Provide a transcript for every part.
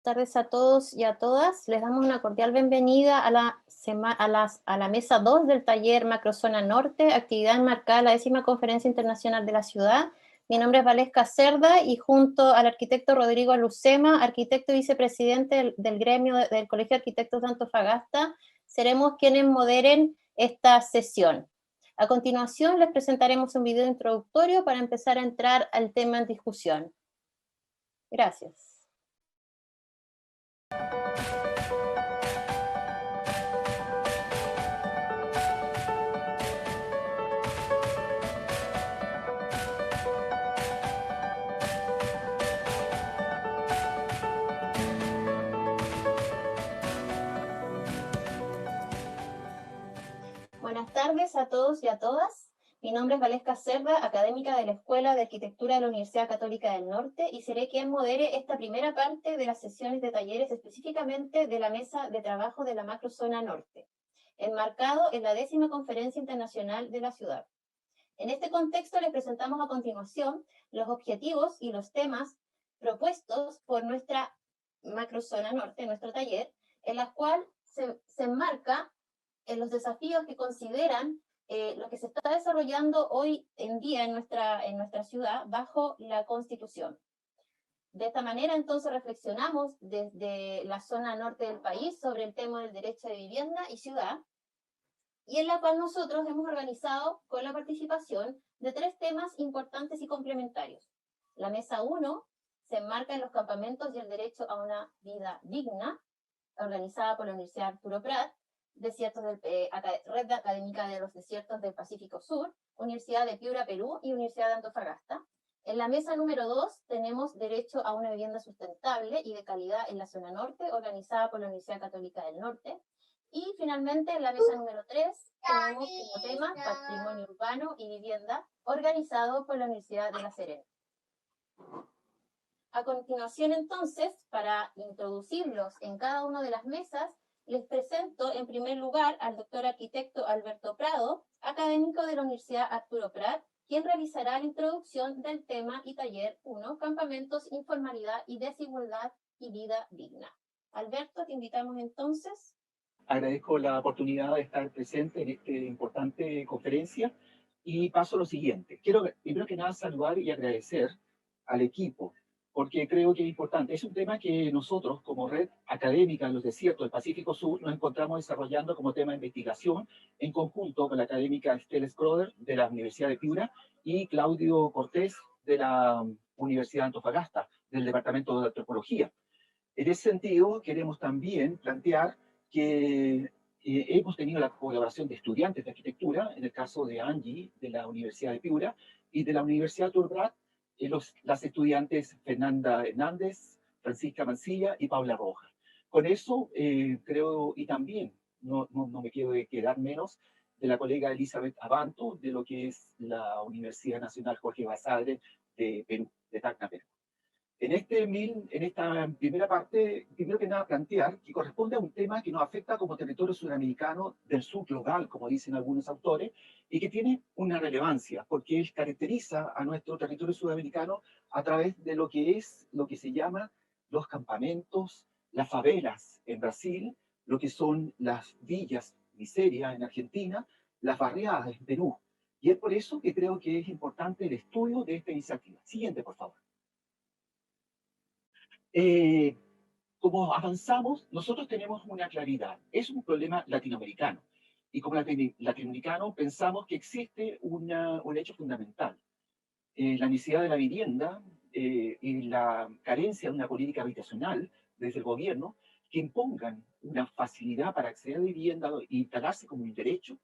tardes a todos y a todas. Les damos una cordial bienvenida a la mesa 2 del taller Macrozona Norte, actividad enmarcada en la 10ª Conferencia Internacional de la Ciudad. Mi nombre es Valesca Cerda y junto al arquitecto Rodrigo Lucema, arquitecto y vicepresidente del gremio del Colegio de Arquitectos de Antofagasta, seremos quienes moderen esta sesión. A continuación les presentaremos un video introductorio para empezar a entrar al tema en discusión. Gracias. Buenas tardes a todos y a todas. Mi nombre es Valesca Cerda, académica de la Escuela de Arquitectura de la Universidad Católica del Norte, y seré quien modere esta primera parte de las sesiones de talleres, específicamente de la mesa de trabajo de la Macrozona Norte, enmarcado en la 10ª Conferencia Internacional de la Ciudad. En este contexto les presentamos a continuación los objetivos y los temas propuestos por nuestra Macrozona Norte, nuestro taller, en la cual se enmarca en los desafíos que consideran lo que se está desarrollando hoy en día en nuestra ciudad bajo la Constitución. De esta manera, entonces, reflexionamos desde la zona norte del país sobre el tema del derecho de vivienda y ciudad, y en la cual nosotros hemos organizado con la participación de 3 temas importantes y complementarios. La mesa 1 se enmarca en los campamentos y el derecho a una vida digna, organizada por la Universidad Arturo Prat, Red Académica de los Desiertos del Pacífico Sur, Universidad de Piura, Perú, y Universidad de Antofagasta. En la mesa número 2 tenemos derecho a una vivienda sustentable y de calidad en la zona norte, organizada por la Universidad Católica del Norte. Y finalmente en la mesa número 3 tenemos como tema patrimonio urbano y vivienda, organizado por la Universidad de La Serena. A continuación, entonces, para introducirlos en cada una de las mesas, les presento en primer lugar al doctor arquitecto Alberto Prado, académico de la Universidad Arturo Prat, quien realizará la introducción del tema y taller 1, Campamentos, Informalidad y Desigualdad y Vida Digna. Alberto, te invitamos entonces. Agradezco la oportunidad de estar presente en esta importante conferencia y paso a lo siguiente. Quiero, primero que nada, saludar y agradecer al equipo, porque creo que es importante. Es un tema que nosotros, como Red Académica de los Desiertos del Pacífico Sur, nos encontramos desarrollando como tema de investigación en conjunto con la académica Estelle Schroeder de la Universidad de Piura y Claudio Cortés de la Universidad de Antofagasta, del Departamento de Antropología. En ese sentido, queremos también plantear que hemos tenido la colaboración de estudiantes de arquitectura, en el caso de Angie, de la Universidad de Piura, y de la Universidad Turbrat, las estudiantes Fernanda Hernández, Francisca Mancilla y Paula Rojas. Con eso, creo, y también, no me quiero quedar menos, de la colega Elizabeth Abanto, de lo que es la Universidad Nacional Jorge Basadre de Perú, de Tacna, Perú. En esta primera parte, primero que nada plantear que corresponde a un tema que nos afecta como territorio sudamericano del sur global, como dicen algunos autores, y que tiene una relevancia, porque él caracteriza a nuestro territorio sudamericano a través de lo que se llama los campamentos, las favelas en Brasil, lo que son las villas miserias en Argentina, las barriadas en Perú. Y es por eso que creo que es importante el estudio de esta iniciativa. Siguiente, por favor. Como avanzamos, nosotros tenemos una claridad. Es un problema latinoamericano. Y como latinoamericano pensamos que existe un hecho fundamental. La necesidad de la vivienda y la carencia de una política habitacional desde el gobierno que impongan una facilidad para acceder a vivienda y instalarse como un derecho,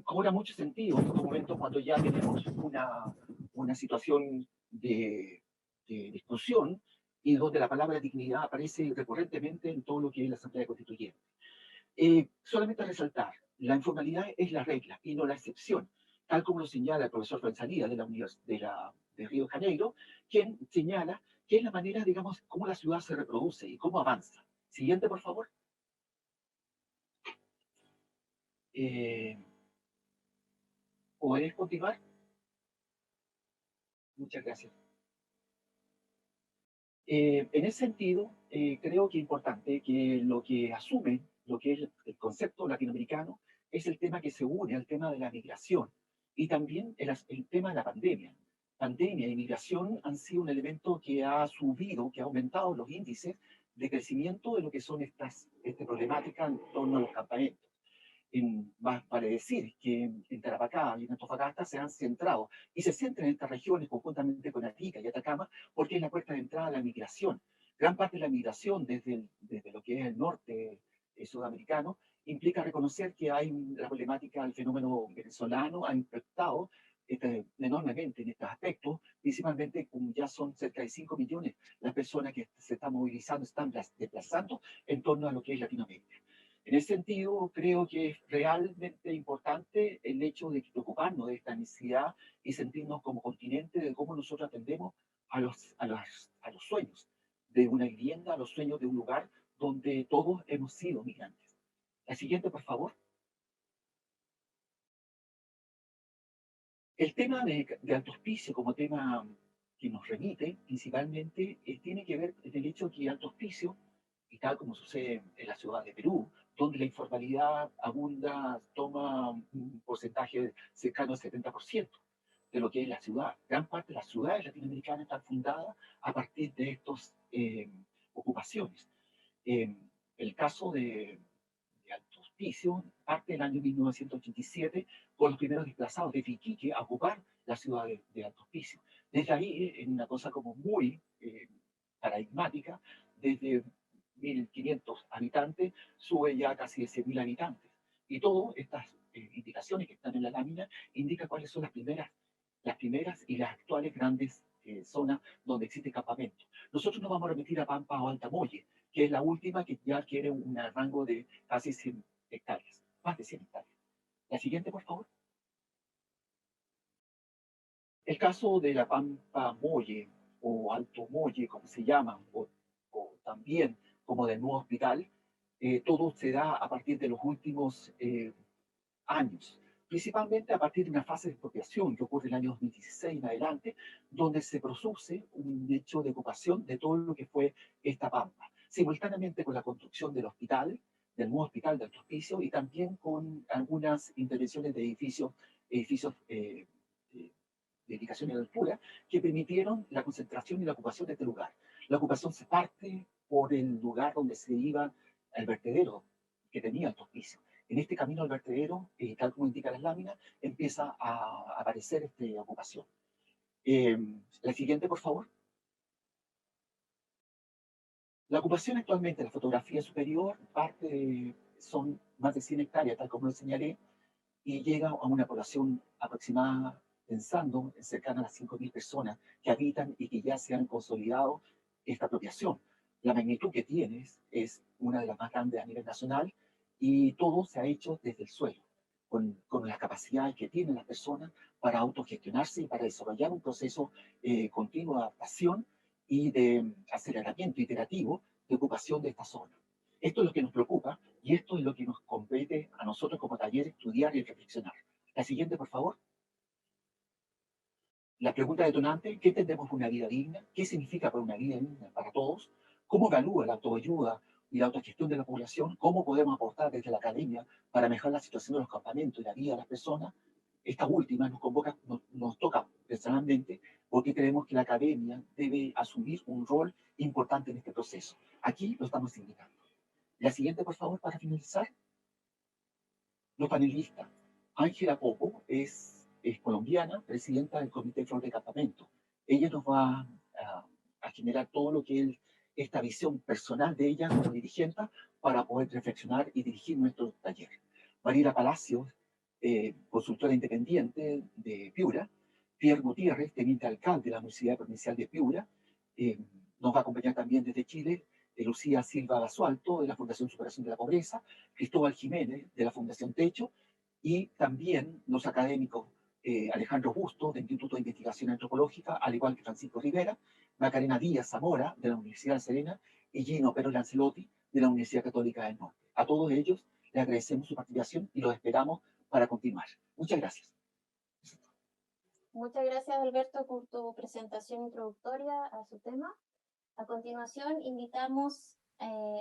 cobra mucho sentido en estos momentos cuando ya tenemos una situación de discusión y donde la palabra dignidad aparece recurrentemente en todo lo que es la Asamblea Constituyente. Solamente resaltar, la informalidad es la regla y no la excepción, tal como lo señala el profesor Fuenzalía de Río de Janeiro, quien señala que es la manera, digamos, cómo la ciudad se reproduce y cómo avanza. Siguiente, por favor. ¿Puedes continuar? Muchas gracias. En ese sentido, creo que es importante que lo que asume, lo que es el concepto latinoamericano, es el tema que se une al tema de la migración y también el tema de la pandemia. Pandemia y migración han sido un elemento que ha subido, que ha aumentado los índices de crecimiento de lo que son esta problemática en torno a los campamentos. Vale decir que en Tarapacá y en Antofagasta se han centrado y se centran en estas regiones conjuntamente con Arica y Atacama porque es la puerta de entrada a la migración. Gran parte de la migración desde lo que es el norte sudamericano implica reconocer que hay la problemática del fenómeno venezolano ha impactado enormemente en estos aspectos, principalmente como ya son cerca de 5 millones las personas que se están movilizando, están desplazando en torno a lo que es Latinoamérica. En ese sentido, creo que es realmente importante el hecho de preocuparnos de esta necesidad y sentirnos como continente de cómo nosotros atendemos a los sueños de una vivienda, a los sueños de un lugar donde todos hemos sido migrantes. La siguiente, por favor. El tema de Alto Hospicio como tema que nos remite principalmente tiene que ver con el hecho que Alto Hospicio, y tal como sucede en la ciudad de Perú, donde la informalidad abunda, toma un porcentaje cercano al 70% de lo que es la ciudad. Gran parte de las ciudades latinoamericanas están fundadas a partir de estas ocupaciones. El caso de Alto Hospicio parte del año 1987 con los primeros desplazados de Iquique a ocupar la ciudad de Alto Hospicio. Desde ahí, en una cosa como muy paradigmática, desde 1.500 habitantes sube ya casi de 100.000 habitantes. Y todas estas indicaciones que están en la lámina indican cuáles son las primeras y las actuales grandes zonas donde existe campamento. Nosotros nos vamos a remitir a Pampa o Altamolle, que es la última que ya quiere un rango de casi 100 hectáreas, más de 100 hectáreas. La siguiente, por favor. El caso de la Pampa Molle o Alto Molle, como se llama, o también como del nuevo hospital, todo se da a partir de los últimos años, principalmente a partir de una fase de expropiación que ocurre en el año 2016 en adelante, donde se produce un hecho de ocupación de todo lo que fue esta pampa, simultáneamente con la construcción del hospital, del nuevo hospital de Alto Hospicio, y también con algunas intervenciones de edificios de edificación de altura que permitieron la concentración y la ocupación de este lugar. La ocupación se parte por el lugar donde se iba el vertedero que tenía Alto Hospicio. En este camino al vertedero, tal como indican las láminas, empieza a aparecer esta ocupación. Eh, la siguiente, por favor. La ocupación actualmente en la fotografía superior son más de 100 hectáreas, tal como lo señalé, y llega a una población aproximada, pensando en cercana a las 5.000 personas que habitan y que ya se han consolidado esta apropiación. La magnitud que tienes es una de las más grandes a nivel nacional y todo se ha hecho desde el suelo, con las capacidades que tienen las personas para autogestionarse y para desarrollar un proceso continuo de adaptación y de aceleramiento iterativo de ocupación de esta zona. Esto es lo que nos preocupa y esto es lo que nos compete a nosotros como taller estudiar y reflexionar. La siguiente, por favor. La pregunta detonante, ¿qué entendemos por una vida digna? ¿Qué significa por una vida digna para todos? ¿Cómo evalúa la autoayuda y la autogestión de la población? ¿Cómo podemos aportar desde la academia para mejorar la situación de los campamentos y la vida de las personas? Esta última nos toca personalmente porque creemos que la academia debe asumir un rol importante en este proceso. Aquí lo estamos indicando. La siguiente, por favor, para finalizar. Los panelistas. Ángela Popo es colombiana, presidenta del Comité Flor de Campamento. Ella nos va a generar todo lo que es esta visión personal de ella como dirigente para poder reflexionar y dirigir nuestro taller. Mariela Palacios, consultora independiente de Piura. Pierre Gutiérrez, teniente alcalde de la Universidad Provincial de Piura. Nos va a acompañar también desde Chile Lucía Silva Basualto, de la Fundación Superación de la Pobreza, Cristóbal Jiménez, de la Fundación Techo, y también los académicos Alejandro Busto, del Instituto de Investigación Antropológica, al igual que Francisco Rivera, Macarena Díaz Zamora, de la Universidad de Serena, y Gino Pero Lancelotti, de la Universidad Católica del Norte. A todos ellos les agradecemos su participación y los esperamos para continuar. Muchas gracias. Muchas gracias, Alberto, por tu presentación introductoria a su tema. A continuación, invitamos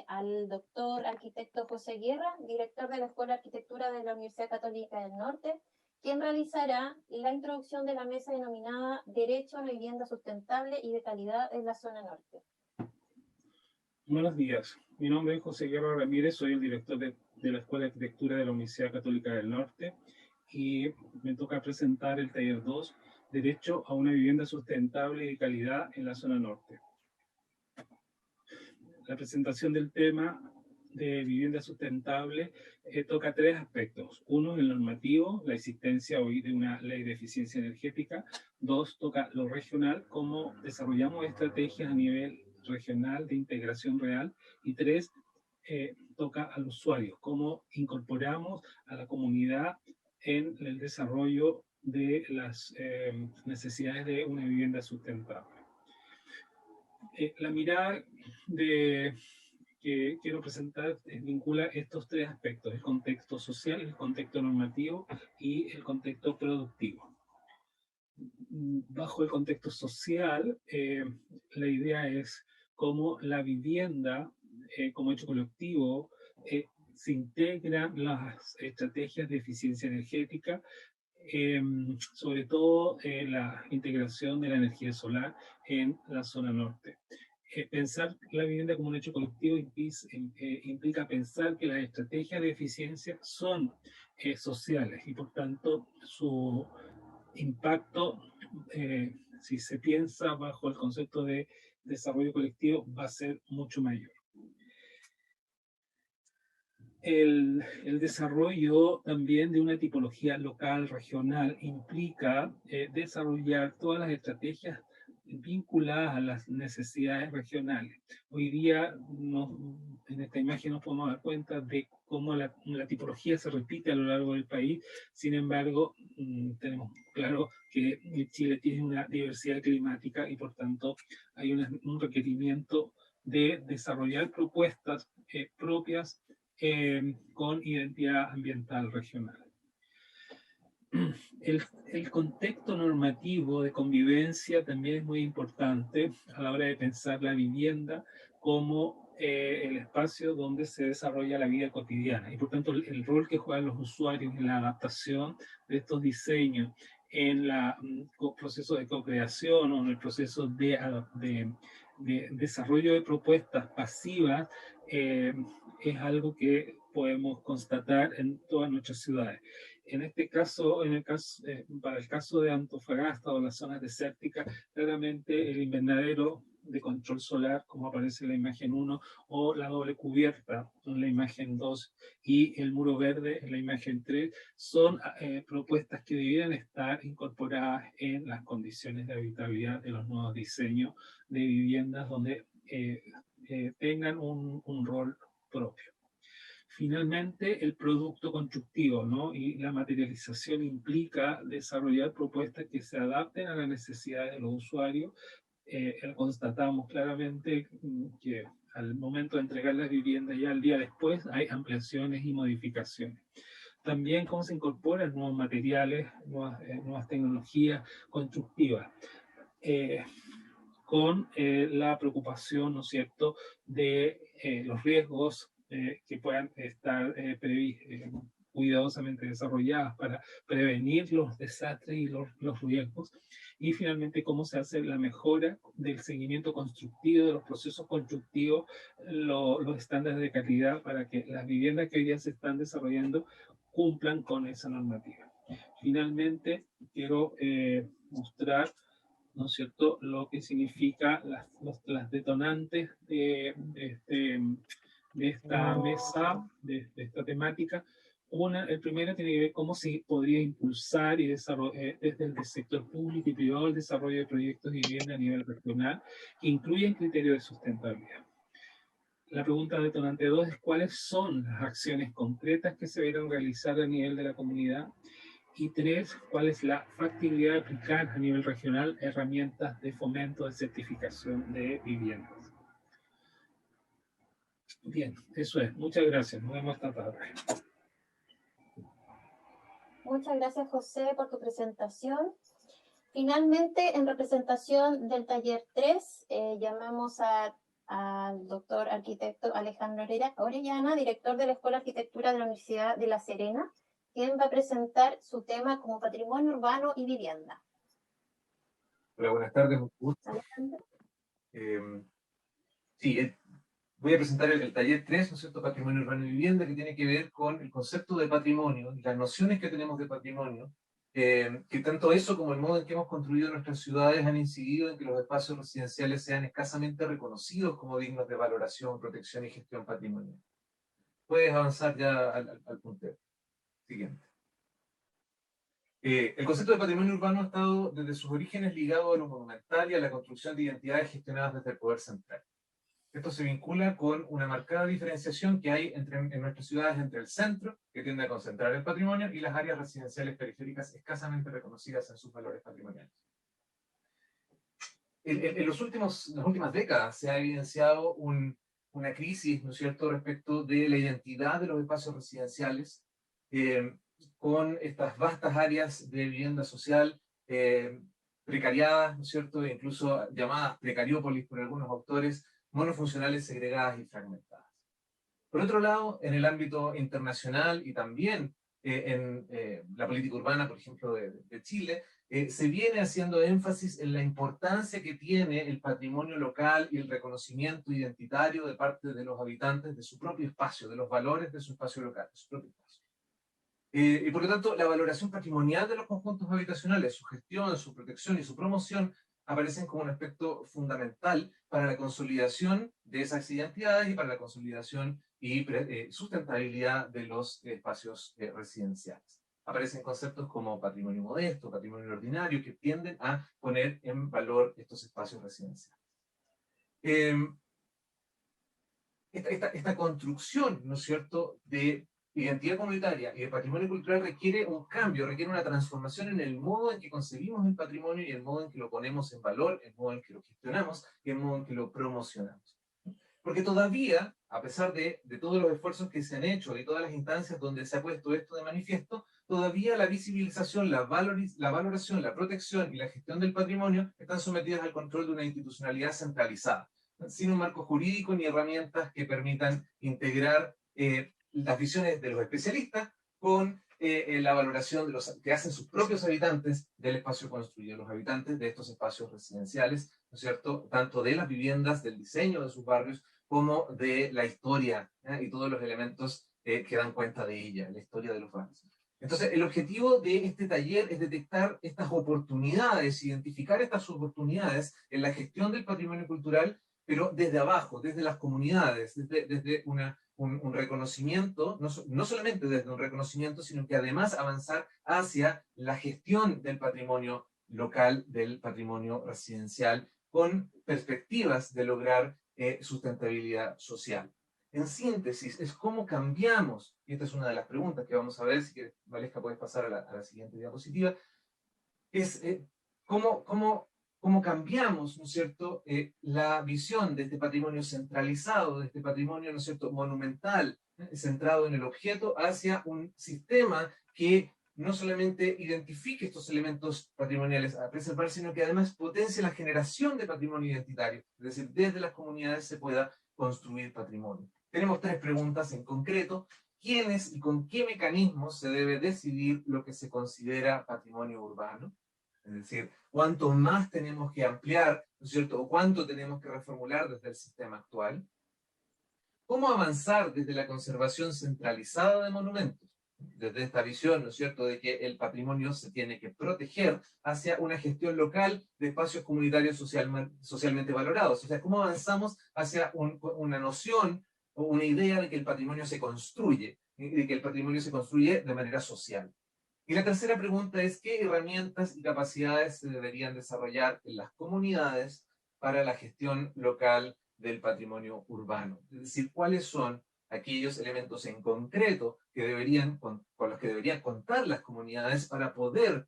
al doctor arquitecto José Guerra, director de la Escuela de Arquitectura de la Universidad Católica del Norte, quien realizará la introducción de la mesa denominada Derecho a la vivienda sustentable y de calidad en la zona norte. Buenos días, mi nombre es José Guerra Ramírez, soy el director de la Escuela de Arquitectura de la Universidad Católica del Norte y me toca presentar el taller 2, Derecho a una vivienda sustentable y de calidad en la zona norte. La presentación del tema de vivienda sustentable toca tres aspectos. Uno, el normativo, la existencia hoy de una ley de eficiencia energética. Dos, toca lo regional, cómo desarrollamos estrategias a nivel regional de integración real. Y tres, toca al usuario, cómo incorporamos a la comunidad en el desarrollo de las necesidades de una vivienda sustentable. La mirada que quiero presentar vincula estos tres aspectos: el contexto social, el contexto normativo y el contexto productivo. Bajo el contexto social, la idea es cómo la vivienda como hecho colectivo se integran las estrategias de eficiencia energética, sobre todo la integración de la energía solar en la zona norte. Pensar la vivienda como un hecho colectivo implica pensar que las estrategias de eficiencia son sociales y por tanto su impacto, si se piensa bajo el concepto de desarrollo colectivo, va a ser mucho mayor. El desarrollo también de una tipología local, regional, implica desarrollar todas las estrategias vinculadas a las necesidades regionales. Hoy día, en esta imagen nos podemos dar cuenta de cómo la tipología se repite a lo largo del país. Sin embargo, tenemos claro que Chile tiene una diversidad climática y por tanto hay un requerimiento de desarrollar propuestas propias con identidad ambiental regional. El contexto normativo de convivencia también es muy importante a la hora de pensar la vivienda como el espacio donde se desarrolla la vida cotidiana y por tanto el rol que juegan los usuarios en la adaptación de estos diseños, en el proceso de co-creación o en el proceso de desarrollo de propuestas pasivas, es algo que podemos constatar en todas nuestras ciudades. En este caso, para el caso de Antofagasta o las zonas desérticas, claramente el invernadero de control solar, como aparece en la imagen 1, o la doble cubierta en la imagen 2 y el muro verde en la imagen 3, son propuestas que debieran estar incorporadas en las condiciones de habitabilidad de los nuevos diseños de viviendas donde tengan un rol propio. Finalmente, el producto constructivo, ¿no? Y la materialización implica desarrollar propuestas que se adapten a las necesidades de los usuarios. Constatamos claramente que al momento de entregar las viviendas ya al día después hay ampliaciones y modificaciones. También cómo se incorporan nuevos materiales, nuevas tecnologías constructivas. Con la preocupación, ¿no es cierto?, de los riesgos que puedan estar cuidadosamente desarrolladas para prevenir los desastres y los riesgos. Y finalmente, cómo se hace la mejora del seguimiento constructivo, de los procesos constructivos, los estándares de calidad para que las viviendas que hoy día se están desarrollando cumplan con esa normativa. Finalmente, quiero mostrar, ¿no es cierto?, lo que significa las detonantes de esta mesa, de esta temática. El primero tiene que ver cómo se podría impulsar y desarrollar desde el sector público y privado el desarrollo de proyectos de vivienda a nivel regional que incluyen criterios de sustentabilidad. La pregunta detonante 2 es cuáles son las acciones concretas que se deben realizar a nivel de la comunidad. Y 3, ¿cuál es la factibilidad de aplicar a nivel regional herramientas de fomento de certificación de viviendas? Bien, eso es. Muchas gracias. Nos vemos esta tarde. Muchas gracias, José, por tu presentación. Finalmente, en representación del taller 3, llamamos al doctor arquitecto Alejandro Orellana, director de la Escuela de Arquitectura de la Universidad de La Serena, quien va a presentar su tema como patrimonio urbano y vivienda. Hola, buenas tardes, mucho gusto. Alejandro. Sí, voy a presentar el taller 3, ¿no es cierto?, Patrimonio Urbano y Vivienda, que tiene que ver con el concepto de patrimonio y las nociones que tenemos de patrimonio, que tanto eso como el modo en que hemos construido nuestras ciudades han incidido en que los espacios residenciales sean escasamente reconocidos como dignos de valoración, protección y gestión patrimonial. Puedes avanzar ya al puntero. Siguiente. El concepto de patrimonio urbano ha estado desde sus orígenes ligado a lo monumental y a la construcción de identidades gestionadas desde el poder central. Esto se vincula con una marcada diferenciación que hay en nuestras ciudades entre el centro, que tiende a concentrar el patrimonio, y las áreas residenciales periféricas escasamente reconocidas en sus valores patrimoniales. En las últimas décadas se ha evidenciado una crisis, ¿no es cierto?, respecto de la identidad de los espacios residenciales, con estas vastas áreas de vivienda social precariadas, ¿no es cierto?, e incluso llamadas precariópolis por algunos autores, monofuncionales, segregadas y fragmentadas. Por otro lado, en el ámbito internacional y también en la política urbana, por ejemplo, de Chile, se viene haciendo énfasis en la importancia que tiene el patrimonio local y el reconocimiento identitario de parte de los habitantes de su propio espacio, de los valores de su espacio local, de su propio espacio. Y por lo tanto, la valoración patrimonial de los conjuntos habitacionales, su gestión, su protección y su promoción aparecen como un aspecto fundamental para la consolidación de esas identidades y para la consolidación y sustentabilidad de los espacios residenciales. Aparecen conceptos como patrimonio modesto, patrimonio ordinario, que tienden a poner en valor estos espacios residenciales. Esta construcción, ¿no es cierto?, de identidad comunitaria y de patrimonio cultural requiere un cambio, requiere una transformación en el modo en que concebimos el patrimonio y el modo en que lo ponemos en valor, el modo en que lo gestionamos y el modo en que lo promocionamos. Porque todavía, a pesar de todos los esfuerzos que se han hecho, de todas las instancias donde se ha puesto esto de manifiesto, todavía la visibilización, la valoración, la protección y la gestión del patrimonio están sometidas al control de una institucionalidad centralizada, sin un marco jurídico ni herramientas que permitan integrar las visiones de los especialistas con la valoración de los que hacen sus propios habitantes del espacio construido, los habitantes de estos espacios residenciales, ¿no es cierto?, tanto de las viviendas, del diseño de sus barrios, como de la historia y todos los elementos que dan cuenta de ella, la historia de los barrios. Entonces, el objetivo de este taller es detectar estas oportunidades, identificar estas oportunidades en la gestión del patrimonio cultural, pero desde abajo, desde las comunidades, desde un reconocimiento, no solamente desde un reconocimiento, sino que además avanzar hacia la gestión del patrimonio local, del patrimonio residencial, con perspectivas de lograr sustentabilidad social. En síntesis, es cómo cambiamos, y esta es una de las preguntas que vamos a ver, si quieres, Valesca, puedes pasar a la siguiente diapositiva, es cómo cambiamos, ¿no es cierto?, la visión de este patrimonio centralizado, de este patrimonio, ¿no es cierto?, monumental, centrado en el objeto, hacia un sistema que no solamente identifique estos elementos patrimoniales a preservar, sino que además potencie la generación de patrimonio identitario, es decir, desde las comunidades se pueda construir patrimonio. Tenemos tres preguntas en concreto. ¿Quiénes y con qué mecanismos se debe decidir lo que se considera patrimonio urbano? Es decir, cuánto más tenemos que ampliar, ¿no es cierto?, o cuánto tenemos que reformular desde el sistema actual. ¿Cómo avanzar desde la conservación centralizada de monumentos? Desde esta visión, ¿no es cierto?, de que el patrimonio se tiene que proteger hacia una gestión local de espacios comunitarios socialmente valorados. O sea, ¿cómo avanzamos hacia una noción o una idea de que el patrimonio se construye, de que el patrimonio se construye de manera social? Y la tercera pregunta es, ¿qué herramientas y capacidades se deberían desarrollar en las comunidades para la gestión local del patrimonio urbano? Es decir, ¿cuáles son aquellos elementos en concreto que con los que deberían contar las comunidades para poder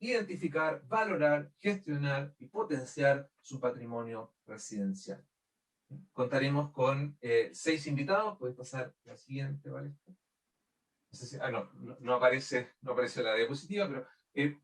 identificar, valorar, gestionar y potenciar su patrimonio residencial? Contaremos con 6 invitados. Puedes pasar la siguiente, ¿vale? No aparece la diapositiva, pero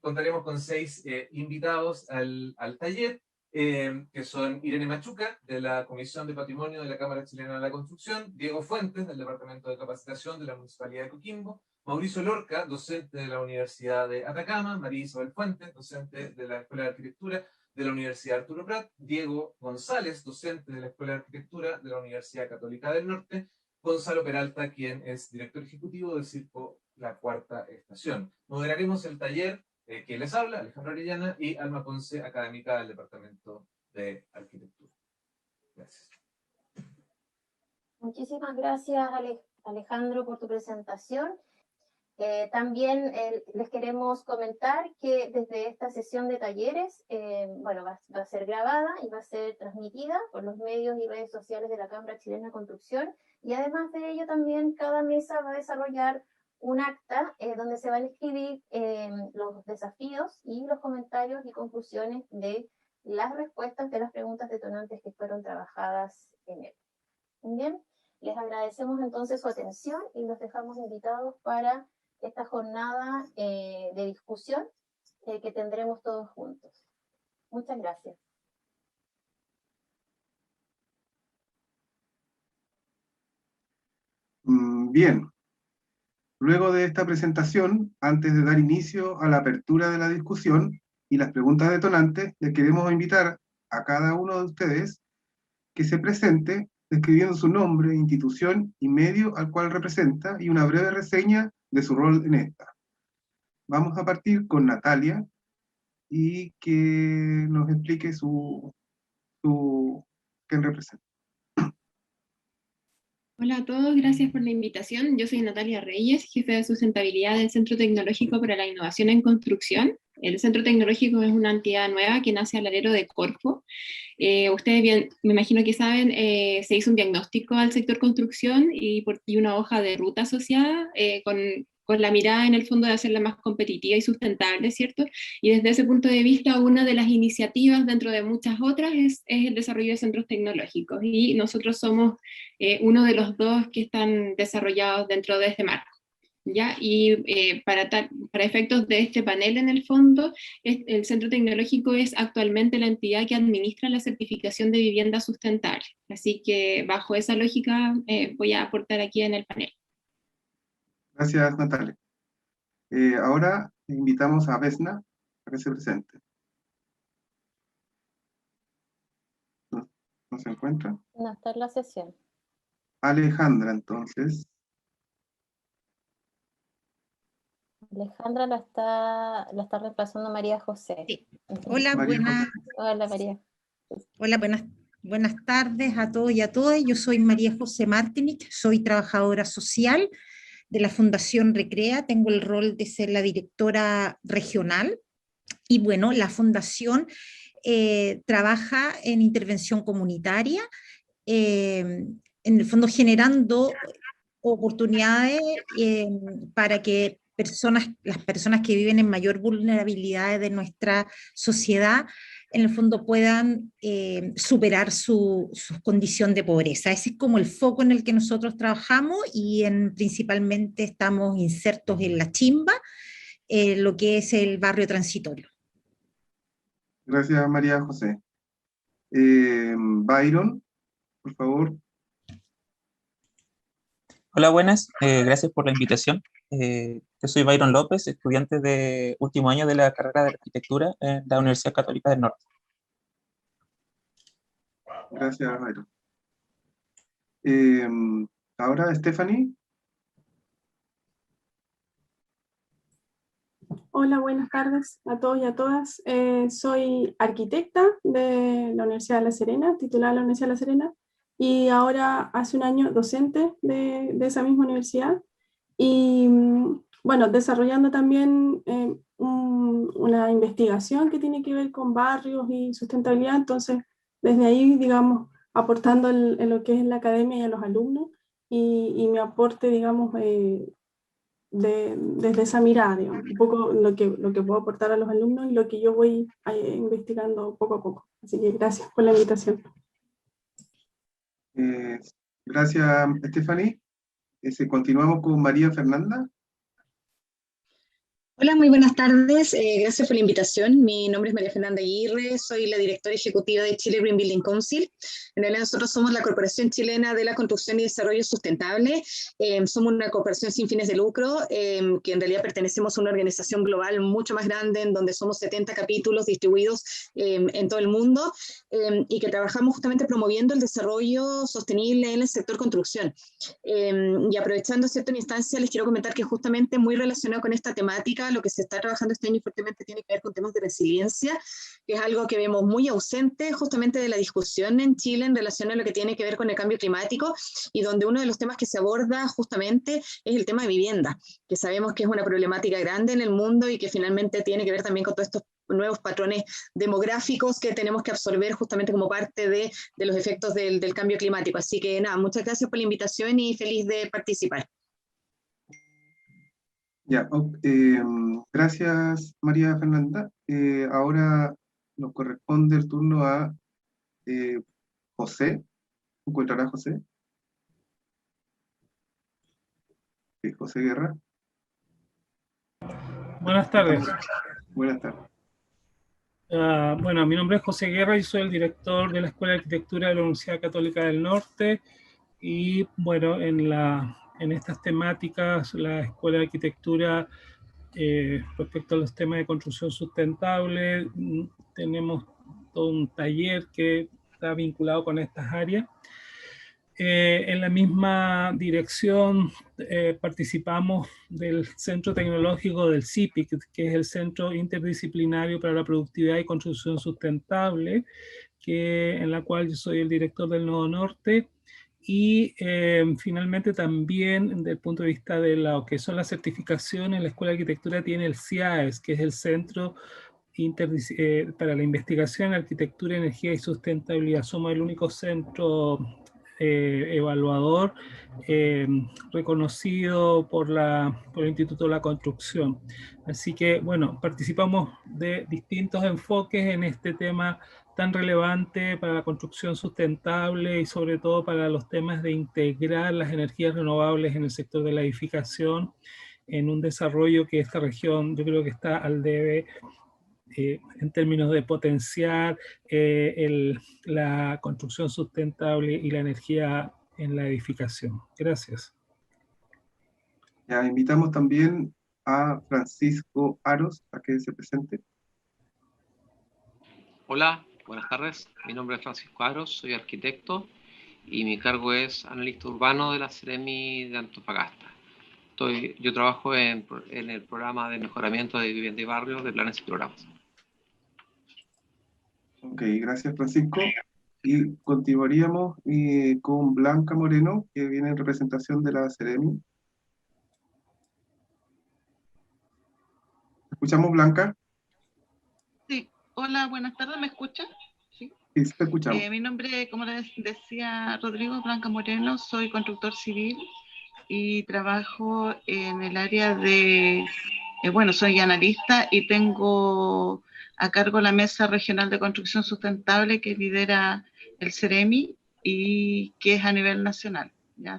Contaremos con 6 invitados al taller, que son Irene Machuca, de la Comisión de Patrimonio de la Cámara Chilena de la Construcción, Diego Fuentes, del Departamento de Capacitación de la Municipalidad de Coquimbo, Mauricio Lorca, docente de la Universidad de Atacama, María Isabel Fuentes, docente de la Escuela de Arquitectura de la Universidad Arturo Prat, Diego González, docente de la Escuela de Arquitectura de la Universidad Católica del Norte, Gonzalo Peralta, quien es director ejecutivo del Circo La Cuarta Estación. Moderaremos el taller, quien les habla, Alejandro Arellana, y Alma Ponce, académica del Departamento de Arquitectura. Gracias. Muchísimas gracias, Alejandro, por tu presentación. También les queremos comentar que desde esta sesión de talleres, bueno, va a ser grabada y va a ser transmitida por los medios y redes sociales de la Cámara Chilena de Construcción, y además de ello también cada mesa va a desarrollar un acta donde se van a escribir los desafíos y los comentarios y conclusiones de las respuestas de las preguntas detonantes que fueron trabajadas en él. Bien, les agradecemos entonces su atención y los dejamos invitados para esta jornada de discusión que tendremos todos juntos. Muchas gracias. Bien, luego de esta presentación, antes de dar inicio a la apertura de la discusión y las preguntas detonantes, les queremos invitar a cada uno de ustedes que se presente describiendo su nombre, institución y medio al cual representa y una breve reseña de su rol en esta. Vamos a partir con Natalia y que nos explique quién representa. Hola a todos, gracias por la invitación. Yo soy Natalia Reyes, jefe de sustentabilidad del Centro Tecnológico para la Innovación en Construcción. El Centro Tecnológico es una entidad nueva que nace al alero de Corfo. Ustedes bien, me imagino que saben, se hizo un diagnóstico al sector construcción y una hoja de ruta asociada con la mirada en el fondo de hacerla más competitiva y sustentable, ¿cierto? Y desde ese punto de vista, una de las iniciativas dentro de muchas otras es el desarrollo de centros tecnológicos, y nosotros somos uno de los 2 que están desarrollados dentro de este marco. ¿Ya? Y para efectos de este panel, en el fondo, el Centro Tecnológico es actualmente la entidad que administra la certificación de vivienda sustentable. Así que bajo esa lógica voy a aportar aquí en el panel. Gracias, Natalia. Ahora invitamos a Vesna a que se presente. ¿No se encuentra? No está en la sesión. Alejandra, entonces. Alejandra la está reemplazando María José. Sí. Hola, buenas. Hola, María. Hola, buenas tardes a todos y a todas. Yo soy María José Martinich, soy trabajadora social de la Fundación Recrea. Tengo el rol de ser la directora regional. Y bueno, la fundación trabaja en intervención comunitaria, en el fondo generando oportunidades para que las personas que viven en mayor vulnerabilidad de nuestra sociedad, en el fondo puedan superar su condición de pobreza. Ese es como el foco en el que nosotros trabajamos, y principalmente estamos insertos en La Chimba, lo que es el barrio transitorio. Gracias, María José. Byron, por favor. Hola, buenas. Gracias por la invitación. Yo soy Byron López, estudiante de último año de la carrera de arquitectura en la Universidad Católica del Norte. Gracias, Byron. Ahora, Stephanie. Hola, buenas tardes a todos y a todas. Soy arquitecta de la Universidad de La Serena, titulada de la Universidad de La Serena, y ahora hace un año docente de esa misma universidad. Y bueno, desarrollando también una investigación que tiene que ver con barrios y sustentabilidad. Entonces, desde ahí, digamos, aportando en lo que es la academia y a los alumnos, y mi aporte, digamos, desde esa mirada, digamos, un poco lo que puedo aportar a los alumnos y lo que yo voy investigando poco a poco. Así que gracias por la invitación. Gracias, Stephanie. Continuamos con María Fernanda. Hola, muy buenas tardes. Gracias por la invitación. Mi nombre es María Fernanda Aguirre, soy la directora ejecutiva de Chile Green Building Council. En realidad nosotros somos la Corporación Chilena de la Construcción y Desarrollo Sustentable. Somos una corporación sin fines de lucro, que en realidad pertenecemos a una organización global mucho más grande, en donde somos 70 capítulos distribuidos en todo el mundo, y que trabajamos justamente promoviendo el desarrollo sostenible en el sector construcción. Y aprovechando cierta instancia, les quiero comentar que justamente muy relacionado con esta temática, lo que se está trabajando este año fuertemente tiene que ver con temas de resiliencia, que es algo que vemos muy ausente justamente de la discusión en Chile en relación a lo que tiene que ver con el cambio climático, y donde uno de los temas que se aborda justamente es el tema de vivienda, que sabemos que es una problemática grande en el mundo y que finalmente tiene que ver también con todos estos nuevos patrones demográficos que tenemos que absorber justamente como parte de los efectos del cambio climático. Así que nada, muchas gracias por la invitación y feliz de participar. Ya, gracias María Fernanda. Ahora nos corresponde el turno a José. ¿Encontrará José? Sí, José Guerra. Buenas tardes. Buenas tardes. Bueno, mi nombre es José Guerra y soy el director de la Escuela de Arquitectura de la Universidad Católica del Norte. Y bueno, en estas temáticas, la Escuela de Arquitectura, respecto a los temas de construcción sustentable, tenemos todo un taller que está vinculado con estas áreas. En la misma dirección participamos del Centro Tecnológico del CIPIC, que es el Centro Interdisciplinario para la Productividad y Construcción Sustentable, en la cual yo soy el director del Nodo Norte. Y finalmente también, desde el punto de vista de lo que son las certificaciones, la Escuela de Arquitectura tiene el CIAES, que es el Centro para la Investigación en Arquitectura, Energía y Sustentabilidad. Somos el único centro evaluador reconocido por el Instituto de la Construcción. Así que, bueno, participamos de distintos enfoques en este tema tan relevante para la construcción sustentable y sobre todo para los temas de integrar las energías renovables en el sector de la edificación, en un desarrollo que esta región yo creo que está al debe en términos de potenciar la construcción sustentable y la energía en la edificación. Gracias. Ya, invitamos también a Francisco Aros a que se presente. Hola, buenas tardes. Mi nombre es Francisco Aros, soy arquitecto y mi cargo es analista urbano de la Ceremi de Antofagasta. Yo trabajo en el programa de mejoramiento de vivienda y barrios de planes y programas. Ok, gracias Francisco. Y continuaríamos con Blanca Moreno, que viene en representación de la Ceremi. ¿Escuchamos, Blanca? Sí, hola, buenas tardes, ¿me escuchan? Sí, sí te escuchamos. Mi nombre, como les decía Rodrigo, Blanca Moreno, soy constructor civil y trabajo en el área de, bueno, soy analista y tengo a cargo la Mesa Regional de Construcción Sustentable que lidera el CEREMI y que es a nivel nacional. La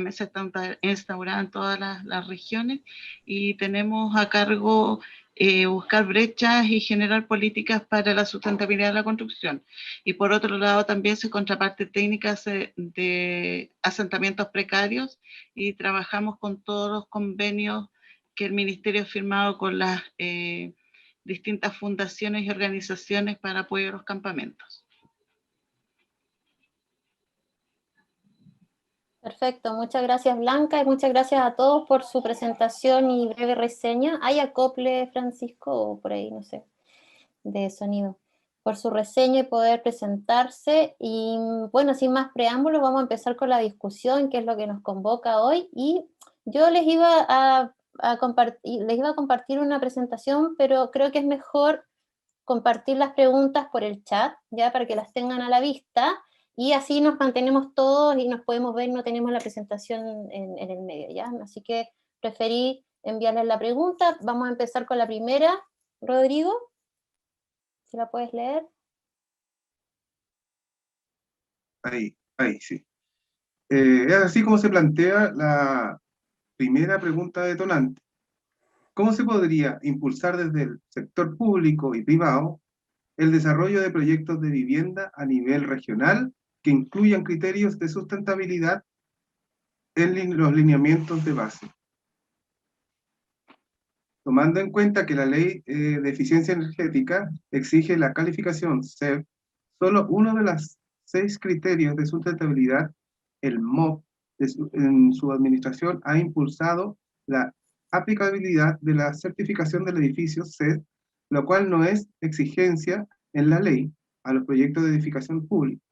mesa está instaurada en todas las regiones y tenemos a cargo buscar brechas y generar políticas para la sustentabilidad de la construcción. Y por otro lado también se contraparte técnicas de asentamientos precarios y trabajamos con todos los convenios que el Ministerio ha firmado con las distintas fundaciones y organizaciones para apoyo a los campamentos. Perfecto, muchas gracias Blanca y muchas gracias a todos por su presentación y breve reseña. ¿Hay acople, Francisco, o por ahí, no sé, de sonido? Por su reseña y poder presentarse. Y bueno, sin más preámbulos, vamos a empezar con la discusión, que es lo que nos convoca hoy. Y yo les iba a compartir una presentación, pero creo que es mejor compartir las preguntas por el chat, ya para que las tengan a la vista. Y así nos mantenemos todos y nos podemos ver, no tenemos la presentación en el medio, ¿ya? Así que preferí enviarles la pregunta. Vamos a empezar con la primera. Rodrigo, si la puedes leer. Ahí, sí. Es así como se plantea la primera pregunta detonante. ¿Cómo se podría impulsar desde el sector público y privado el desarrollo de proyectos de vivienda a nivel regional que incluyan criterios de sustentabilidad en los lineamientos de base? Tomando en cuenta que la Ley de Eficiencia Energética exige la calificación CEF, solo uno de los 6 criterios de sustentabilidad, el MOB, en su administración ha impulsado la aplicabilidad de la certificación del edificio CEF, lo cual no es exigencia en la ley a los proyectos de edificación pública,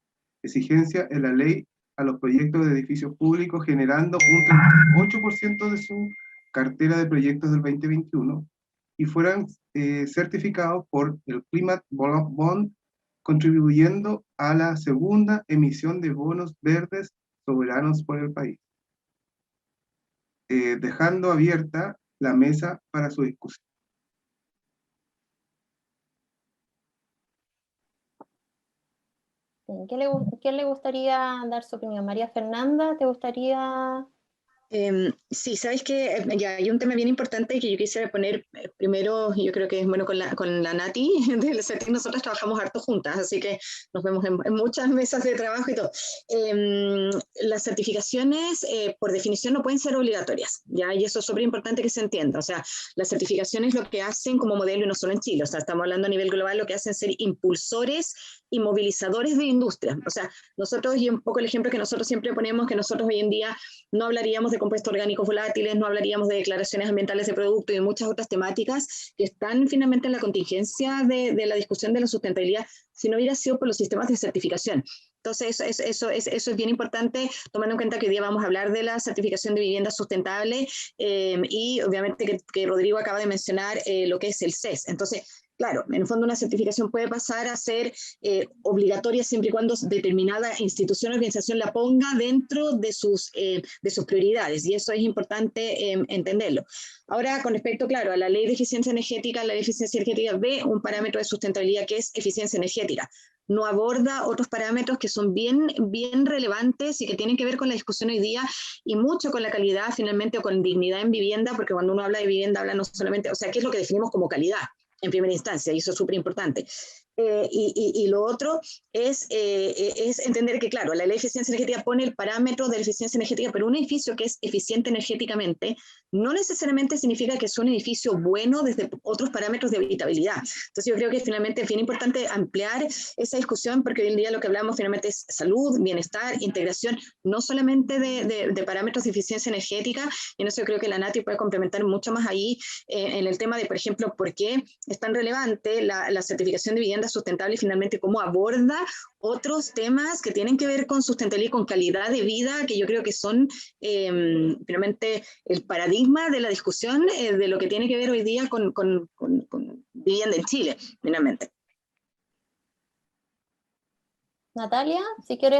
exigencia en la ley a los proyectos de edificios públicos, generando un 38% de su cartera de proyectos del 2021 y fueran certificados por el Climate Bond, contribuyendo a la segunda emisión de bonos verdes soberanos por el país, dejando abierta la mesa para su discusión. ¿Quién le gustaría dar su opinión? María Fernanda, ¿te gustaría...? Sí, sabes que ya hay un tema bien importante que yo quisiera poner primero. Yo creo que es bueno con la Nati del CETIC. Nosotros trabajamos harto juntas, así que nos vemos en muchas mesas de trabajo y todo. Las certificaciones por definición no pueden ser obligatorias, ¿ya? Y eso es súper importante que se entienda. O sea, las certificaciones lo que hacen como modelo, y no solo en Chile, o sea, estamos hablando a nivel global, lo que hacen es ser impulsores y movilizadores de industria. O sea, nosotros, y un poco el ejemplo que nosotros siempre ponemos, que nosotros hoy en día no hablaríamos de compuestos orgánicos volátiles, no hablaríamos de declaraciones ambientales de producto y de muchas otras temáticas que están finalmente en la contingencia de la discusión de la sustentabilidad si no hubiera sido por los sistemas de certificación. Entonces, eso es bien importante, tomando en cuenta que hoy día vamos a hablar de la certificación de vivienda sustentable y obviamente que Rodrigo acaba de mencionar lo que es el CES. Entonces, claro, en el fondo una certificación puede pasar a ser obligatoria siempre y cuando determinada institución o organización la ponga dentro de sus prioridades, y eso es importante entenderlo. Ahora, con respecto, claro, a la ley de eficiencia energética, la ley de eficiencia energética ve un parámetro de sustentabilidad que es eficiencia energética. No aborda otros parámetros que son bien relevantes y que tienen que ver con la discusión hoy día y mucho con la calidad finalmente o con dignidad en vivienda, porque cuando uno habla de vivienda habla no solamente, o sea, ¿qué es lo que definimos como calidad en primera instancia? Y eso es súper importante. Y lo otro es entender que, claro, la ley de eficiencia energética pone el parámetro de la eficiencia energética, pero un edificio que es eficiente energéticamente no necesariamente significa que es un edificio bueno desde otros parámetros de habitabilidad. Entonces yo creo que finalmente es bien importante ampliar esa discusión, porque hoy en día lo que hablamos finalmente es salud, bienestar, integración, no solamente de parámetros de eficiencia energética, y en eso yo creo que la Nati puede complementar mucho más ahí en el tema de, por ejemplo, por qué es tan relevante la certificación de vivienda sustentable y finalmente cómo aborda otros temas que tienen que ver con sustentabilidad y con calidad de vida, que yo creo que son finalmente el paradigma de la discusión de lo que tiene que ver hoy día con vivienda en Chile, finalmente. Natalia, si quieres...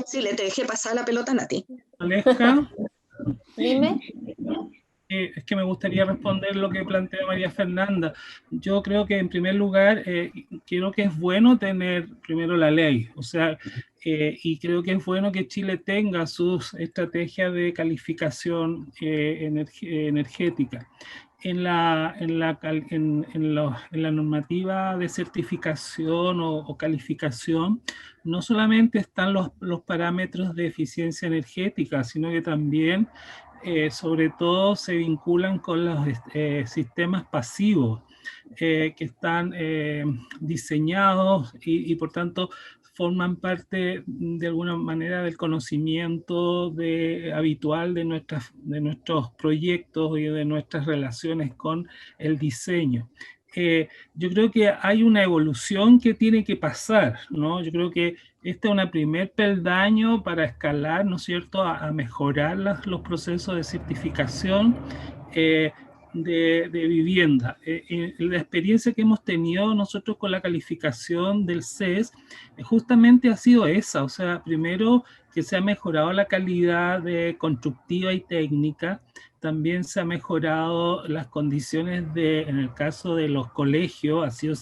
Sí, te dejé pasar la pelota a Nati. Aleja. Dime. Es que me gustaría responder lo que plantea María Fernanda. Yo creo que en primer lugar, creo que es bueno tener primero la ley, o sea, y creo que es bueno que Chile tenga sus estrategias de calificación energética. En la normativa de certificación o calificación, no solamente están los parámetros de eficiencia energética, sino que también sobre todo se vinculan con los sistemas pasivos que están diseñados y por tanto forman parte de alguna manera del conocimiento habitual de nuestros proyectos y de nuestras relaciones con el diseño. Yo creo que hay una evolución que tiene que pasar, ¿no? Yo creo que este es un primer peldaño para escalar, ¿no es cierto?, a mejorar los procesos de certificación de vivienda. La experiencia que hemos tenido nosotros con la calificación del CES justamente ha sido esa, o sea, primero que se ha mejorado la calidad constructiva y técnica, también se ha mejorado las condiciones en el caso de los colegios, ha sido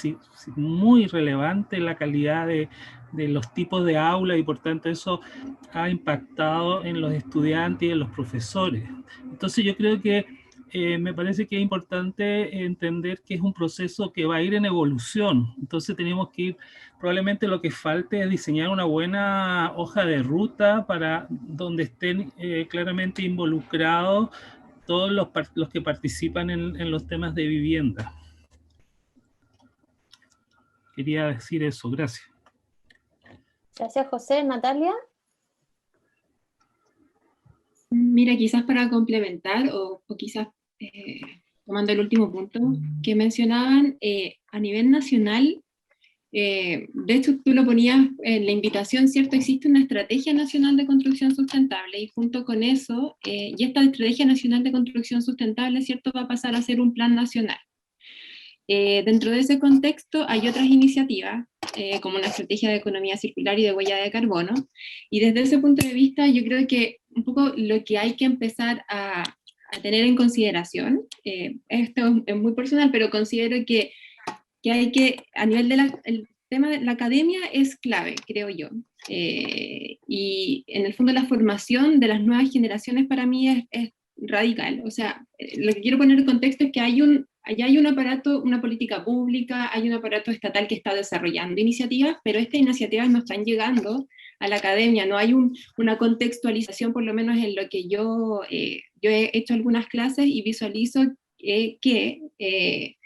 muy relevante la calidad de los tipos de aula y por tanto eso ha impactado en los estudiantes y en los profesores. Entonces yo creo que me parece que es importante entender que es un proceso que va a ir en evolución. Entonces tenemos que ir, probablemente lo que falte es diseñar una buena hoja de ruta para donde estén claramente involucrados todos los que participan en los temas de vivienda. Quería decir eso, gracias. Gracias, José. Natalia. Mira, quizás para complementar o quizás tomando el último punto que mencionaban, a nivel nacional, de hecho tú lo ponías en la invitación, ¿cierto? Existe una estrategia nacional de construcción sustentable y junto con eso, y esta estrategia nacional de construcción sustentable, ¿cierto? Va a pasar a ser un plan nacional. Dentro de ese contexto hay otras iniciativas, como una estrategia de economía circular y de huella de carbono, y desde ese punto de vista yo creo que un poco lo que hay que empezar a tener en consideración, esto es muy personal, pero considero que hay que, a nivel el tema de la academia es clave, creo yo, y en el fondo la formación de las nuevas generaciones para mí es radical. O sea, lo que quiero poner en contexto es que allá hay un aparato, una política pública, hay un aparato estatal que está desarrollando iniciativas, pero estas iniciativas no están llegando a la academia, no hay una contextualización, por lo menos en lo que yo he hecho algunas clases y visualizo que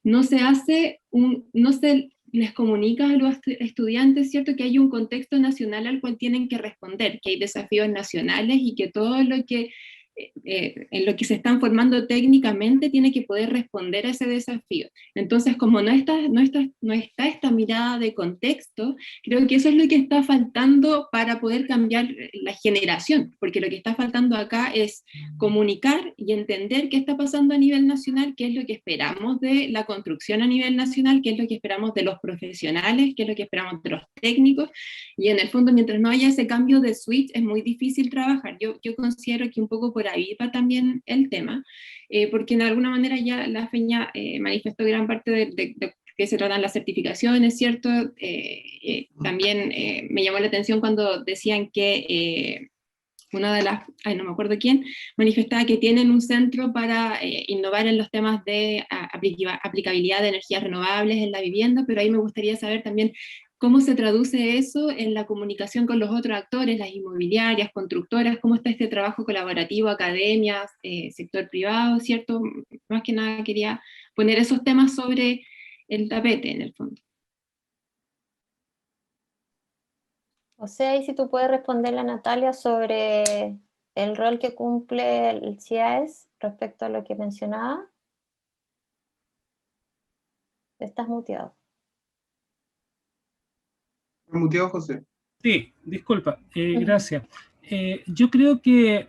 no se hace, no se les comunica a los estudiantes, ¿cierto?, que hay un contexto nacional al cual tienen que responder, que hay desafíos nacionales y que todo lo que en lo que se están formando técnicamente tiene que poder responder a ese desafío. Entonces, como no está esta mirada de contexto, creo que eso es lo que está faltando para poder cambiar la generación, porque lo que está faltando acá es comunicar y entender qué está pasando a nivel nacional, qué es lo que esperamos de la construcción a nivel nacional, qué es lo que esperamos de los profesionales, qué es lo que esperamos de los técnicos, y en el fondo, mientras no haya ese cambio de switch, es muy difícil trabajar. Yo considero que un poco por ahí va también el tema, porque de alguna manera ya la FEñA manifestó gran parte de que se tratan las certificaciones, ¿cierto? También me llamó la atención cuando decían que una de las, no me acuerdo quién, manifestaba que tienen un centro para innovar en los temas de aplicabilidad de energías renovables en la vivienda, pero ahí me gustaría saber también cómo se traduce eso en la comunicación con los otros actores, las inmobiliarias, constructoras, cómo está este trabajo colaborativo, academias, sector privado, ¿cierto? Más que nada quería poner esos temas sobre el tapete en el fondo. O sea, y si tú puedes responderle a Natalia sobre el rol que cumple el CIAES respecto a lo que mencionaba. Estás muteado. Muteado, José. Sí, disculpa, gracias. Yo creo que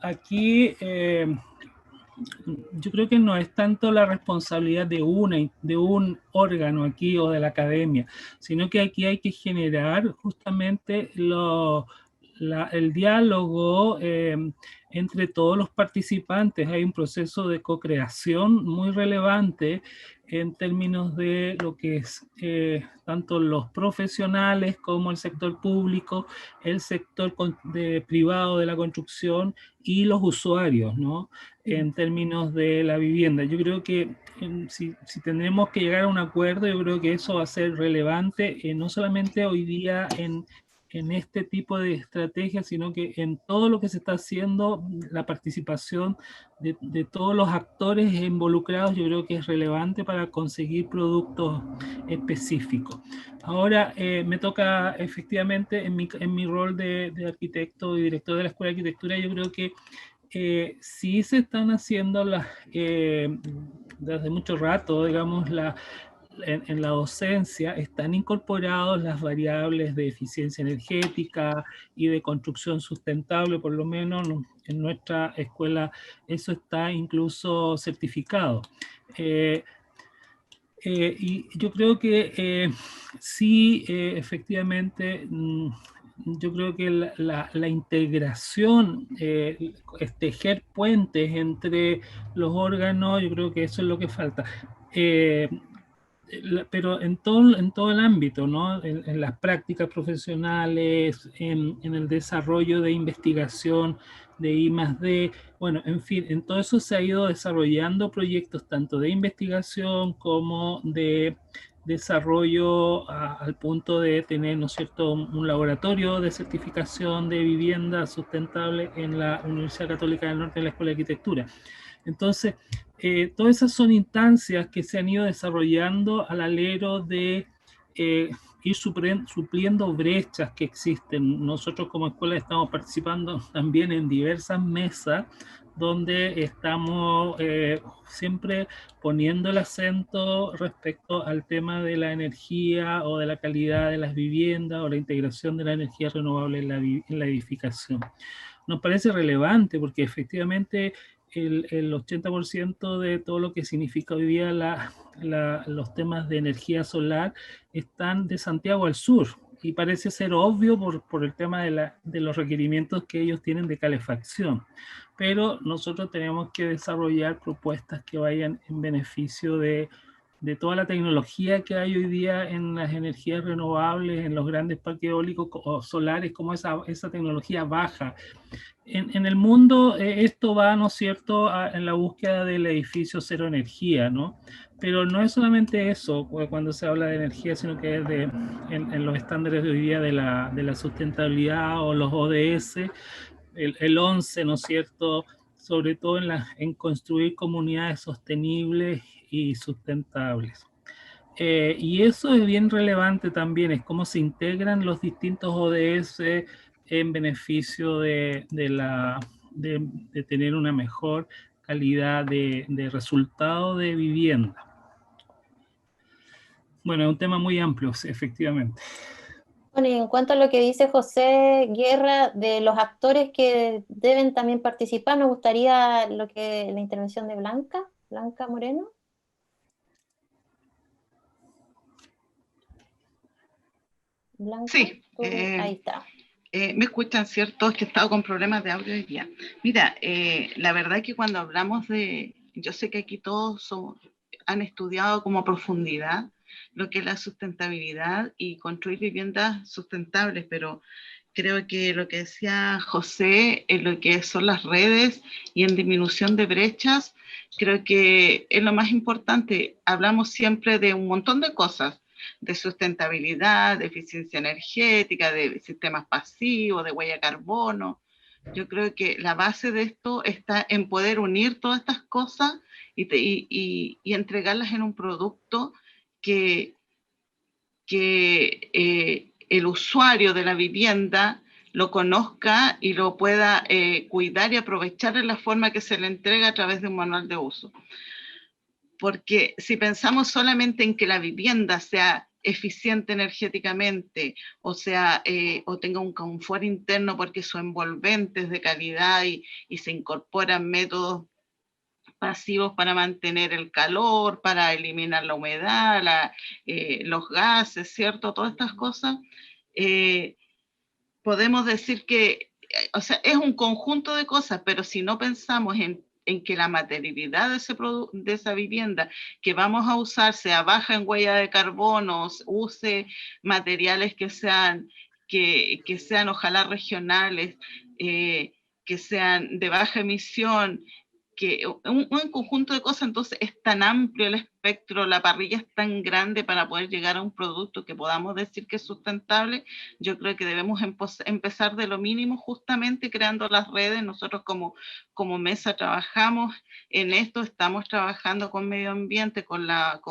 aquí, yo creo que no es tanto la responsabilidad de un órgano aquí o de la academia, sino que aquí hay que generar justamente el diálogo entre todos los participantes. Hay un proceso de co-creación muy relevante en términos de lo que es tanto los profesionales como el sector público, el sector privado de la construcción y los usuarios, ¿no? En términos de la vivienda. Yo creo que si tenemos que llegar a un acuerdo, yo creo que eso va a ser relevante, no solamente hoy día en este tipo de estrategias, sino que en todo lo que se está haciendo, la participación de todos los actores involucrados, yo creo que es relevante para conseguir productos específicos. Ahora me toca efectivamente en mi rol de arquitecto y director de la Escuela de Arquitectura, yo creo que sí se están haciendo desde mucho rato, digamos, en la docencia están incorporados las variables de eficiencia energética y de construcción sustentable, por lo menos en nuestra escuela eso está incluso certificado. Y yo creo que sí, efectivamente, yo creo que la integración, tejer puentes entre los órganos, yo creo que eso es lo que falta. pero en todo el ámbito, ¿no? En las prácticas profesionales, en el desarrollo de investigación de I+D, bueno, en fin, en todo eso se ha ido desarrollando proyectos tanto de investigación como de desarrollo al punto de tener, ¿no es cierto?, un laboratorio de certificación de vivienda sustentable en la Universidad Católica del Norte de la Escuela de Arquitectura. Entonces, todas esas son instancias que se han ido desarrollando al alero de ir supliendo brechas que existen. Nosotros como escuela estamos participando también en diversas mesas donde estamos siempre poniendo el acento respecto al tema de la energía o de la calidad de las viviendas o la integración de la energía renovable en la edificación. Nos parece relevante porque efectivamente el 80% de todo lo que significa hoy día los temas de energía solar están de Santiago al sur, y parece ser obvio por el tema de los requerimientos que ellos tienen de calefacción. Pero nosotros tenemos que desarrollar propuestas que vayan en beneficio de toda la tecnología que hay hoy día en las energías renovables, en los grandes parques eólicos o solares, como esa tecnología baja. En el mundo esto va, ¿no es cierto?, en la búsqueda del edificio cero energía, ¿no? Pero no es solamente eso cuando se habla de energía, sino que es en los estándares de hoy día de la sustentabilidad o los ODS, el 11, ¿no es cierto?, sobre todo en construir comunidades sostenibles y sustentables. Y eso es bien relevante también, es cómo se integran los distintos ODS en beneficio de tener una mejor calidad de resultado de vivienda. Bueno, es un tema muy amplio, efectivamente. Bueno, y en cuanto a lo que dice José Guerra de los actores que deben también participar, me gustaría la intervención de Blanca Moreno. Blanca, sí, ahí está. Me escuchan, ¿cierto? Es que he estado con problemas de audio hoy día. Mira, la verdad que cuando hablamos yo sé que aquí todos han estudiado como a profundidad lo que es la sustentabilidad y construir viviendas sustentables, pero creo que lo que decía José en lo que son las redes y en disminución de brechas, creo que es lo más importante. Hablamos siempre de un montón de cosas, de sustentabilidad, de eficiencia energética, de sistemas pasivos, de huella de carbono. Yo creo que la base de esto está en poder unir todas estas cosas y entregarlas en un producto que el usuario de la vivienda lo conozca y lo pueda cuidar y aprovechar en la forma que se le entrega a través de un manual de uso. Porque si pensamos solamente en que la vivienda sea eficiente energéticamente, o tenga un confort interno porque su envolvente es de calidad y se incorporan métodos pasivos para mantener el calor, para eliminar la humedad, los gases, ¿cierto? Todas estas cosas, podemos decir que, o sea, es un conjunto de cosas, pero si no pensamos en que la materialidad de esa vivienda que vamos a usar sea baja en huella de carbono, use materiales que sean ojalá regionales, que sean de baja emisión, que un conjunto de cosas. Entonces es tan amplio el espectro, la parrilla es tan grande para poder llegar a un producto que podamos decir que es sustentable. Yo creo que debemos empezar de lo mínimo, justamente creando las redes. Nosotros como mesa trabajamos en esto, estamos trabajando con medio ambiente, con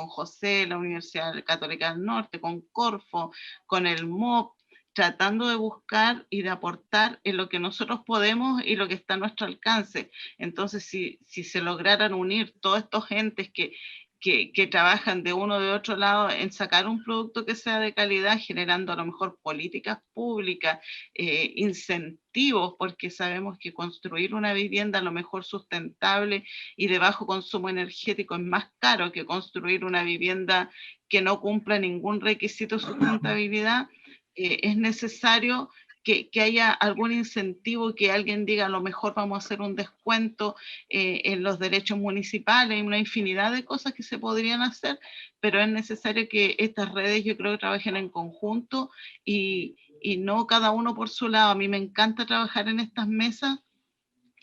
José, la Universidad Católica del Norte, con Corfo, con el MOP, tratando de buscar y de aportar en lo que nosotros podemos y lo que está a nuestro alcance. Entonces, si se lograran unir todos estos entes que trabajan de uno o de otro lado en sacar un producto que sea de calidad, generando a lo mejor políticas públicas, incentivos, porque sabemos que construir una vivienda a lo mejor sustentable y de bajo consumo energético es más caro que construir una vivienda que no cumpla ningún requisito de sustentabilidad. Es necesario que haya algún incentivo, que alguien diga a lo mejor vamos a hacer un descuento en los derechos municipales, hay una infinidad de cosas que se podrían hacer, pero es necesario que estas redes yo creo que trabajen en conjunto y no cada uno por su lado. A mí me encanta trabajar en estas mesas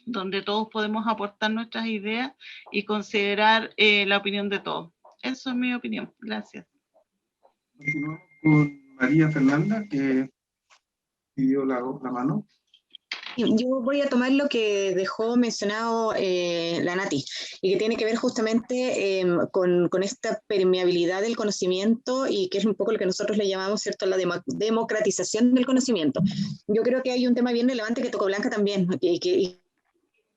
donde todos podemos aportar nuestras ideas y considerar la opinión de todos. Eso es mi opinión. Gracias. Continuamos con María Fernanda, que pidió la mano. Yo voy a tomar lo que dejó mencionado la Nati, y que tiene que ver justamente con esta permeabilidad del conocimiento, y que es un poco lo que nosotros le llamamos, ¿cierto?, la democratización del conocimiento. Yo creo que hay un tema bien relevante que tocó Blanca también,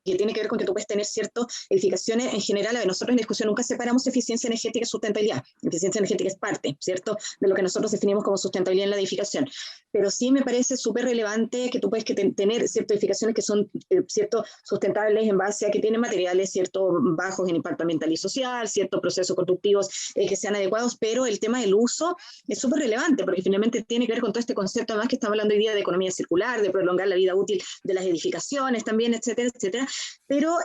que tiene que ver con que tú puedes tener ciertas edificaciones en general. A ver, nosotros en discusión nunca separamos eficiencia energética y sustentabilidad. Eficiencia energética es parte, ¿cierto?, de lo que nosotros definimos como sustentabilidad en la edificación. Pero sí me parece súper relevante que tú puedes tener ciertas edificaciones que son cierto, sustentables en base a que tienen materiales cierto, bajos en impacto ambiental y social, ciertos procesos constructivos que sean adecuados, pero el tema del uso es súper relevante, porque finalmente tiene que ver con todo este concepto, además que estamos hablando hoy día de economía circular, de prolongar la vida útil de las edificaciones también, etcétera, etcétera. Pero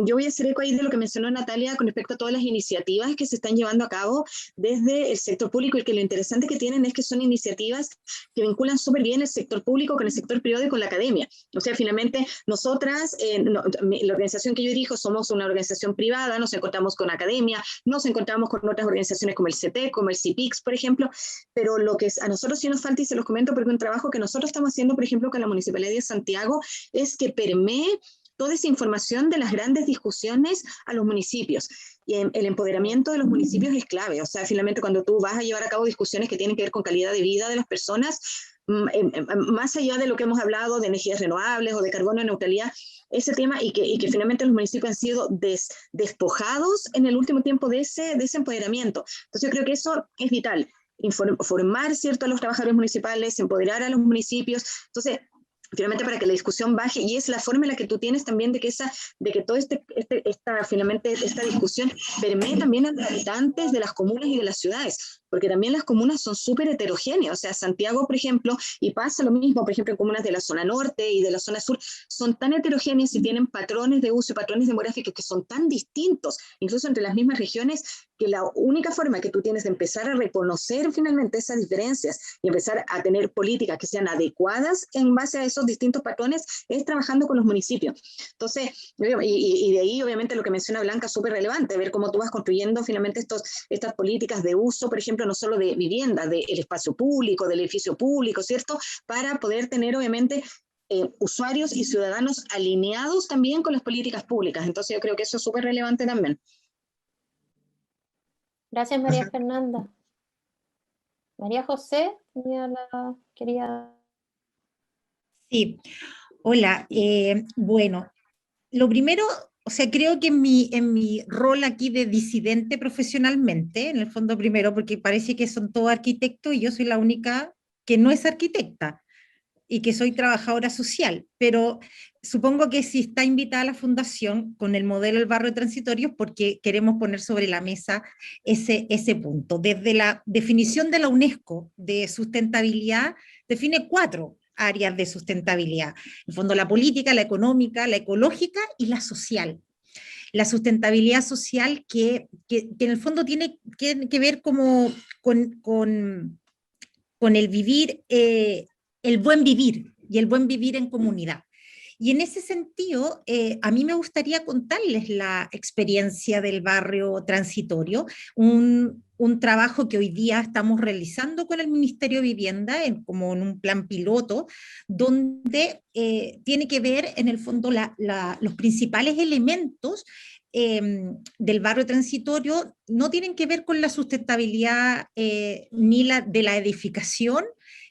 yo voy a hacer eco ahí de lo que mencionó Natalia con respecto a todas las iniciativas que se están llevando a cabo desde el sector público, y que lo interesante que tienen es que son iniciativas que vinculan súper bien el sector público con el sector privado y con la academia. O sea, finalmente nosotras, la organización que yo dirijo, somos una organización privada, nos encontramos con academia, nos encontramos con otras organizaciones como el CETEC, como el CIPIX, por ejemplo, pero lo que a nosotros sí nos falta, y se los comento porque un trabajo que nosotros estamos haciendo, por ejemplo, con la Municipalidad de Santiago, es que permee toda esa información de las grandes discusiones a los municipios. Y el empoderamiento de los municipios es clave. O sea, finalmente cuando tú vas a llevar a cabo discusiones que tienen que ver con calidad de vida de las personas, más allá de lo que hemos hablado de energías renovables o de carbono neutralidad, ese tema, y que finalmente los municipios han sido despojados en el último tiempo de ese empoderamiento. Entonces yo creo que eso es vital. Formar, ¿cierto?, a los trabajadores municipales, empoderar a los municipios. Entonces, finalmente para que la discusión baje, y es la forma en la que tú tienes también de que todo finalmente esta discusión permee también a los habitantes de las comunas y de las ciudades, porque también las comunas son súper heterogéneas. O sea, Santiago, por ejemplo, y pasa lo mismo, por ejemplo, en comunas de la zona norte y de la zona sur, son tan heterogéneas y tienen patrones de uso y patrones demográficos que son tan distintos, incluso entre las mismas regiones, que la única forma que tú tienes de empezar a reconocer finalmente esas diferencias y empezar a tener políticas que sean adecuadas en base a esos distintos patrones es trabajando con los municipios. Entonces, y de ahí obviamente lo que menciona Blanca es súper relevante, ver cómo tú vas construyendo finalmente estas políticas de uso, por ejemplo, no solo de vivienda, del espacio público, del edificio público, ¿cierto?, para poder tener obviamente usuarios y ciudadanos alineados también con las políticas públicas. Entonces yo creo que eso es súper relevante también. Gracias, María Fernanda. María José, quería... Sí, hola. Bueno, lo primero, o sea, creo que en mi rol aquí de disidente profesionalmente, en el fondo primero, porque parece que son todos arquitectos y yo soy la única que no es arquitecta y que soy trabajadora social, pero supongo que si está invitada la Fundación con el modelo del barrio transitorio, porque queremos poner sobre la mesa ese punto. Desde la definición de la UNESCO de sustentabilidad, define 4 áreas de sustentabilidad. En el fondo, la política, la económica, la ecológica y la social. La sustentabilidad social que en el fondo tiene que ver como con el vivir, el buen vivir y el buen vivir en comunidad. Y en ese sentido, a mí me gustaría contarles la experiencia del barrio transitorio, un trabajo que hoy día estamos realizando con el Ministerio de Vivienda, como en un plan piloto, donde tiene que ver, en el fondo, los principales elementos del barrio transitorio no tienen que ver con la sustentabilidad ni de la edificación,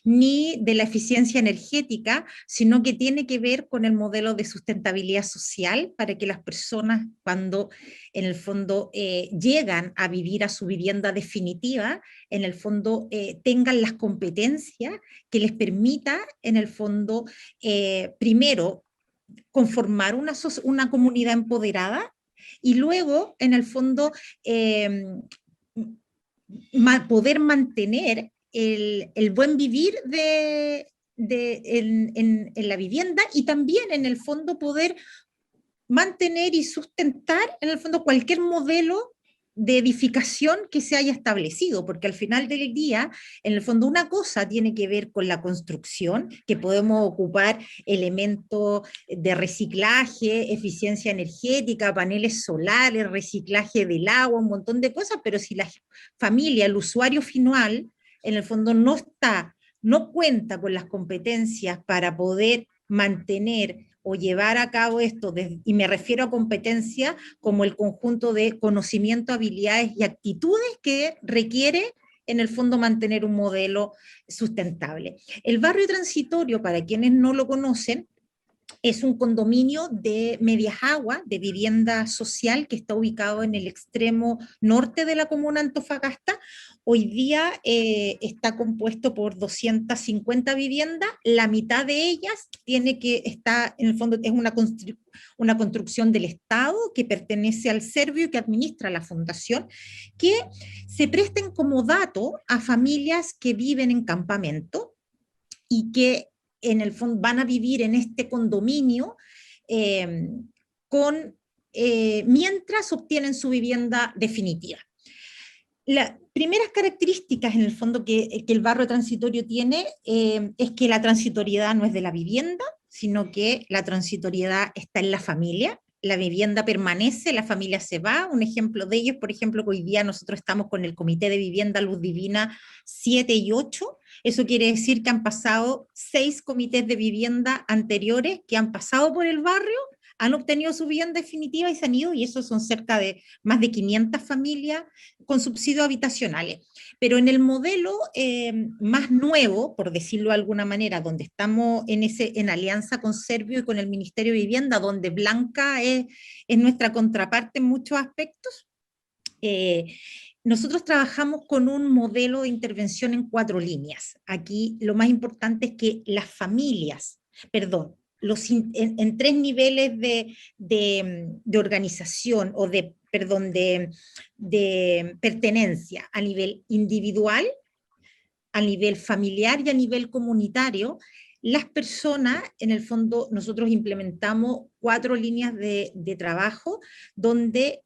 ni de la eficiencia energética, sino que tiene que ver con el modelo de sustentabilidad social para que las personas, cuando en el fondo llegan a vivir a su vivienda definitiva, en el fondo tengan las competencias que les permita, en el fondo, primero, conformar una comunidad empoderada, y luego, en el fondo, poder mantener el buen vivir de en la vivienda, y también en el fondo poder mantener y sustentar en el fondo cualquier modelo de edificación que se haya establecido, porque al final del día, en el fondo, una cosa tiene que ver con la construcción, que podemos ocupar elementos de reciclaje, eficiencia energética, paneles solares, reciclaje del agua, un montón de cosas, pero si la familia, el usuario final, en el fondo no cuenta con las competencias para poder mantener o llevar a cabo esto, y me refiero a competencias como el conjunto de conocimiento, habilidades y actitudes que requiere en el fondo mantener un modelo sustentable. El barrio transitorio, para quienes no lo conocen, es un condominio de Medias Aguas, de vivienda social, que está ubicado en el extremo norte de la comuna de Antofagasta. Hoy día está compuesto por 250 viviendas, la mitad de ellas en el fondo es una construcción del Estado que pertenece al Servio y que administra la fundación, que se presten como dato a familias que viven en campamento y que en el fondo van a vivir en este condominio mientras obtienen su vivienda definitiva. Las primeras características en el fondo que el barrio transitorio tiene es que la transitoriedad no es de la vivienda, sino que la transitoriedad está en la familia. La vivienda permanece, la familia se va. Un ejemplo de ello es, por ejemplo, que hoy día nosotros estamos con el Comité de Vivienda Luz Divina 7 y 8. Eso quiere decir que han pasado 6 comités de vivienda anteriores que han pasado por el barrio, han obtenido su vivienda definitiva y se han ido, y eso son cerca de más de 500 familias con subsidios habitacionales. Pero en el modelo más nuevo, por decirlo de alguna manera, donde estamos en alianza con Servio y con el Ministerio de Vivienda, donde Blanca es nuestra contraparte en muchos aspectos, nosotros trabajamos con un modelo de intervención en 4 líneas. Aquí lo más importante es que las familias, en 3 niveles de organización o de pertenencia, a nivel individual, a nivel familiar y a nivel comunitario. Las personas, en el fondo, nosotros implementamos 4 líneas de trabajo donde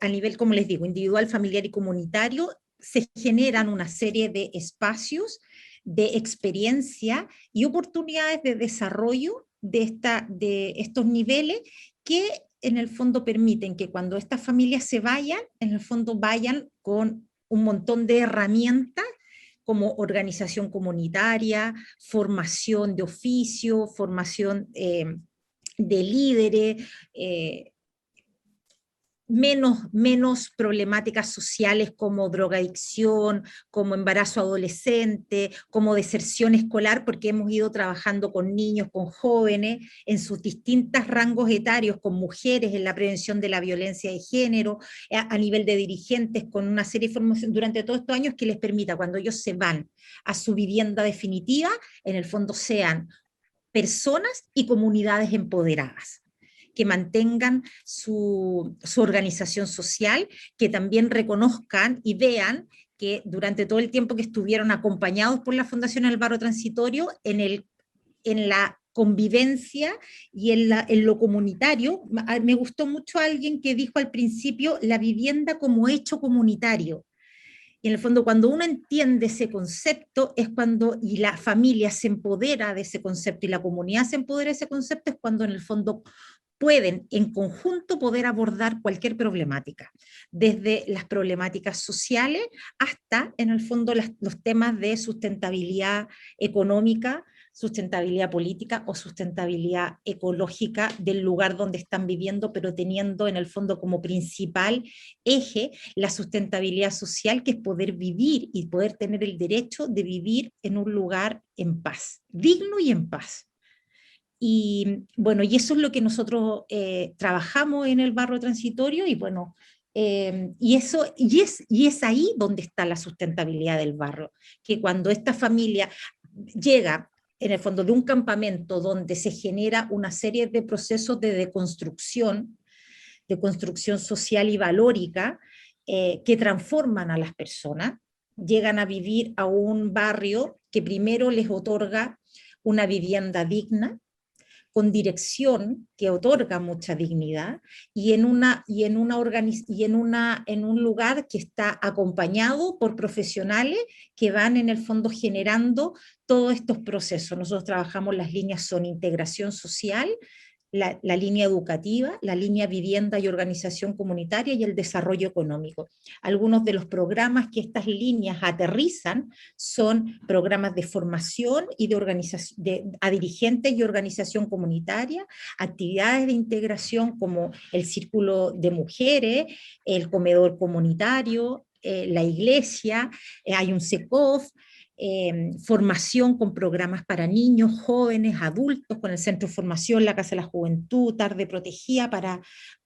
a nivel, como les digo, individual, familiar y comunitario, se generan una serie de espacios de experiencia y oportunidades de desarrollo de estos niveles que en el fondo permiten que cuando estas familias se vayan, en el fondo vayan con un montón de herramientas como organización comunitaria, formación de oficio, formación de líderes, menos problemáticas sociales como drogadicción, como embarazo adolescente, como deserción escolar, porque hemos ido trabajando con niños, con jóvenes, en sus distintos rangos etarios, con mujeres en la prevención de la violencia de género, a nivel de dirigentes, con una serie de formación durante todos estos años que les permita, cuando ellos se van a su vivienda definitiva, en el fondo sean personas y comunidades empoderadas, que mantengan su organización social, que también reconozcan y vean que durante todo el tiempo que estuvieron acompañados por la Fundación del Barrio Transitorio, en la convivencia y en lo comunitario. Me gustó mucho alguien que dijo al principio la vivienda como hecho comunitario. Y en el fondo, cuando uno entiende ese concepto, y la familia se empodera de ese concepto y la comunidad se empodera de ese concepto, es cuando en el fondo pueden en conjunto poder abordar cualquier problemática, desde las problemáticas sociales hasta, en el fondo, los temas de sustentabilidad económica, sustentabilidad política o sustentabilidad ecológica del lugar donde están viviendo, pero teniendo en el fondo como principal eje la sustentabilidad social, que es poder vivir y poder tener el derecho de vivir en un lugar en paz, digno y en paz. Y bueno, y eso es lo que nosotros trabajamos en el barrio transitorio, y bueno, y es ahí donde está la sustentabilidad del barrio, que cuando esta familia llega en el fondo de un campamento donde se genera una serie de procesos de construcción social y valórica, que transforman a las personas, llegan a vivir a un barrio que primero les otorga una vivienda digna, con dirección que otorga mucha dignidad y en un lugar que está acompañado por profesionales que van en el fondo generando todos estos procesos. Nosotros trabajamos, las líneas son integración social, la línea educativa, la línea vivienda y organización comunitaria y el desarrollo económico. Algunos de los programas que estas líneas aterrizan son programas de formación y de organización a dirigentes y organización comunitaria, actividades de integración como el círculo de mujeres, el comedor comunitario, la iglesia, hay un SECOF, formación con programas para niños, jóvenes, adultos, con el Centro de Formación, la Casa de la Juventud, Tarde Protegida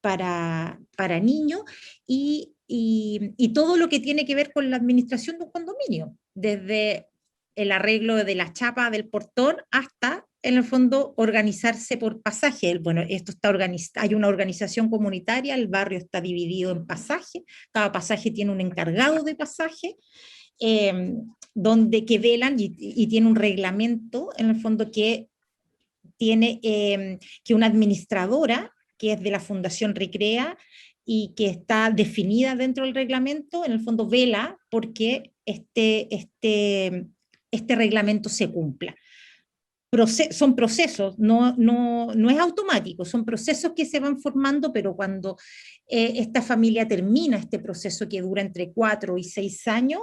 para niños, y todo lo que tiene que ver con la administración de un condominio, desde el arreglo de la chapa del portón hasta, en el fondo, organizarse por pasaje. Bueno, esto está hay una organización comunitaria, el barrio está dividido en pasajes, cada pasaje tiene un encargado de pasaje, que velan y tiene un reglamento, en el fondo, que tiene que una administradora, que es de la Fundación Recrea, y que está definida dentro del reglamento, en el fondo vela porque este reglamento se cumpla. Son procesos, no es automático, son procesos que se van formando, pero cuando esta familia termina este proceso que dura entre 4 y 6 años,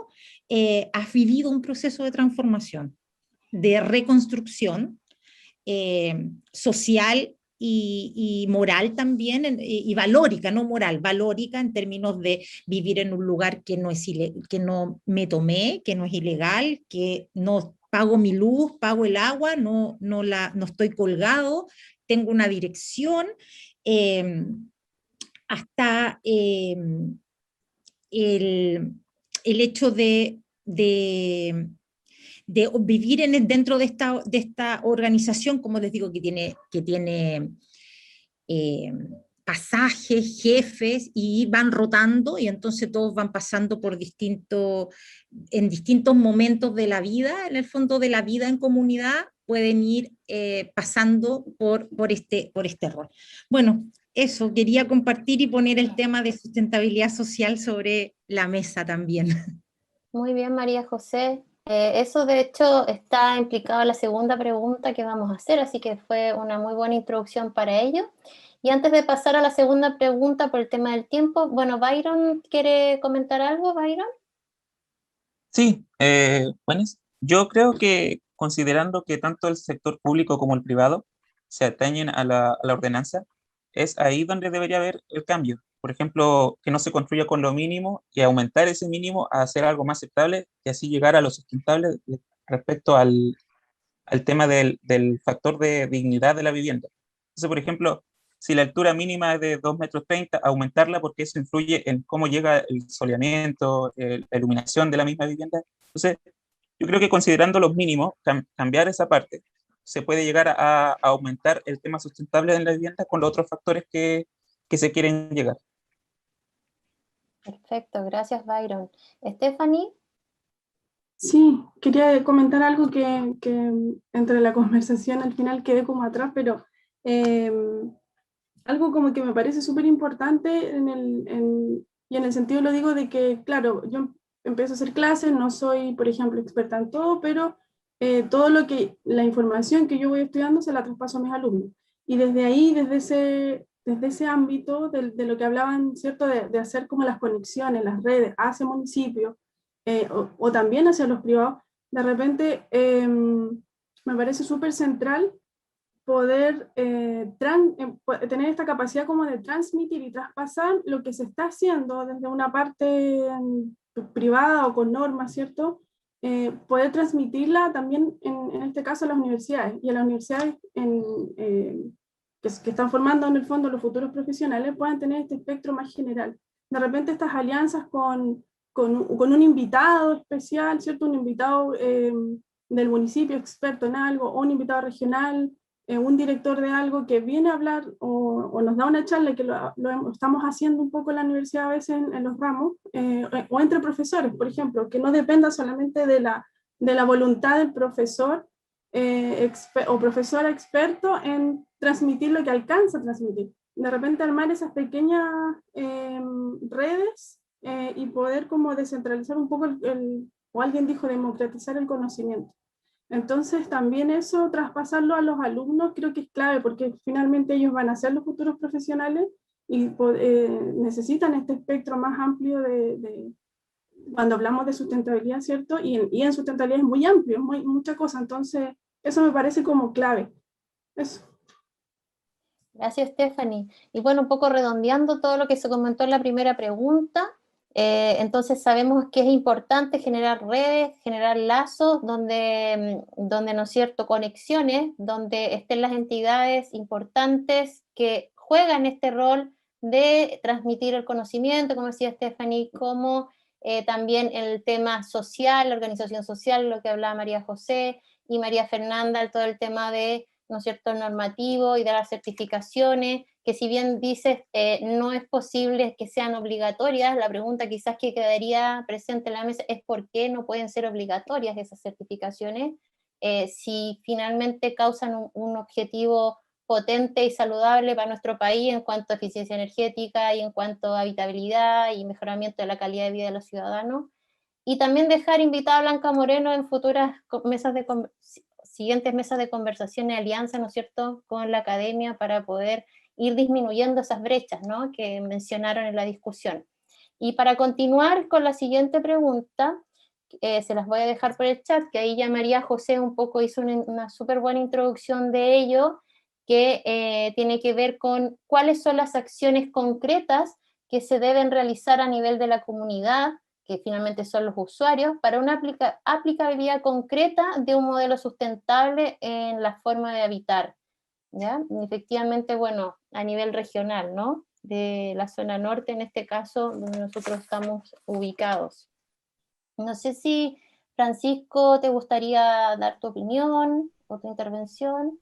has vivido un proceso de transformación, de reconstrucción social y moral también, y valórica, no moral, valórica en términos de vivir en un lugar que no me tomé, que no es ilegal, que no pago mi luz, pago el agua, no estoy colgado, tengo una dirección, hasta el hecho de vivir dentro de esta organización, como les digo, que tiene pasajes, jefes, y van rotando, y entonces todos van pasando en distintos momentos de la vida, en el fondo de la vida en comunidad, pueden ir pasando por este rol. Bueno, eso, quería compartir y poner el tema de sustentabilidad social sobre la mesa también. Muy bien, María José. Eso de hecho está implicado en la segunda pregunta que vamos a hacer, así que fue una muy buena introducción para ello. Y antes de pasar a la segunda pregunta por el tema del tiempo, bueno, Byron, ¿quiere comentar algo, Byron? Sí, bueno, yo creo que considerando que tanto el sector público como el privado se atañen a la ordenanza, es ahí donde debería haber el cambio. Por ejemplo, que no se construya con lo mínimo y aumentar ese mínimo a hacer algo más aceptable y así llegar a lo sustentable respecto al tema del factor de dignidad de la vivienda. Entonces, por ejemplo, si la altura mínima es de 2,30 metros, aumentarla porque eso influye en cómo llega el soleamiento, la iluminación de la misma vivienda. Entonces, yo creo que considerando los mínimos, cambiar esa parte, se puede llegar a aumentar el tema sustentable en la vivienda con los otros factores que se quieren llegar. Perfecto, gracias, Byron. Stephanie. Sí, quería comentar algo que entre la conversación al final quedé como atrás, pero algo como que me parece súper importante y en el sentido lo digo de que, claro, yo empiezo a hacer clases, no soy, por ejemplo, experta en todo, pero todo la información que yo voy estudiando se la traspaso a mis alumnos. Y desde ahí, desde ese ámbito de lo que hablaban, ¿cierto? De hacer como las conexiones, las redes hacia municipios, o también hacia los privados, de repente me parece súper central poder tener esta capacidad como de transmitir y traspasar lo que se está haciendo desde una parte privada o con normas, ¿cierto? Poder transmitirla también, en este caso, a las universidades, y a las universidades que están formando en el fondo los futuros profesionales puedan tener este espectro más general. De repente estas alianzas con un invitado especial, ¿cierto? Un invitado del municipio experto en algo, o un invitado regional, un director de algo que viene a hablar o nos da una charla, que lo estamos haciendo un poco en la universidad a veces en los ramos, o entre profesores, por ejemplo, que no dependa solamente de la voluntad del profesor o profesor experto en transmitir lo que alcanza a transmitir. De repente armar esas pequeñas redes y poder como descentralizar un poco o alguien dijo democratizar el conocimiento. Entonces también eso, traspasarlo a los alumnos, creo que es clave, porque finalmente ellos van a ser los futuros profesionales y necesitan este espectro más amplio cuando hablamos de sustentabilidad, ¿cierto? Y en sustentabilidad es muy amplio, es mucha cosa, entonces eso me parece como clave. Eso. Gracias, Stephanie. Y bueno, un poco redondeando todo lo que se comentó en la primera pregunta, entonces sabemos que es importante generar redes, generar lazos, donde, ¿no es cierto?, conexiones, donde estén las entidades importantes que juegan este rol de transmitir el conocimiento, como decía Stephanie, como también el tema social, la organización social, lo que hablaba María José y María Fernanda, todo el tema de, ¿no es cierto?, normativo y de las certificaciones, que si bien dices no es posible que sean obligatorias, la pregunta quizás que quedaría presente en la mesa es por qué no pueden ser obligatorias esas certificaciones, si finalmente causan un objetivo potente y saludable para nuestro país en cuanto a eficiencia energética y en cuanto a habitabilidad y mejoramiento de la calidad de vida de los ciudadanos. Y también dejar invitada a Blanca Moreno en futuras siguientes mesas de conversación y alianza, ¿no es cierto?, con la academia para poder ir disminuyendo esas brechas, ¿no?, que mencionaron en la discusión. Y para continuar con la siguiente pregunta, se las voy a dejar por el chat, que ahí ya María José un poco hizo una súper buena introducción de ello, que tiene que ver con cuáles son las acciones concretas que se deben realizar a nivel de la comunidad, que finalmente son los usuarios, para una aplicabilidad concreta de un modelo sustentable en la forma de habitar, ¿ya? Y efectivamente, bueno, a nivel regional, ¿no?, de la zona norte, en este caso, donde nosotros estamos ubicados. No sé si, Francisco, ¿te gustaría dar tu opinión o tu intervención?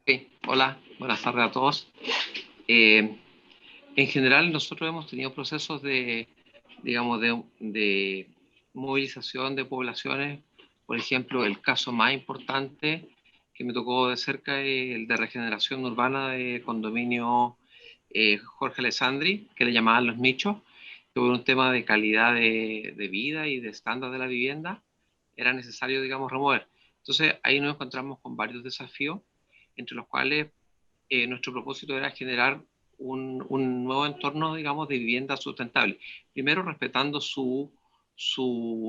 Sí, hola, buenas tardes a todos. En general, nosotros hemos tenido procesos de, digamos, de movilización de poblaciones. Por ejemplo, el caso más importante que me tocó de cerca es el de regeneración urbana de condominio Jorge Alessandri, que le llamaban los nichos, que por un tema de calidad de vida y de estándar de la vivienda, era necesario, digamos, remover. Entonces, ahí nos encontramos con varios desafíos, entre los cuales nuestro propósito era generar un nuevo entorno, digamos, de vivienda sustentable. Primero, respetando su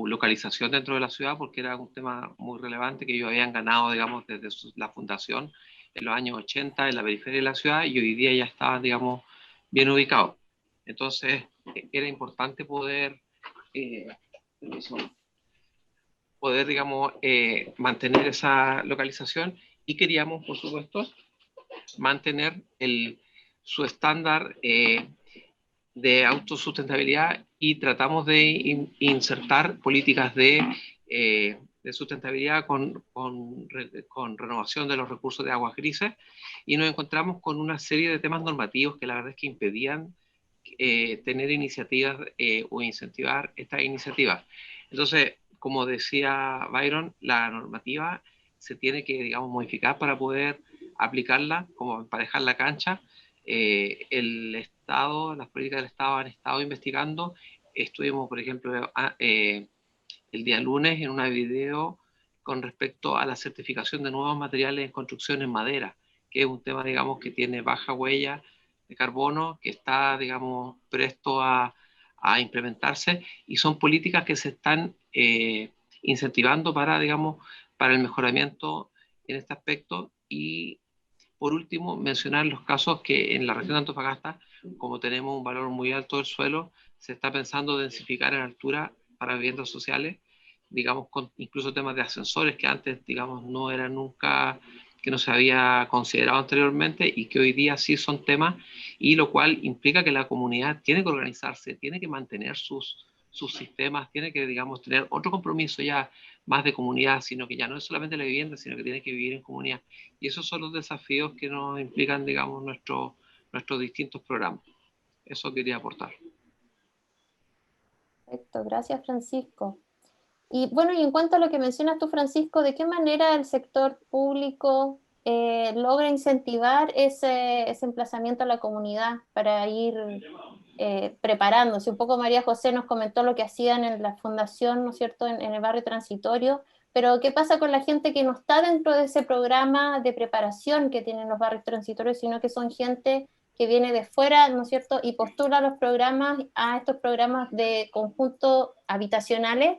localización dentro de la ciudad, porque era un tema muy relevante que ellos habían ganado, digamos, desde la fundación en los años 80 en la periferia de la ciudad, y hoy día ya estaban, digamos, bien ubicados. Entonces, era importante poder, digamos, mantener esa localización, y queríamos, por supuesto, mantener su estándar de autosustentabilidad, y tratamos de insertar políticas de sustentabilidad con renovación de los recursos de aguas grises, y nos encontramos con una serie de temas normativos que la verdad es que impedían tener iniciativas o incentivar estas iniciativas. Entonces, como decía Byron, la normativa se tiene que, digamos, modificar para poder aplicarla, como emparejar la cancha. El Estado, las políticas del Estado han estado investigando. Estuvimos, por ejemplo, el día lunes en una video con respecto a la certificación de nuevos materiales en construcción en madera, que es un tema, digamos, que tiene baja huella de carbono, que está, digamos, presto a implementarse, y son políticas que se están incentivando para, digamos, para el mejoramiento en este aspecto. Y por último, mencionar los casos que en la región de Antofagasta, como tenemos un valor muy alto del suelo, se está pensando densificar en altura para viviendas sociales, digamos, con incluso temas de ascensores que antes, digamos, no eran nunca, que no se había considerado anteriormente, y que hoy día sí son temas, y lo cual implica que la comunidad tiene que organizarse, tiene que mantener sus sistemas, tiene que, digamos, tener otro compromiso ya más de comunidad, sino que ya no es solamente la vivienda, sino que tiene que vivir en comunidad. Y esos son los desafíos que nos implican, digamos, nuestros distintos programas. Eso quería aportar. Perfecto, gracias, Francisco. Y bueno, y en cuanto a lo que mencionas tú, Francisco, ¿de qué manera el sector público logra incentivar ese emplazamiento a la comunidad para ir preparándose? Un poco María José nos comentó lo que hacían en la fundación, ¿no es cierto?, en el barrio transitorio, pero ¿qué pasa con la gente que no está dentro de ese programa de preparación que tienen los barrios transitorios, sino que son gente que viene de fuera, ¿no es cierto?, y postula a estos programas de conjunto habitacionales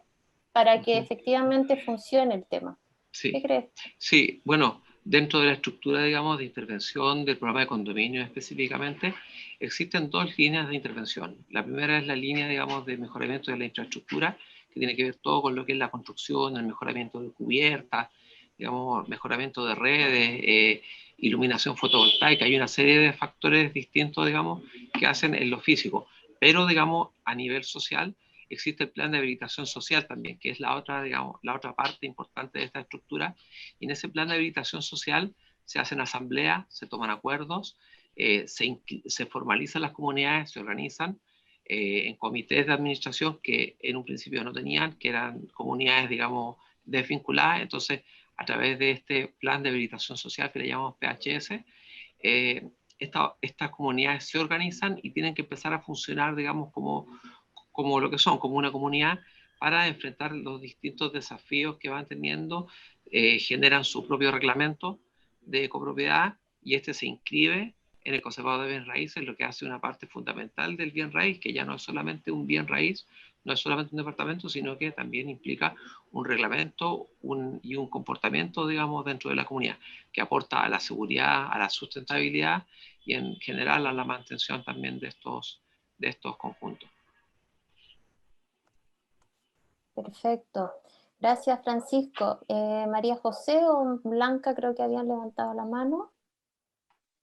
para que efectivamente funcione el tema? ¿Qué Sí, crees? sí, bueno, dentro de la estructura, digamos, de intervención del programa de condominio específicamente, existen dos líneas de intervención. La primera es la línea, digamos, de mejoramiento de la infraestructura, que tiene que ver todo con lo que es la construcción, el mejoramiento de cubiertas, digamos, mejoramiento de redes, iluminación fotovoltaica. Hay una serie de factores distintos, digamos, que hacen en lo físico. Pero, digamos, a nivel social, existe el plan de habilitación social también, que es la otra, digamos, la otra parte importante de esta estructura. Y en ese plan de habilitación social se hacen asambleas, se toman acuerdos, se formalizan las comunidades, se organizan en comités de administración que en un principio no tenían, que eran comunidades, digamos, desvinculadas. Entonces, a través de este plan de habilitación social que le llamamos PHS, estas comunidades se organizan y tienen que empezar a funcionar, digamos, como lo que son, como una comunidad, para enfrentar los distintos desafíos que van teniendo, generan su propio reglamento de copropiedad y este se inscribe en el conservador de bienes raíces, lo que hace una parte fundamental del bien raíz, que ya no es solamente un bien raíz, no es solamente un departamento, sino que también implica un reglamento y un comportamiento, digamos, dentro de la comunidad, que aporta a la seguridad, a la sustentabilidad y en general a la mantención también de estos conjuntos. Perfecto. Gracias, Francisco. María José o Blanca creo que habían levantado la mano.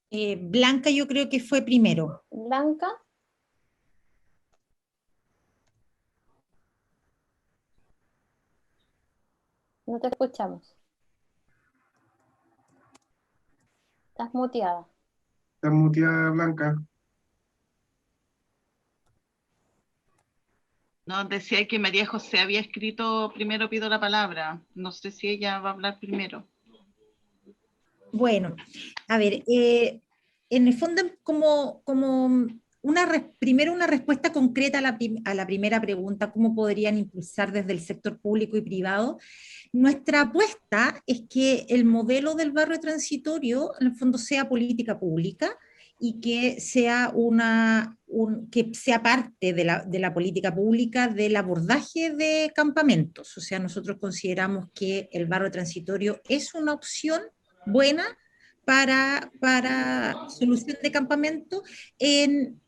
Blanca yo creo que fue primero. Blanca. No te escuchamos. Estás muteada. Está muteada, Blanca. No, decía que María José había escrito primero pido la palabra. No sé si ella va a hablar primero. Bueno, a ver, en el fondo como primero una respuesta concreta a la primera pregunta, ¿cómo podrían impulsar desde el sector público y privado? Nuestra apuesta es que el modelo del barrio transitorio en el fondo sea política pública y que sea, que sea parte de la política pública del abordaje de campamentos. O sea, nosotros consideramos que el barrio transitorio es una opción buena para solución de campamento en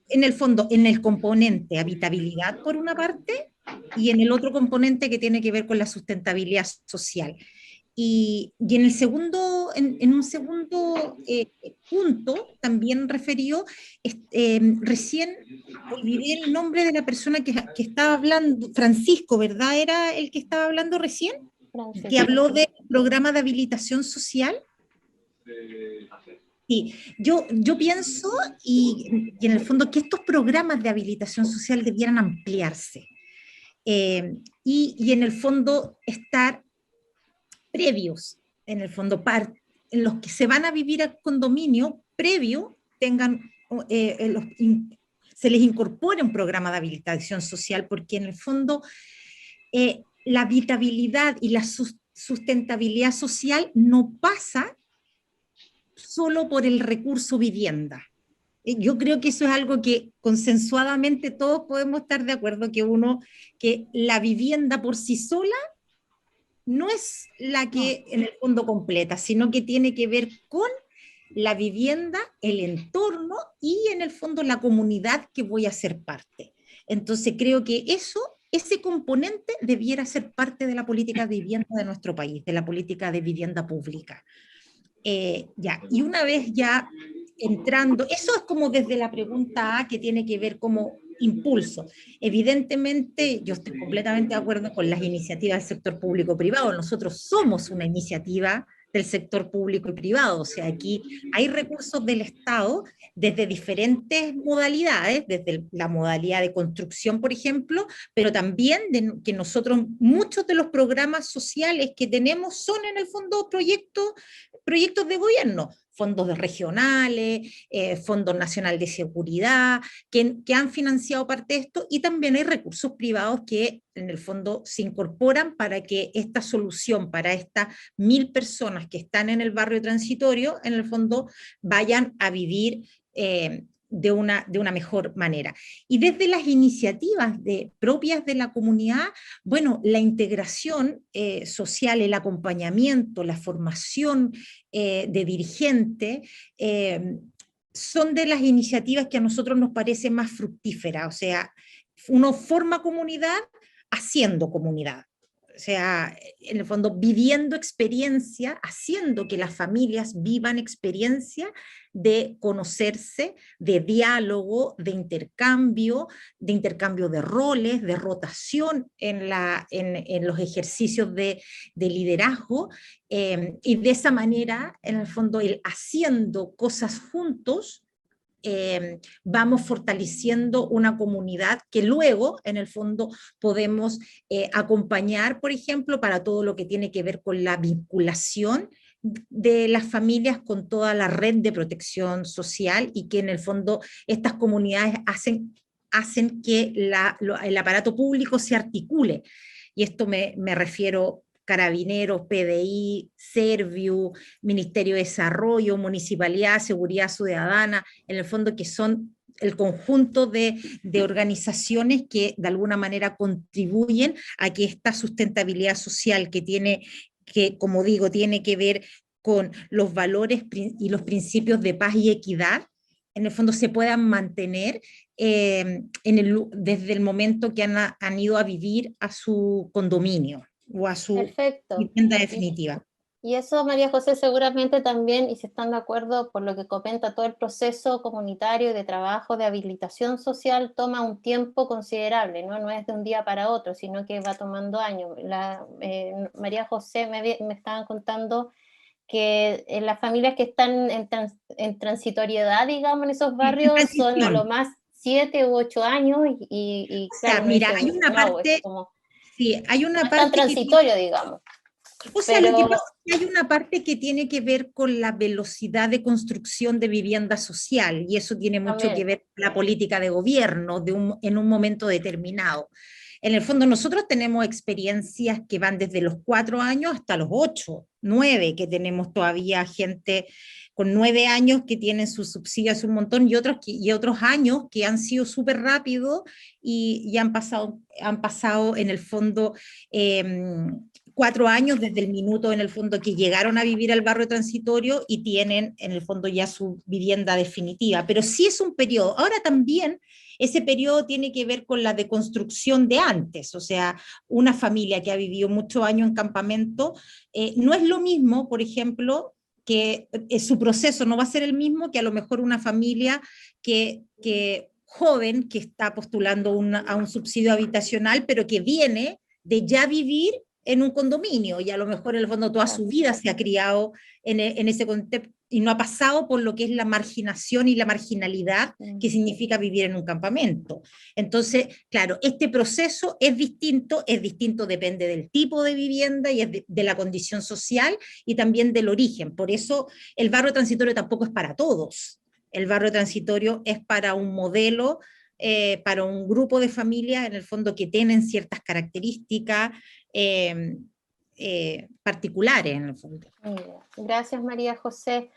el fondo, en el componente habitabilidad por una parte y en el otro componente que tiene que ver con la sustentabilidad social. Y en un segundo punto, también referido, recién olvidé el nombre de la persona que estaba hablando, Francisco, ¿verdad? ¿Era el que estaba hablando recién? Francisco. Que habló del programa de habilitación social. Sí, yo pienso y en el fondo que estos programas de habilitación social debieran ampliarse y en el fondo estar previos, en el fondo en los que se van a vivir al condominio, previo tengan, se les incorpore un programa de habilitación social, porque en el fondo la habitabilidad y la sustentabilidad social no pasa solo por el recurso vivienda. Yo creo que eso es algo que consensuadamente todos podemos estar de acuerdo, que la vivienda por sí sola no es la que en el fondo completa, sino que tiene que ver con la vivienda, el entorno y en el fondo la comunidad que voy a ser parte. Entonces creo que ese componente debiera ser parte de la política de vivienda de nuestro país, de la política de vivienda pública. Y una vez ya entrando, eso es como desde la pregunta A, que tiene que ver como impulso. Evidentemente, yo estoy completamente de acuerdo con las iniciativas del sector público-privado. Nosotros somos una iniciativa del sector público y privado. O sea, aquí hay recursos del Estado desde diferentes modalidades, desde la modalidad de construcción, por ejemplo, pero también que nosotros, muchos de los programas sociales que tenemos son en el fondo proyectos de gobierno, fondos regionales, Fondo Nacional de Seguridad, que han financiado parte de esto, y también hay recursos privados que en el fondo se incorporan para que esta solución para estas 1000 personas que están en el barrio transitorio, en el fondo vayan a vivir de una mejor manera. Y desde las iniciativas propias de la comunidad, bueno, la integración social, el acompañamiento, la formación de dirigente, son de las iniciativas que a nosotros nos parece más fructíferas. O sea, uno forma comunidad haciendo comunidad. O sea, en el fondo viviendo experiencia, haciendo que las familias vivan experiencia de conocerse, de diálogo, de intercambio de roles, de rotación en los ejercicios de liderazgo, y de esa manera, en el fondo, el haciendo cosas juntos, vamos fortaleciendo una comunidad que luego, en el fondo, podemos acompañar, por ejemplo, para todo lo que tiene que ver con la vinculación de las familias con toda la red de protección social, y que en el fondo estas comunidades hacen que el aparato público se articule. Y esto me refiero Carabineros, PDI, Serviu, Ministerio de Desarrollo, Municipalidad, Seguridad Ciudadana, en el fondo que son el conjunto de organizaciones que de alguna manera contribuyen a que esta sustentabilidad social que como digo, tiene que ver con los valores y los principios de paz y equidad, en el fondo se puedan mantener desde el momento que han ido a vivir a su condominio o a su vivienda definitiva. Y eso, María José, seguramente también, y si están de acuerdo por lo que comenta, todo el proceso comunitario de trabajo, de habilitación social, toma un tiempo considerable, ¿no? No es de un día para otro, sino que va tomando años. María José me estaban contando que las familias que están en transitoriedad, digamos, en esos barrios, son a lo más 7 u 8 años, y claro, o sea, mira, hay una parte... Sí, hay una parte transitorio, digamos. O sea, lo que pasa es que hay una parte que tiene que ver con la velocidad de construcción de vivienda social, y eso tiene mucho que ver con la política de gobierno en un momento determinado. En el fondo nosotros tenemos experiencias que van desde los 4 años hasta los 8, 9, que tenemos todavía gente con 9 años que tienen sus subsidios un montón, y otros años que han sido súper rápidos y han pasado en el fondo 4 años desde el minuto en el fondo que llegaron a vivir al barrio transitorio y tienen en el fondo ya su vivienda definitiva. Pero sí es un periodo. Ahora también ese periodo tiene que ver con la deconstrucción de antes. O sea, una familia que ha vivido muchos años en campamento no es lo mismo, por ejemplo, que su proceso no va a ser el mismo que a lo mejor una familia que joven que está postulando a un subsidio habitacional, pero que viene de ya vivir en un condominio, y a lo mejor en el fondo toda su vida se ha criado en ese contexto y no ha pasado por lo que es la marginación y la marginalidad que significa vivir en un campamento. Entonces, claro, este proceso es distinto, depende del tipo de vivienda y de la condición social y también del origen. Por eso el barrio transitorio tampoco es para todos. El barrio transitorio es para un modelo, para un grupo de familias en el fondo que tienen ciertas características particulares en el fondo. Gracias, María José.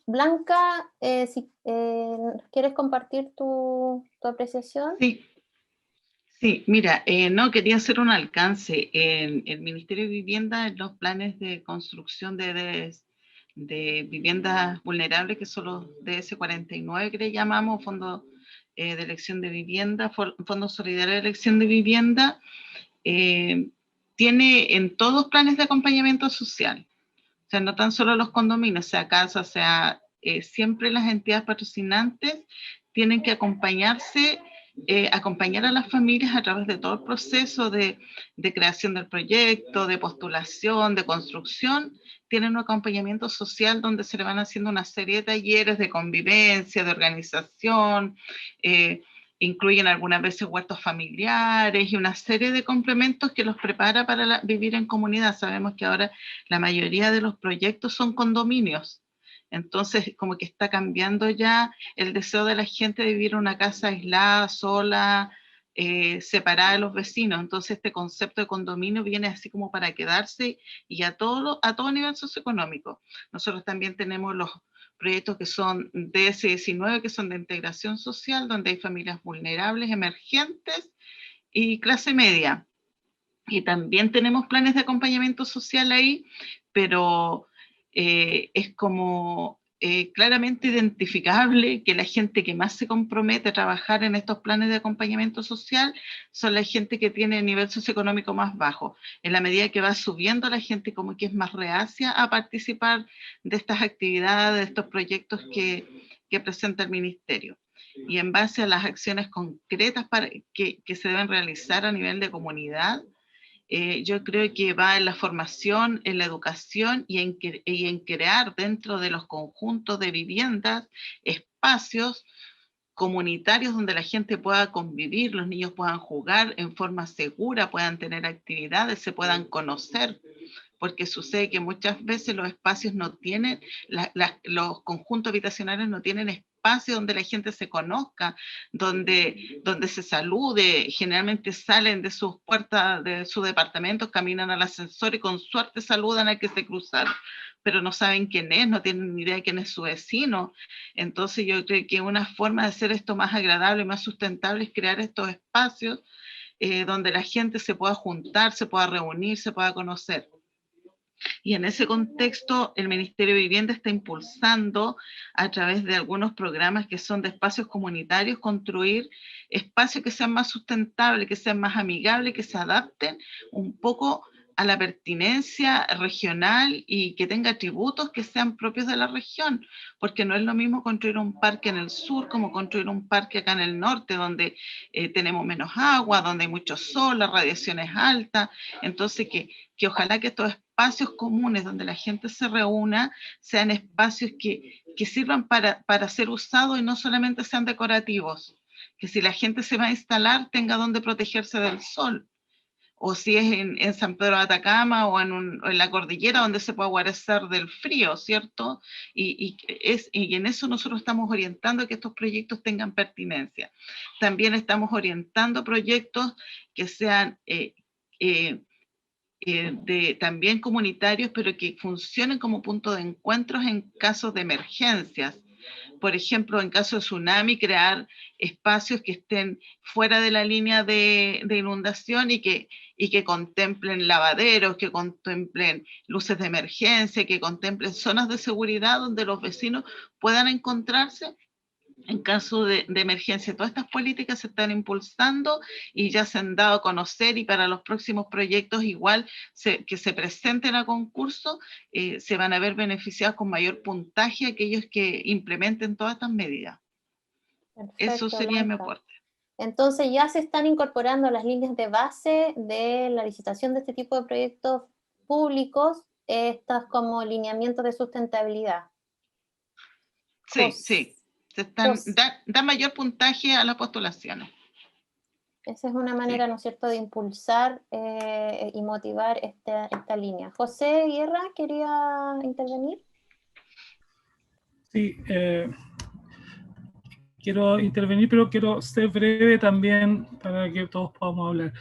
Blanca, si ¿quieres compartir tu apreciación? Sí, mira, no, quería hacer un alcance. En el Ministerio de Vivienda, en los planes de construcción de viviendas vulnerables, que son los DS49, que le llamamos, Fondo de Elección de Vivienda, Fondo Solidario de Elección de Vivienda, tiene en todos planes de acompañamiento social. O sea, no tan solo los condominios, sea casa, sea siempre las entidades patrocinantes tienen que acompañarse acompañar a las familias a través de todo el proceso de creación del proyecto, de postulación, de construcción. Tienen un acompañamiento social donde se le van haciendo una serie de talleres de convivencia, de organización, incluyen algunas veces huertos familiares y una serie de complementos que los prepara para vivir en comunidad. Sabemos que ahora la mayoría de los proyectos son condominios. Entonces, como que está cambiando ya el deseo de la gente de vivir en una casa aislada, sola, separada de los vecinos. Entonces, este concepto de condominio viene así como para quedarse y a todo nivel socioeconómico. Nosotros también tenemos los proyectos que son DS19, que son de integración social, donde hay familias vulnerables, emergentes y clase media. Y también tenemos planes de acompañamiento social ahí, pero es como claramente identificable que la gente que más se compromete a trabajar en estos planes de acompañamiento social son la gente que tiene el nivel socioeconómico más bajo. En la medida que va subiendo, la gente como que es más reacia a participar de estas actividades, de estos proyectos que presenta el ministerio. Y en base a las acciones concretas que se deben realizar a nivel de comunidad, yo creo que va en la formación, en la educación y en crear dentro de los conjuntos de viviendas espacios comunitarios donde la gente pueda convivir, los niños puedan jugar en forma segura, puedan tener actividades, se puedan conocer, porque sucede que muchas veces los espacios no tienen, los conjuntos habitacionales no tienen espacio donde la gente se conozca, donde se salude. Generalmente salen de sus puertas, de sus departamentos, caminan al ascensor y con suerte saludan al que se cruzaron, pero no saben quién es, no tienen ni idea de quién es su vecino. Entonces yo creo que una forma de hacer esto más agradable y más sustentable es crear estos espacios donde la gente se pueda juntar, se pueda reunir, se pueda conocer. Y en ese contexto, el Ministerio de Vivienda está impulsando a través de algunos programas que son de espacios comunitarios, construir espacios que sean más sustentables, que sean más amigables, que se adapten un poco a la pertinencia regional y que tenga atributos que sean propios de la región, porque no es lo mismo construir un parque en el sur como construir un parque acá en el norte, donde tenemos menos agua, donde hay mucho sol, la radiación es alta. Entonces que ojalá que estos espacios comunes donde la gente se reúna sean espacios que sirvan para ser usados y no solamente sean decorativos, que si la gente se va a instalar tenga donde protegerse del sol, o si es en San Pedro de Atacama o en la cordillera donde se pueda guarecer del frío, ¿cierto? Y en eso nosotros estamos orientando a que estos proyectos tengan pertinencia. También estamos orientando proyectos que sean también comunitarios, pero que funcionen como punto de encuentros en casos de emergencias. Por ejemplo, en caso de tsunami, crear espacios que estén fuera de la línea de inundación y que contemplen lavaderos, que contemplen luces de emergencia, que contemplen zonas de seguridad donde los vecinos puedan encontrarse en caso de emergencia. Todas estas políticas se están impulsando y ya se han dado a conocer, y para los próximos proyectos igual que se presenten a concurso, se van a ver beneficiados con mayor puntaje aquellos que implementen todas estas medidas. Perfecto, Eso sería mi Blanca. aporte. Entonces ya se están incorporando las líneas de base de la licitación de este tipo de proyectos públicos, estas como lineamientos de sustentabilidad. Sí, sí. Da mayor puntaje a las postulaciones. Esa es una manera, ¿no es cierto?, de impulsar y motivar esta línea. José Guerra, ¿quería intervenir? Sí, quiero intervenir, pero quiero ser breve también para que todos podamos hablar.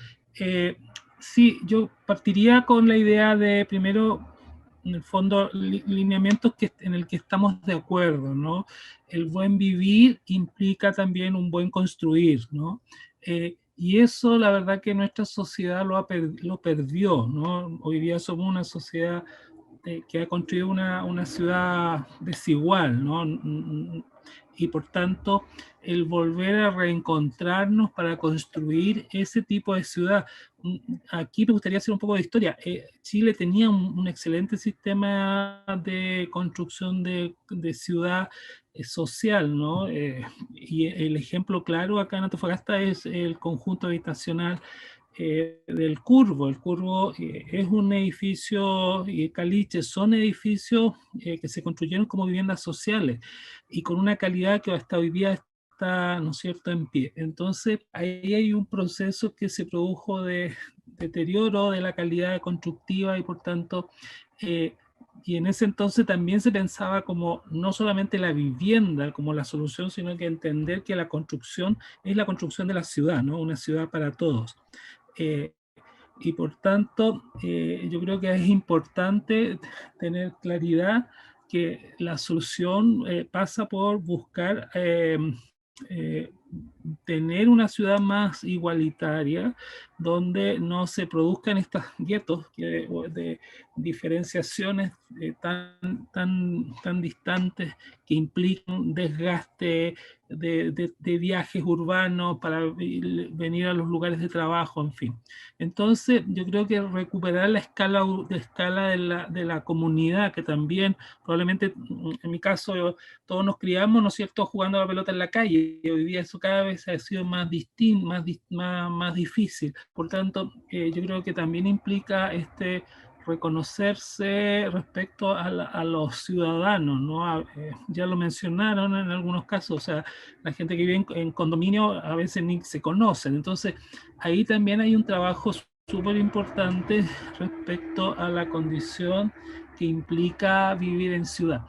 Sí, yo partiría con la idea de, primero, en el fondo, lineamientos en el que estamos de acuerdo, ¿no? El buen vivir implica también un buen construir, ¿no? Y eso, la verdad que nuestra sociedad lo perdió, ¿no? Hoy día somos una sociedad que ha construido una ciudad desigual, ¿no? y por tanto el volver a reencontrarnos para construir ese tipo de ciudad. Aquí me gustaría hacer un poco de historia. Chile tenía un excelente sistema de construcción de ciudad social, ¿no? Y el ejemplo claro acá en Antofagasta es el conjunto habitacional del Curvo. El Curvo es un edificio, y Caliche son edificios que se construyeron como viviendas sociales y con una calidad que hasta hoy día está, ¿no es cierto?, en pie. Entonces, ahí hay un proceso que se produjo de deterioro de la calidad constructiva y por tanto, y en ese entonces también se pensaba como no solamente la vivienda como la solución, sino que entender que la construcción es la construcción de la ciudad, ¿no? Una ciudad para todos. Y por tanto, yo creo que es importante tener claridad que la solución pasa por buscar tener una ciudad más igualitaria, donde no se produzcan estos guetos de diferenciaciones tan distantes que implican desgaste de viajes urbanos para venir a los lugares de trabajo, en fin. Entonces, yo creo que recuperar la escala de la comunidad, que también probablemente, en mi caso, todos nos criamos, ¿no es cierto?, jugando a la pelota en la calle, y hoy día eso cada vez ha sido más distinto, más difícil. Por tanto, yo creo que también implica reconocerse respecto a los ciudadanos, ¿no? Ya lo mencionaron en algunos casos, o sea, la gente que vive en condominio a veces ni se conocen. Entonces, ahí también hay un trabajo súper importante respecto a la condición que implica vivir en ciudad.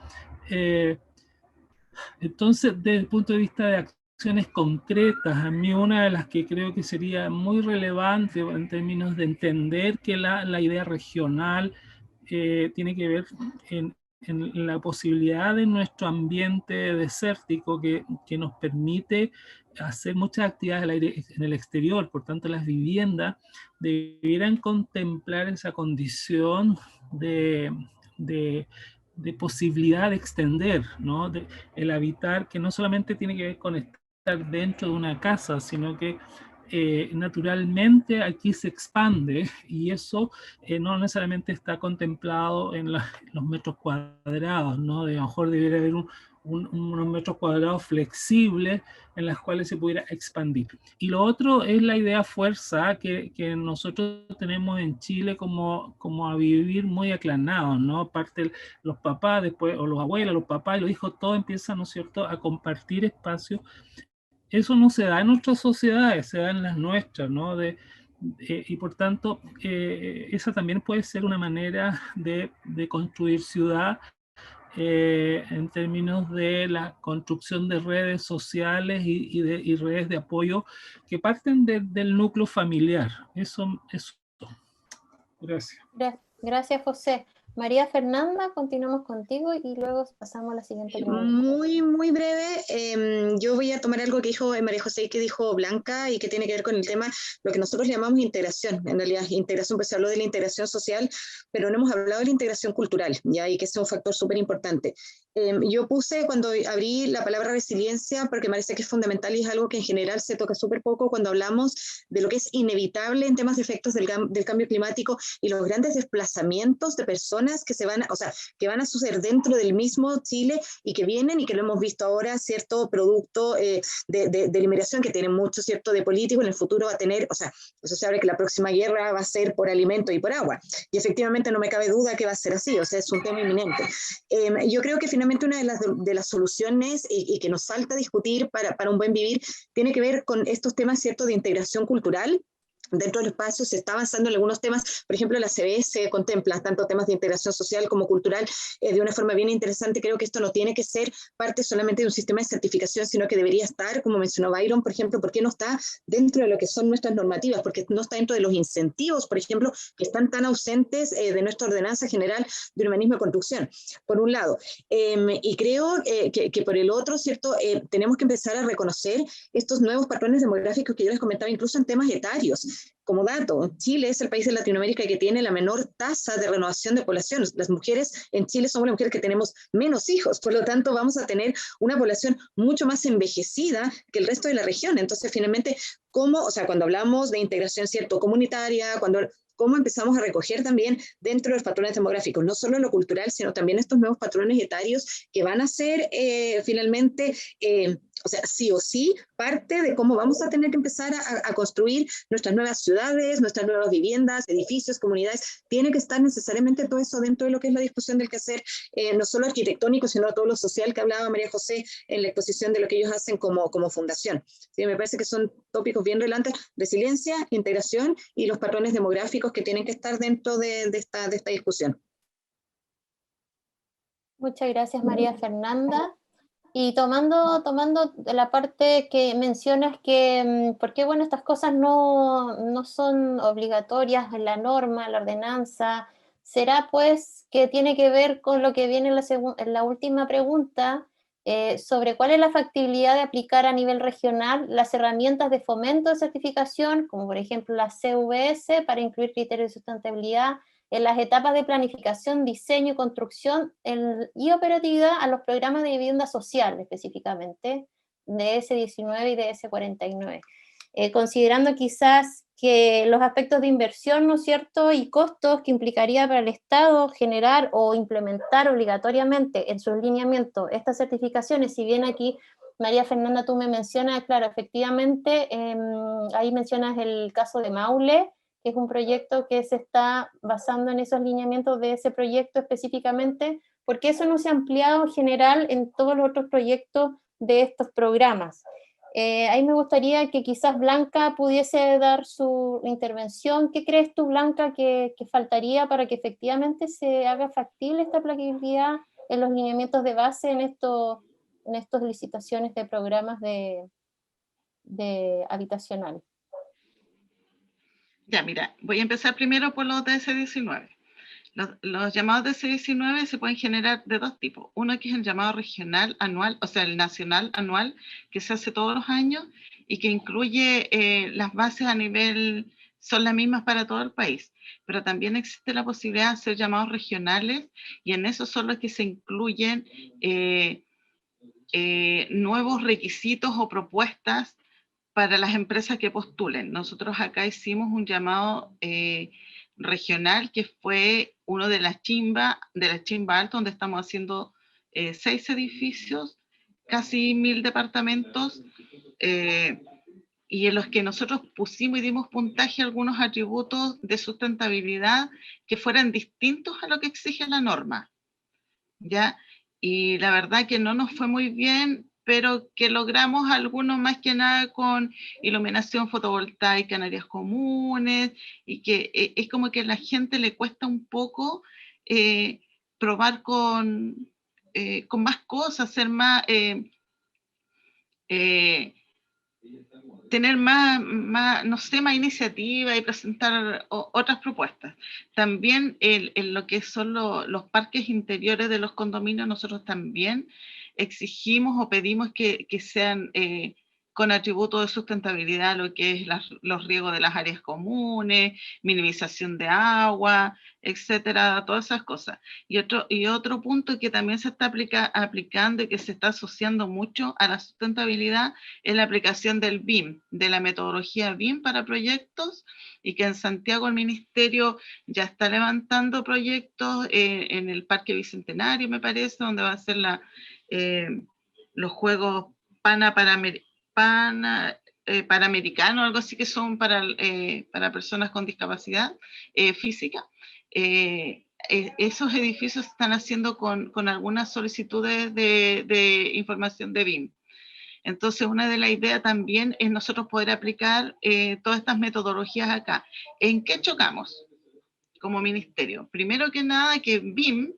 Entonces, desde el punto de vista de acciones concretas, a mí una de las que creo que sería muy relevante en términos de entender que la idea regional tiene que ver en la posibilidad de nuestro ambiente desértico que nos permite hacer muchas actividades en el exterior, por tanto las viviendas debieran contemplar esa condición de posibilidad de extender, ¿no? El habitar, que no solamente tiene que ver con estar dentro de una casa, sino que naturalmente aquí se expande y eso no necesariamente está contemplado en los metros cuadrados, ¿no? De a lo mejor debería haber unos metros cuadrados flexibles en las cuales se pudiera expandir. Y lo otro es la idea fuerza que nosotros tenemos en Chile como a vivir muy aclanados, ¿no? Aparte los papás, después, o los abuelos, los papás y los hijos, todos empiezan, ¿no es cierto?, a compartir espacios. Eso no se da en otras sociedades, se da en las nuestras, ¿no? Y por tanto, esa también puede ser una manera de construir ciudad en términos de la construcción de redes sociales y redes de apoyo que parten del núcleo familiar. Eso. Gracias. Gracias, José. María Fernanda, continuamos contigo y luego pasamos a la siguiente pregunta. Muy breve. Yo voy a tomar algo que dijo María José y que dijo Blanca y que tiene que ver con el tema, lo que nosotros llamamos integración. En realidad, integración, pues se habló de la integración social, pero no hemos hablado de la integración cultural, ¿ya? Y que es un factor súper importante. Yo puse cuando abrí la palabra resiliencia porque me parece que es fundamental y es algo que en general se toca súper poco cuando hablamos de lo que es inevitable en temas de efectos del cambio climático y los grandes desplazamientos de personas que que van a suceder dentro del mismo Chile y que vienen y que lo hemos visto ahora, cierto producto de la inmigración que tiene mucho, cierto, de político, en el futuro va a tener, o sea, eso se habla que la próxima guerra va a ser por alimento y por agua, y efectivamente no me cabe duda que va a ser así, o sea, es un tema inminente. Yo creo que finalmente una de las soluciones y que nos falta discutir para un buen vivir tiene que ver con estos temas, cierto, de integración cultural. Dentro del espacio se está avanzando en algunos temas, por ejemplo, la CBS contempla tanto temas de integración social como cultural de una forma bien interesante. Creo que esto no tiene que ser parte solamente de un sistema de certificación, sino que debería estar, como mencionó Byron, por ejemplo, ¿por qué no está dentro de lo que son nuestras normativas? Porque no está dentro de los incentivos, por ejemplo, que están tan ausentes de nuestra ordenanza general de urbanismo y construcción, por un lado. Y creo que por el otro, ¿cierto? Tenemos que empezar a reconocer estos nuevos patrones demográficos que yo les comentaba, incluso en temas etarios. como dato, Chile es el país de Latinoamérica que tiene la menor tasa de renovación de población. Las mujeres en Chile somos las mujeres que tenemos menos hijos, por lo tanto vamos a tener una población mucho más envejecida que el resto de la región. Entonces, finalmente, ¿cómo, o sea, cuando hablamos de integración, cierto, comunitaria, cómo empezamos a recoger también dentro de los patrones demográficos, no solo lo cultural, sino también estos nuevos patrones etarios que van a ser finalmente, o sea, sí o sí, parte de cómo vamos a tener que empezar a construir nuestras nuevas ciudades, nuestras nuevas viviendas, edificios, comunidades. Tiene que estar necesariamente todo eso dentro de lo que es la discusión del quehacer, no solo arquitectónico, sino todo lo social que hablaba María José en la exposición de lo que ellos hacen como fundación. Sí, me parece que son tópicos bien relevantes: resiliencia, integración y los patrones demográficos que tienen que estar dentro de esta discusión. Muchas gracias, María Fernanda. Y tomando la parte que mencionas que, porque bueno, estas cosas no son obligatorias en la norma, la ordenanza, será pues que tiene que ver con lo que viene en la última pregunta, sobre cuál es la factibilidad de aplicar a nivel regional las herramientas de fomento de certificación, como por ejemplo la CVS, para incluir criterios de sustentabilidad en las etapas de planificación, diseño y construcción y operatividad a los programas de vivienda social, específicamente, de S19 y de S49. Considerando quizás que los aspectos de inversión, ¿no es cierto?, y costos que implicaría para el Estado generar o implementar obligatoriamente en sus lineamientos estas certificaciones, si bien aquí, María Fernanda, tú me mencionas, claro, efectivamente, ahí mencionas el caso de Maule, que es un proyecto que se está basando en esos lineamientos de ese proyecto específicamente, porque eso no se ha ampliado en general en todos los otros proyectos de estos programas. Ahí me gustaría que quizás Blanca pudiese dar su intervención. ¿Qué crees tú, Blanca, que faltaría para que efectivamente se haga factible esta aplicabilidad en los lineamientos de base en estas licitaciones de programas de habitacional? Ya, mira, voy a empezar primero por los DS19. Los llamados DS19 se pueden generar de dos tipos. Uno que es el llamado regional anual, o sea, el nacional anual, que se hace todos los años y que incluye las bases a nivel, son las mismas para todo el país. Pero también existe la posibilidad de hacer llamados regionales y en eso son los que se incluyen nuevos requisitos o propuestas para las empresas que postulen. Nosotros acá hicimos un llamado regional que fue uno de la Chimba Alto, donde estamos haciendo 6 edificios, casi 1000 departamentos, y en los que nosotros pusimos y dimos puntaje a algunos atributos de sustentabilidad que fueran distintos a lo que exige la norma, ¿ya? Y la verdad que no nos fue muy bien, pero que logramos algunos más que nada con iluminación fotovoltaica en áreas comunes, y que es como que a la gente le cuesta un poco probar con más cosas, ser más, tener más, no sé, más iniciativa y presentar otras propuestas. También en lo que son los parques interiores de los condominios, nosotros también exigimos o pedimos que sean con atributos de sustentabilidad, lo que es los riegos de las áreas comunes, minimización de agua, etcétera, todas esas cosas. Y otro punto que también se está aplicando y que se está asociando mucho a la sustentabilidad es la aplicación del BIM, de la metodología BIM para proyectos, y que en Santiago el Ministerio ya está levantando proyectos en el Parque Bicentenario, me parece, donde va a ser los Juegos Panamericanos, algo así, que son para personas con discapacidad física. Esos edificios se están haciendo con algunas solicitudes de información de BIM. Entonces, una de las ideas también es nosotros poder aplicar todas estas metodologías acá. ¿En qué chocamos como ministerio? Primero que nada, que BIM,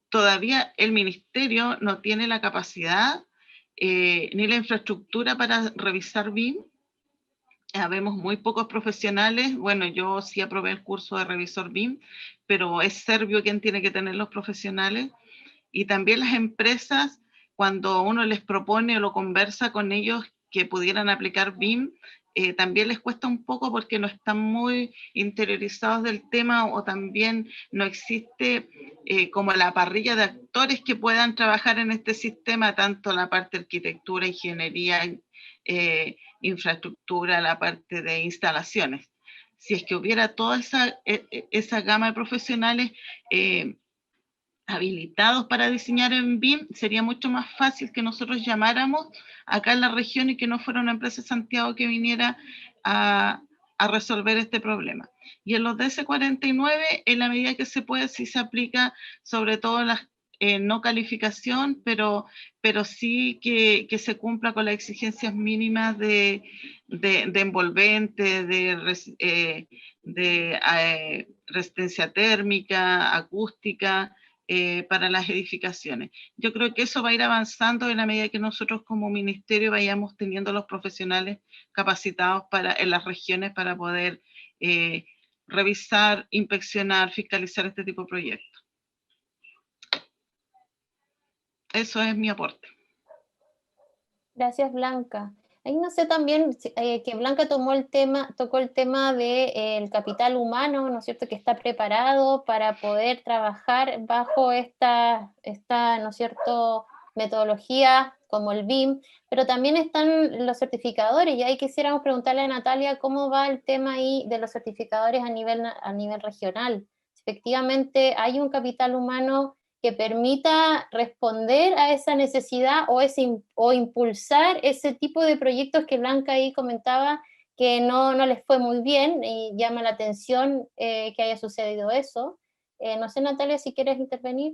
todavía el ministerio no tiene la capacidad ni la infraestructura para revisar BIM. Habemos muy pocos profesionales. Bueno, yo sí aprobé el curso de revisor BIM, pero es Servio quien tiene que tener los profesionales. Y también las empresas, cuando uno les propone o lo conversa con ellos que pudieran aplicar BIM, también les cuesta un poco porque no están muy interiorizados del tema, o también no existe como la parrilla de actores que puedan trabajar en este sistema, tanto la parte de arquitectura, ingeniería, infraestructura, la parte de instalaciones. Si es que hubiera toda esa gama de profesionales habilitados para diseñar en BIM, sería mucho más fácil que nosotros llamáramos acá en la región y que no fuera una empresa de Santiago que viniera a resolver este problema. Y en los DS49, en la medida que se puede, sí se aplica sobre todo las no calificación, pero sí que se cumpla con las exigencias mínimas de envolvente, de resistencia térmica, acústica, para las edificaciones. Yo creo que eso va a ir avanzando en la medida que nosotros como ministerio vayamos teniendo los profesionales capacitados en las regiones para poder revisar, inspeccionar, fiscalizar este tipo de proyectos. Eso es mi aporte. Gracias, Blanca. Ahí no sé también que Blanca tocó el tema del capital humano, ¿no es cierto?, que está preparado para poder trabajar bajo esta ¿no es cierto?, metodología como el BIM, pero también están los certificadores, y ahí quisiéramos preguntarle a Natalia cómo va el tema ahí de los certificadores a nivel regional. Efectivamente, ¿hay un capital humano que permita responder a esa necesidad o impulsar ese tipo de proyectos que Blanca ahí comentaba que no les fue muy bien, y llama la atención que haya sucedido eso? No sé, Natalia, si quieres intervenir.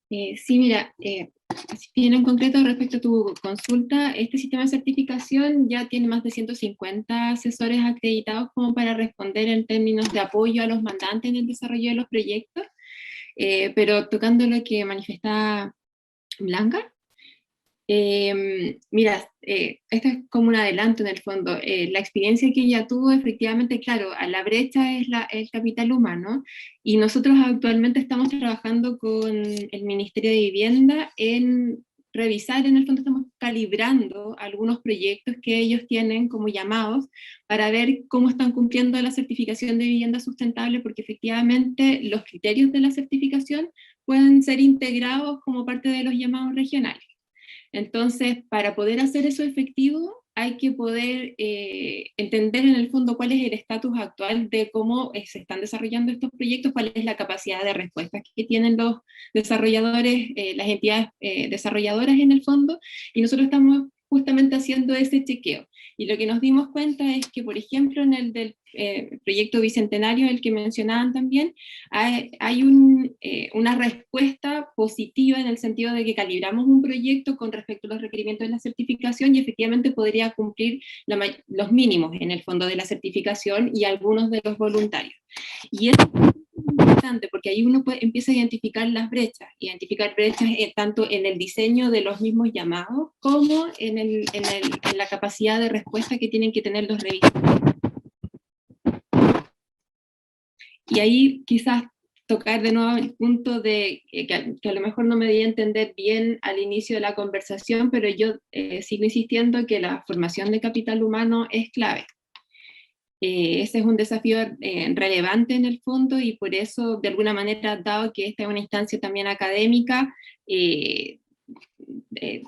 Sí, mira, si bien en concreto respecto a tu consulta, este sistema de certificación ya tiene más de 150 asesores acreditados como para responder en términos de apoyo a los mandantes en el desarrollo de los proyectos. Pero tocando lo que manifestaba Blanca, mira, esto es como un adelanto en el fondo. La experiencia que ella tuvo, efectivamente, claro, a la brecha es el capital humano, y nosotros actualmente estamos trabajando con el Ministerio de Vivienda en revisar, en el fondo estamos calibrando algunos proyectos que ellos tienen como llamados para ver cómo están cumpliendo la certificación de vivienda sustentable, porque efectivamente los criterios de la certificación pueden ser integrados como parte de los llamados regionales. Entonces, para poder hacer eso efectivo, hay que poder entender en el fondo cuál es el estatus actual de cómo se están desarrollando estos proyectos, cuál es la capacidad de respuesta que tienen los desarrolladores, las entidades desarrolladoras en el fondo, y nosotros estamos justamente haciendo ese chequeo. Y lo que nos dimos cuenta es que, por ejemplo, en el del proyecto Bicentenario, el que mencionaban también, hay una respuesta positiva en el sentido de que calibramos un proyecto con respecto a los requerimientos de la certificación y efectivamente podría cumplir los mínimos en el fondo de la certificación y algunos de los voluntarios. Y eso es importante porque ahí uno empieza a identificar las brechas, tanto en el diseño de los mismos llamados como en la capacidad de respuesta que tienen que tener los revisadores. Y ahí quizás tocar de nuevo el punto de que a lo mejor no me di a entender bien al inicio de la conversación, pero yo sigo insistiendo que la formación de capital humano es clave. Ese es un desafío relevante en el fondo, y por eso, de alguna manera, dado que esta es una instancia también académica,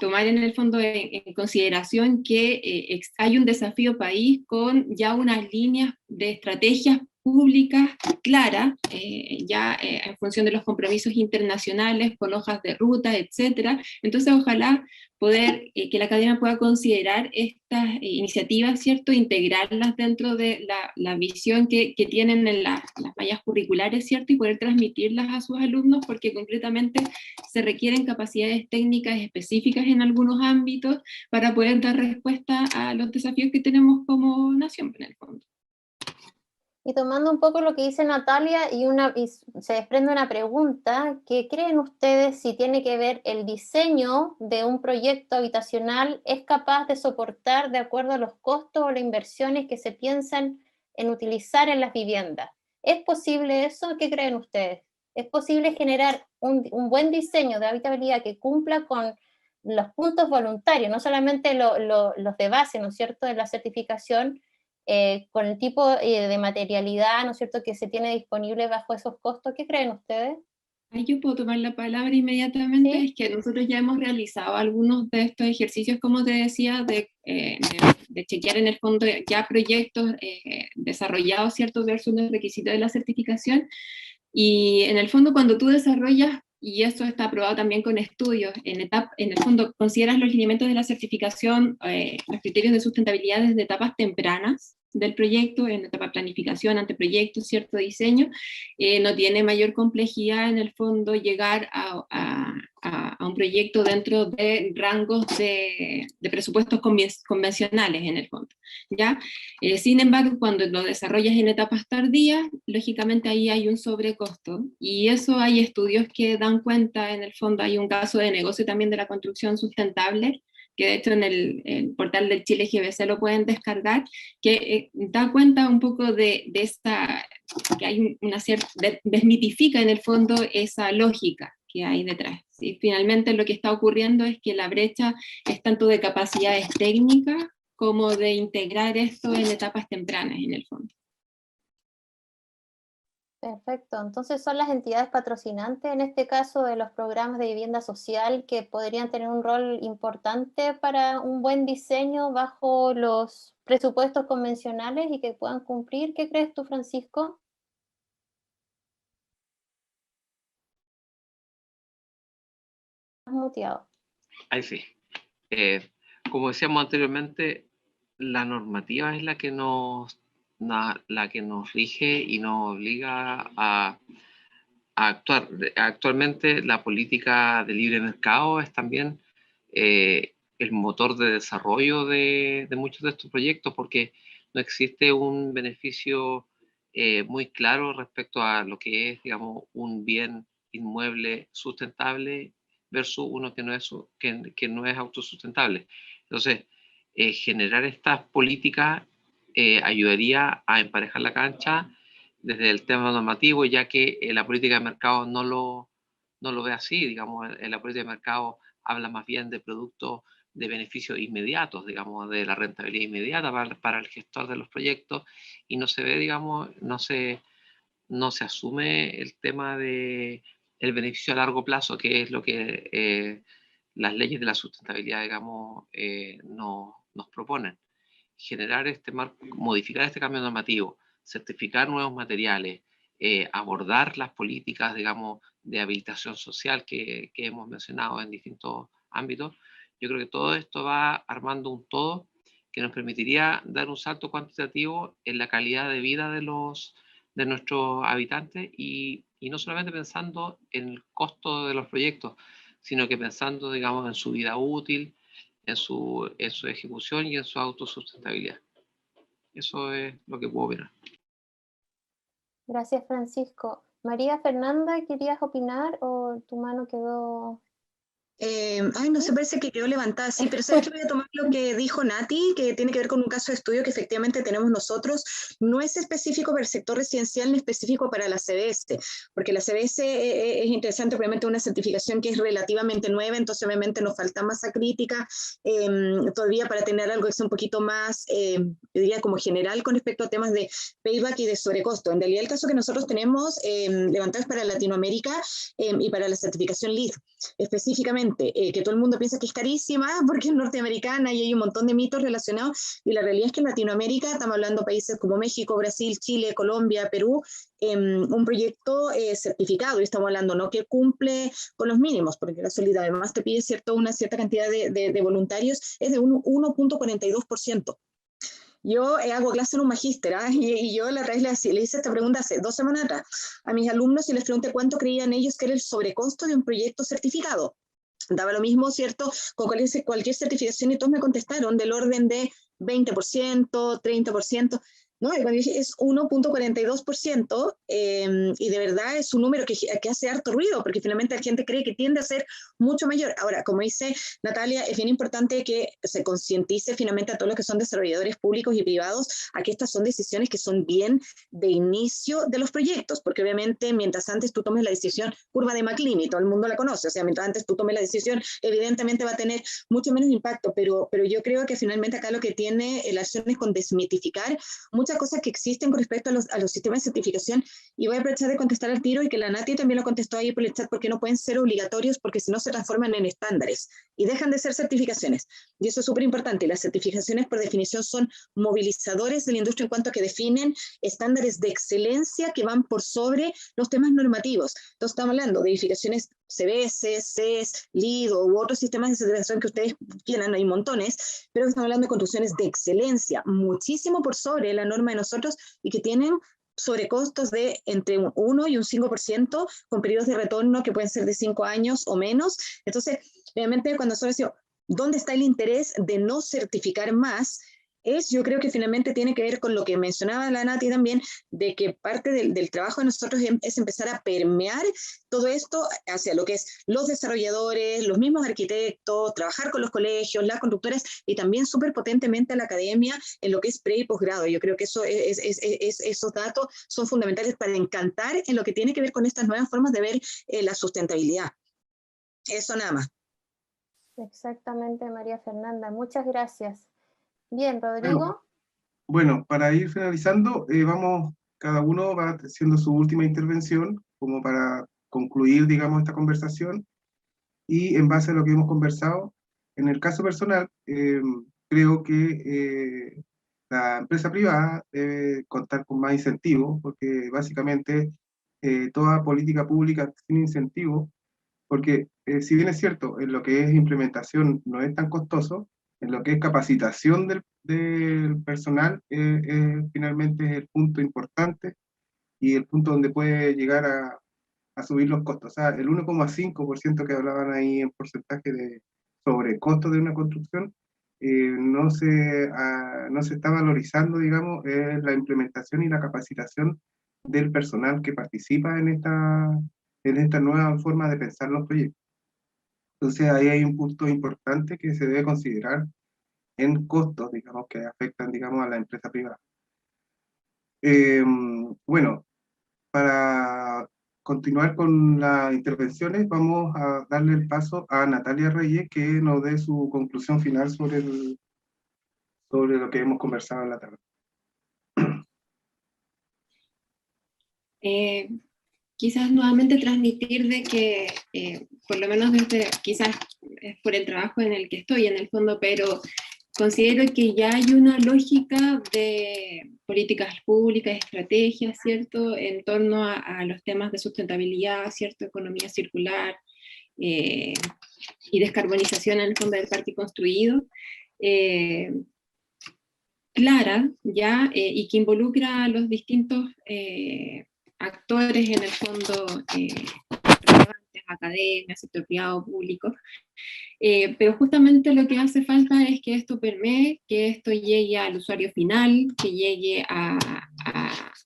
tomar en el fondo en consideración que hay un desafío país con ya unas líneas de estrategias públicas claras, en función de los compromisos internacionales, con hojas de ruta, etcétera. Entonces, ojalá poder que la academia pueda considerar estas iniciativas, ¿cierto?, integrarlas dentro de la visión que tienen en las mallas curriculares, ¿cierto?, y poder transmitirlas a sus alumnos, porque concretamente se requieren capacidades técnicas específicas en algunos ámbitos para poder dar respuesta a los desafíos que tenemos como nación en el fondo. Y tomando un poco lo que dice Natalia, y se desprende una pregunta: ¿qué creen ustedes si tiene que ver el diseño de un proyecto habitacional es capaz de soportar de acuerdo a los costos o las inversiones que se piensan en utilizar en las viviendas? ¿Es posible eso? ¿Qué creen ustedes? ¿Es posible generar un buen diseño de habitabilidad que cumpla con los puntos voluntarios, no solamente los de base, ¿no es cierto?, de la certificación, con el tipo de materialidad, ¿no es cierto?, que se tiene disponible bajo esos costos. ¿Qué creen ustedes? Ahí yo puedo tomar la palabra inmediatamente. ¿Sí? Es que nosotros ya hemos realizado algunos de estos ejercicios, como te decía, de chequear en el fondo ya proyectos desarrollados, ¿cierto?, versus los requisitos de la certificación. Y en el fondo, cuando tú desarrollas, y esto está aprobado también con estudios, en el fondo consideras los lineamientos de la certificación, los criterios de sustentabilidad desde etapas tempranas del proyecto, en etapa de planificación, anteproyecto, cierto diseño, no tiene mayor complejidad en el fondo llegar a un proyecto dentro de rangos de presupuestos convencionales en el fondo, ¿ya? Sin embargo, cuando lo desarrollas en etapas tardías, lógicamente ahí hay un sobrecosto, y eso hay estudios que dan cuenta. En el fondo hay un caso de negocio también de la construcción sustentable, que de hecho en el portal del Chile GBC lo pueden descargar, que da cuenta un poco de esta, que hay una cierta, desmitifica en el fondo esa lógica que hay detrás. ¿Sí? Finalmente lo que está ocurriendo es que la brecha es tanto de capacidades técnicas como de integrar esto en etapas tempranas en el fondo. Perfecto, entonces son las entidades patrocinantes, en este caso de los programas de vivienda social, que podrían tener un rol importante para un buen diseño bajo los presupuestos convencionales y que puedan cumplir. ¿Qué crees tú, Francisco? Estás muteado. Ahí sí. Como decíamos anteriormente, la normativa es la que nos rige y nos obliga a actuar. Actualmente la política de libre mercado es también el motor de desarrollo de muchos de estos proyectos, porque no existe un beneficio muy claro respecto a lo que es, digamos, un bien inmueble sustentable versus uno que no es autosustentable. Entonces, generar estas políticas ayudaría a emparejar la cancha desde el tema normativo, ya que la política de mercado no lo ve así. Digamos, en la política de mercado habla más bien de productos de beneficios inmediatos, digamos, de la rentabilidad inmediata para el gestor de los proyectos, y no se ve, digamos, no se asume el tema de el beneficio a largo plazo, que es lo que las leyes de la sustentabilidad, digamos, nos proponen. Generar este marco, modificar este cambio normativo, certificar nuevos materiales, abordar las políticas, digamos, de habilitación social que hemos mencionado en distintos ámbitos. Yo creo que todo esto va armando un todo que nos permitiría dar un salto cuantitativo en la calidad de vida de nuestros habitantes, y no solamente pensando en el costo de los proyectos, sino que pensando, digamos, en su vida útil, en su ejecución y en su autosustentabilidad. Eso es lo que puedo opinar. Gracias, Francisco. María Fernanda, ¿querías opinar o tu mano quedó...? No sé, parece que quedó levantada, sí, pero sabes que voy a tomar lo que dijo Nati, que tiene que ver con un caso de estudio que efectivamente tenemos nosotros. No es específico para el sector residencial ni específico para la CBS, porque la CBS es interesante, obviamente una certificación que es relativamente nueva, entonces obviamente nos falta masa crítica todavía para tener algo que sea un poquito más, yo diría como general con respecto a temas de payback y de sobrecosto. En realidad el caso que nosotros tenemos levantado es para Latinoamérica y para la certificación LEED específicamente. Que todo el mundo piensa que es carísima porque es norteamericana y hay un montón de mitos relacionados, y la realidad es que en Latinoamérica estamos hablando de países como México, Brasil, Chile, Colombia, Perú, un proyecto certificado, y estamos hablando no que cumple con los mínimos, porque la Solid además te pide una cierta cantidad de voluntarios, es de 1.42%. Yo hago clase en un magíster, y yo la otra vez le hice esta pregunta hace 2 semanas atrás a mis alumnos y les pregunté cuánto creían ellos que era el sobrecosto de un proyecto certificado. Daba lo mismo, ¿cierto?, con cualquier certificación, y todos me contestaron del orden de 20%, 30%. ¿no? Es 1.42%, y de verdad es un número que hace harto ruido, porque finalmente la gente cree que tiende a ser mucho mayor. Ahora, como dice Natalia, es bien importante que se concientice finalmente a todos los que son desarrolladores públicos y privados a que estas son decisiones que son bien de inicio de los proyectos, porque obviamente mientras antes tú tomes la decisión, curva de McLean, todo el mundo la conoce, o sea, mientras antes tú tomes la decisión, evidentemente va a tener mucho menos impacto, pero yo creo que finalmente acá lo que tiene la acción es con desmitificar muchas cosas que existen con respecto a los sistemas de certificación, y voy a aprovechar de contestar al tiro, y que la Nati también lo contestó ahí por el chat, porque no pueden ser obligatorios, porque si no se transforman en estándares, y dejan de ser certificaciones, y eso es súper importante. Las certificaciones por definición son movilizadores de la industria en cuanto a que definen estándares de excelencia que van por sobre los temas normativos. Entonces estamos hablando de edificaciones CBS, CES, LEED u otros sistemas de certificación que ustedes quieran, hay montones, pero estamos hablando de construcciones de excelencia, muchísimo por sobre la norma de nosotros, y que tienen sobrecostos de entre un 1 y un 5%, con periodos de retorno que pueden ser de 5 años o menos. Entonces, realmente cuando nosotros decimos, ¿dónde está el interés de no certificar más? Yo creo que finalmente tiene que ver con lo que mencionaba la Nati también, de que parte del trabajo de nosotros es empezar a permear todo esto hacia lo que es los desarrolladores, los mismos arquitectos, trabajar con los colegios, las constructoras, y también súper potentemente a la academia en lo que es pre y posgrado. Yo creo que esos datos son fundamentales para encantar en lo que tiene que ver con estas nuevas formas de ver la sustentabilidad. Eso nada más. Exactamente, María Fernanda. Muchas gracias. Bien, Rodrigo. Bueno, para ir finalizando, cada uno va haciendo su última intervención, como para concluir, digamos, esta conversación, y en base a lo que hemos conversado, en el caso personal, creo que la empresa privada debe contar con más incentivos, porque básicamente toda política pública sin incentivos, porque si bien es cierto, en lo que es implementación no es tan costoso, en lo que es capacitación del personal, finalmente es el punto importante y el punto donde puede llegar a subir los costos. O sea, el 1,5% que hablaban ahí en porcentaje de sobrecosto de una construcción, no se está valorizando, digamos, la implementación y la capacitación del personal que participa en esta nueva forma de pensar los proyectos. Entonces ahí hay un punto importante que se debe considerar en costos, digamos, que afectan, digamos, a la empresa privada. Bueno, para continuar con las intervenciones, vamos a darle el paso a Natalia Reyes, que nos dé su conclusión final sobre lo que hemos conversado en la tarde. Quizás nuevamente transmitir de que, por lo menos desde, quizás es por el trabajo en el que estoy en el fondo, pero considero que ya hay una lógica de políticas públicas, estrategias, ¿cierto?, en torno a los temas de sustentabilidad, ¿cierto?, economía circular y descarbonización en el fondo del parque construido, clara ya, y que involucra a los distintos actores en el fondo, academia, sector privado, público, pero justamente lo que hace falta es que esto permee, que esto llegue al usuario final, que llegue a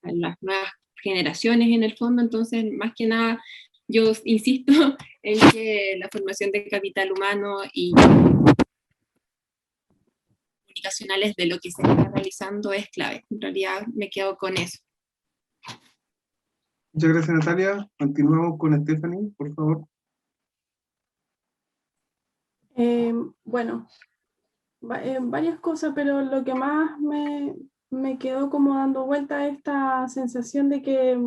las nuevas generaciones en el fondo. Entonces, más que nada, yo insisto en que la formación de capital humano y comunicacionales de lo que se está realizando es clave. En realidad me quedo con eso. Muchas gracias, Natalia. Continuamos con Stephanie, por favor. Bueno, varias cosas, pero lo que más me quedó como dando vuelta es esta sensación de que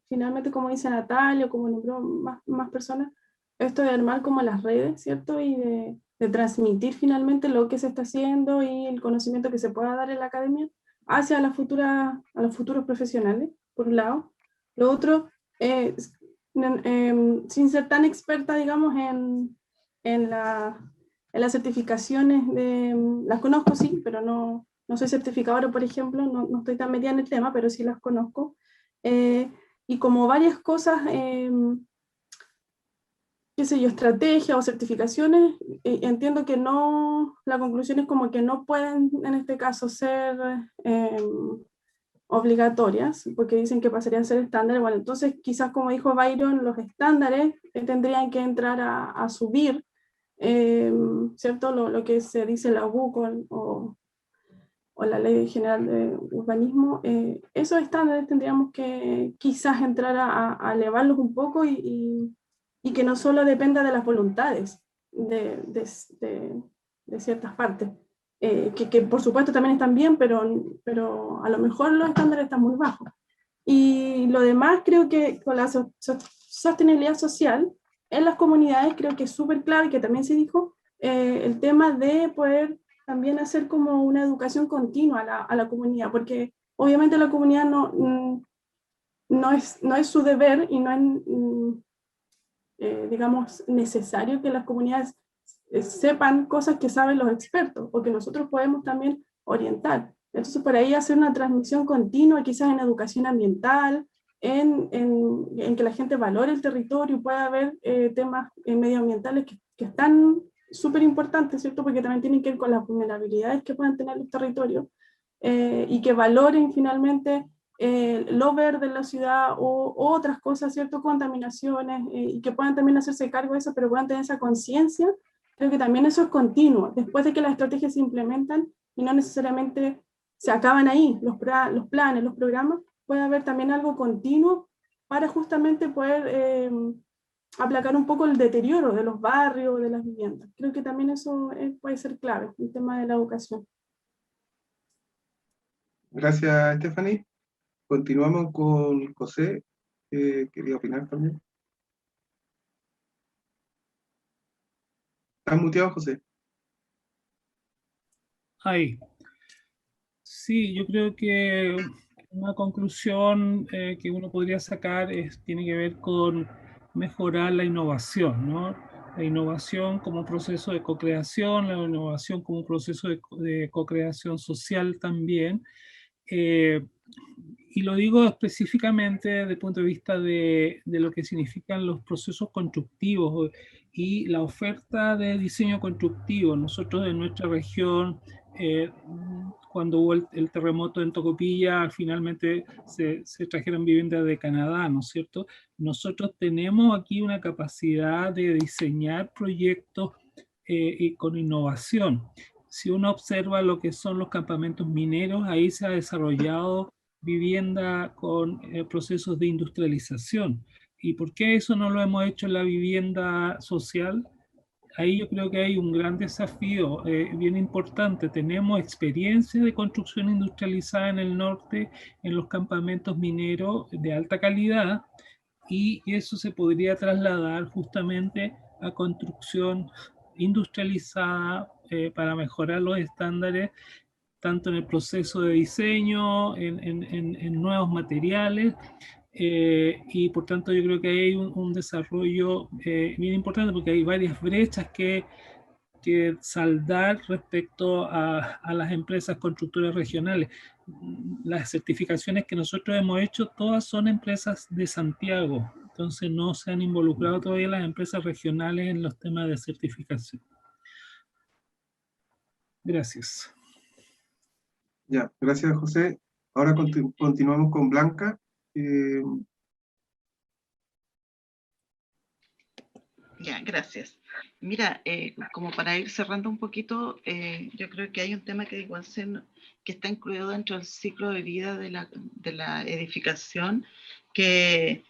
finalmente, como dice Natalia, o como nombró más personas, esto de armar como las redes, ¿cierto? Y de transmitir finalmente lo que se está haciendo y el conocimiento que se pueda dar en la academia hacia los futuros profesionales, por un lado. Lo otro, sin ser tan experta, digamos, en las certificaciones, las conozco, sí, pero no soy certificadora, por ejemplo, no estoy tan metida en el tema, pero sí las conozco. Y como varias cosas, qué sé yo, estrategias o certificaciones, entiendo que no, la conclusión es como que no pueden en este caso ser obligatorias, porque dicen que pasarían a ser estándares. Bueno, entonces quizás, como dijo Byron, los estándares tendrían que entrar a subir, ¿cierto? Lo que se dice la UCOL o la Ley General de Urbanismo, esos estándares tendríamos que quizás entrar a elevarlos un poco y que no solo dependa de las voluntades de ciertas partes, que por supuesto también están bien, pero a lo mejor los estándares están muy bajos. Y lo demás creo que con la sostenibilidad social en las comunidades creo que es súper clave, que también se dijo, el tema de poder también hacer como una educación continua a la comunidad, porque obviamente la comunidad no es su deber y no es, digamos, necesario que las comunidades sepan cosas que saben los expertos, o que nosotros podemos también orientar. Entonces, por ahí hacer una transmisión continua, quizás en educación ambiental, en que la gente valore el territorio, pueda haber temas medioambientales que están súper importantes, ¿cierto? Porque también tienen que ver con las vulnerabilidades que puedan tener los territorios, y que valoren finalmente lo verde en la ciudad o otras cosas, ¿cierto? Contaminaciones, y que puedan también hacerse cargo de eso, pero puedan tener esa conciencia. Creo que también eso es continuo, después de que las estrategias se implementan y no necesariamente se acaban ahí, los planes, los programas, puede haber también algo continuo para justamente poder aplacar un poco el deterioro de los barrios, de las viviendas. Creo que también eso puede ser clave, el tema de la educación. Gracias, Stephanie. Continuamos con José, que quería opinar también. ¿Estás muteado, José? Ahí. Sí, yo creo que una conclusión que uno podría sacar tiene que ver con mejorar la innovación, ¿no? La innovación como proceso de co-creación, la innovación como proceso de co-creación social también. Y lo digo específicamente desde el punto de vista de lo que significan los procesos constructivos y la oferta de diseño constructivo. Nosotros en nuestra región, cuando hubo el terremoto en Tocopilla, finalmente se trajeron viviendas de Canadá, ¿no es cierto? Nosotros tenemos aquí una capacidad de diseñar proyectos y con innovación. Si uno observa lo que son los campamentos mineros, ahí se ha desarrollado vivienda con procesos de industrialización. ¿Y por qué eso no lo hemos hecho en la vivienda social? Ahí yo creo que hay un gran desafío bien importante. Tenemos experiencia de construcción industrializada en el norte, en los campamentos mineros de alta calidad, y eso se podría trasladar justamente a construcción industrializada para mejorar los estándares, tanto en el proceso de diseño, en nuevos materiales, y por tanto yo creo que hay un desarrollo bien importante, porque hay varias brechas que saldar respecto a las empresas constructoras regionales. Las certificaciones que nosotros hemos hecho, todas son empresas de Santiago, entonces no se han involucrado todavía las empresas regionales en los temas de certificación. Gracias. Ya, gracias, José. Ahora continuamos con Blanca. Ya, gracias. Mira, como para ir cerrando un poquito, yo creo que hay un tema que igual que está incluido dentro del ciclo de vida de la edificación, pero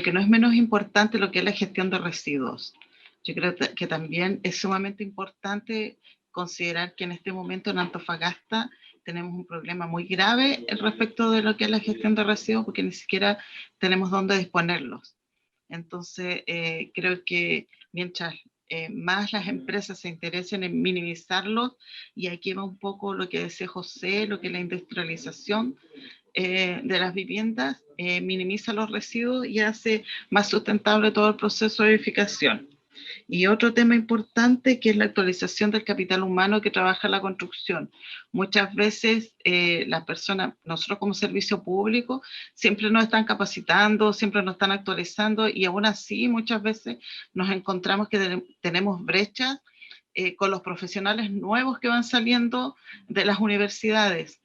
que no es menos importante, lo que es la gestión de residuos. Yo creo que también es sumamente importante considerar que en este momento en Antofagasta tenemos un problema muy grave respecto de lo que es la gestión de residuos, porque ni siquiera tenemos dónde disponerlos. Entonces, creo que mientras más las empresas se interesen en minimizarlos, y aquí va un poco lo que decía José, lo que es la industrialización de las viviendas, minimiza los residuos y hace más sustentable todo el proceso de edificación. Y otro tema importante, que es la actualización del capital humano que trabaja en la construcción. Muchas veces las personas, nosotros como servicio público, siempre nos están capacitando, siempre nos están actualizando, y aún así muchas veces nos encontramos que tenemos brechas con los profesionales nuevos que van saliendo de las universidades.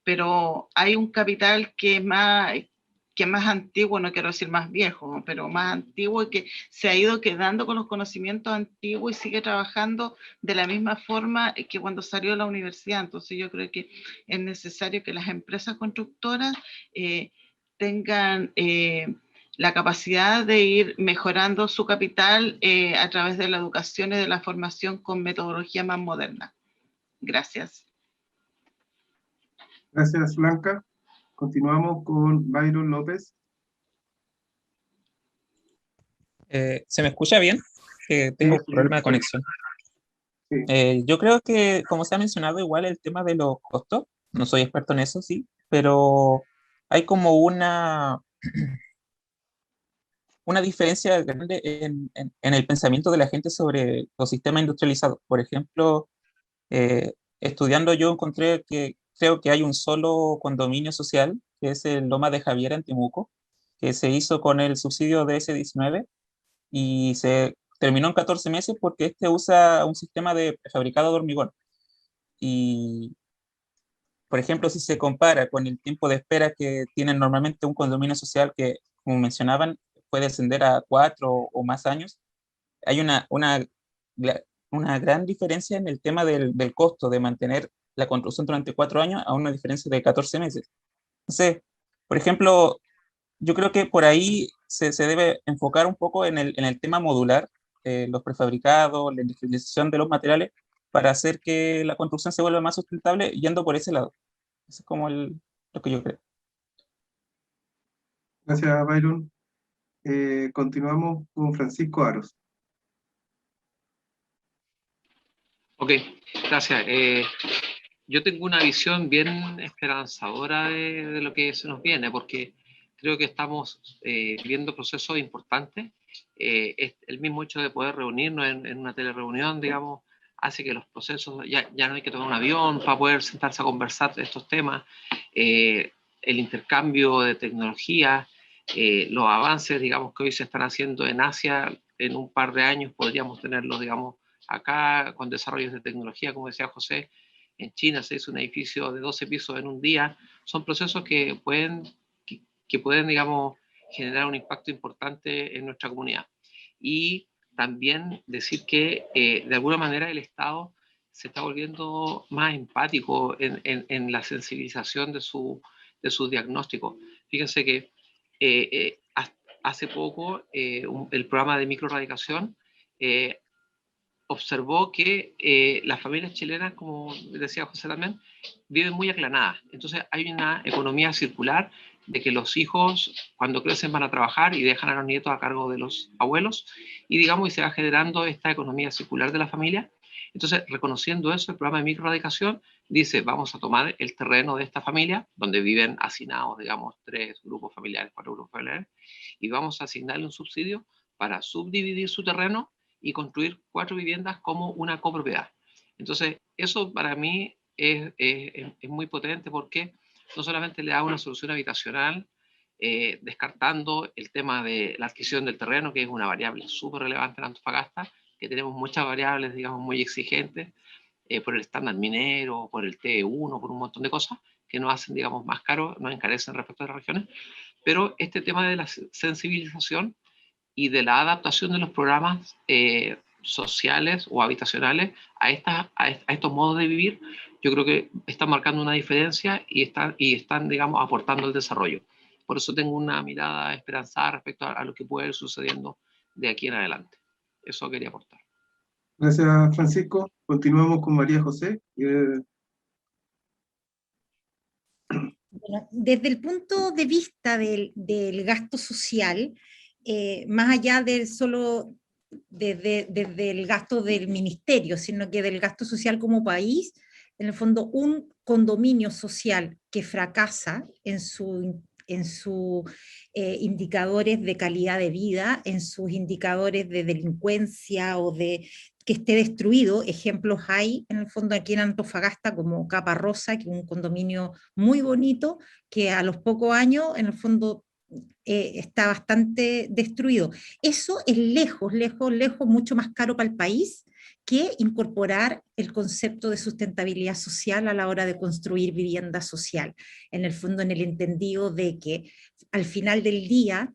pero hay un capital que es más antiguo, no quiero decir más viejo, pero más antiguo, y que se ha ido quedando con los conocimientos antiguos y sigue trabajando de la misma forma que cuando salió de la universidad. Entonces yo creo que es necesario que las empresas constructoras tengan la capacidad de ir mejorando su capital a través de la educación y de la formación con metodología más moderna. Gracias. Gracias, Blanca. Continuamos con Byron López. ¿Se me escucha bien? Que tengo un problema de conexión. Yo creo que, como se ha mencionado, igual el tema de los costos, no soy experto en eso, sí, pero hay como una diferencia grande en el pensamiento de la gente sobre los sistemas industrializados. Por ejemplo, estudiando yo encontré que creo que hay un solo condominio social, que es el Loma de Javier en Temuco, que se hizo con el subsidio de S19 y se terminó en 14 meses porque este usa un sistema de fabricado de hormigón. Y, por ejemplo, si se compara con el tiempo de espera que tienen normalmente un condominio social que, como mencionaban, puede ascender a 4 o más años, hay una gran diferencia en el tema del costo de mantener la construcción durante 4 años a una diferencia de 14 meses. Entonces, por ejemplo, yo creo que por ahí se debe enfocar un poco en el tema modular, los prefabricados, la industrialización de los materiales, para hacer que la construcción se vuelva más sustentable yendo por ese lado. Eso es como lo que yo creo. Gracias, Byron. Continuamos con Francisco Aros. Ok, gracias. Yo tengo una visión bien esperanzadora de lo que se nos viene, porque creo que estamos viendo procesos importantes. El mismo hecho de poder reunirnos en una telereunión, digamos, hace que los procesos, ya no hay que tomar un avión para poder sentarse a conversar de estos temas. El intercambio de tecnología, los avances, digamos, que hoy se están haciendo en Asia, en un par de años podríamos tenerlos, digamos, acá con desarrollos de tecnología, como decía José. En China se hizo un edificio de 12 pisos en un día. Son procesos que pueden, digamos, generar un impacto importante en nuestra comunidad. Y también decir que, de alguna manera, el Estado se está volviendo más empático en la sensibilización de su diagnóstico. Fíjense que hace poco el programa de microradicación observó que las familias chilenas, como decía José también, viven muy aclanadas. Entonces hay una economía circular de que los hijos cuando crecen van a trabajar y dejan a los nietos a cargo de los abuelos y digamos y se va generando esta economía circular de la familia. Entonces, reconociendo eso, el programa de microerradicación dice, vamos a tomar el terreno de esta familia, donde viven hacinados, digamos, 3 grupos familiares, 4 grupos familiares, y vamos a asignarle un subsidio para subdividir su terreno y construir 4 viviendas como una copropiedad. Entonces, eso para mí es muy potente porque no solamente le da una solución habitacional, descartando el tema de la adquisición del terreno, que es una variable súper relevante en Antofagasta, que tenemos muchas variables, digamos, muy exigentes, por el estándar minero, por el TE1, por un montón de cosas, que nos hacen, digamos, más caros, nos encarecen respecto a las regiones, pero este tema de la sensibilización y de la adaptación de los programas sociales o habitacionales a estos modos de vivir, yo creo que están marcando una diferencia y están, digamos, aportando al desarrollo. Por eso tengo una mirada esperanzada respecto a lo que puede ir sucediendo de aquí en adelante. Eso quería aportar. Gracias, Francisco. Continuamos con María José. Bueno, desde el punto de vista del gasto social, más allá de solo desde el gasto del ministerio, sino que del gasto social como país, en el fondo un condominio social que fracasa en sus indicadores de calidad de vida, en sus indicadores de delincuencia o de que esté destruido. Ejemplos hay en el fondo aquí en Antofagasta como Capa Rosa, que es un condominio muy bonito, que a los pocos años en el fondo está bastante destruido. Eso es lejos, mucho más caro para el país que incorporar el concepto de sustentabilidad social a la hora de construir vivienda social. En el fondo, en el entendido de que al final del día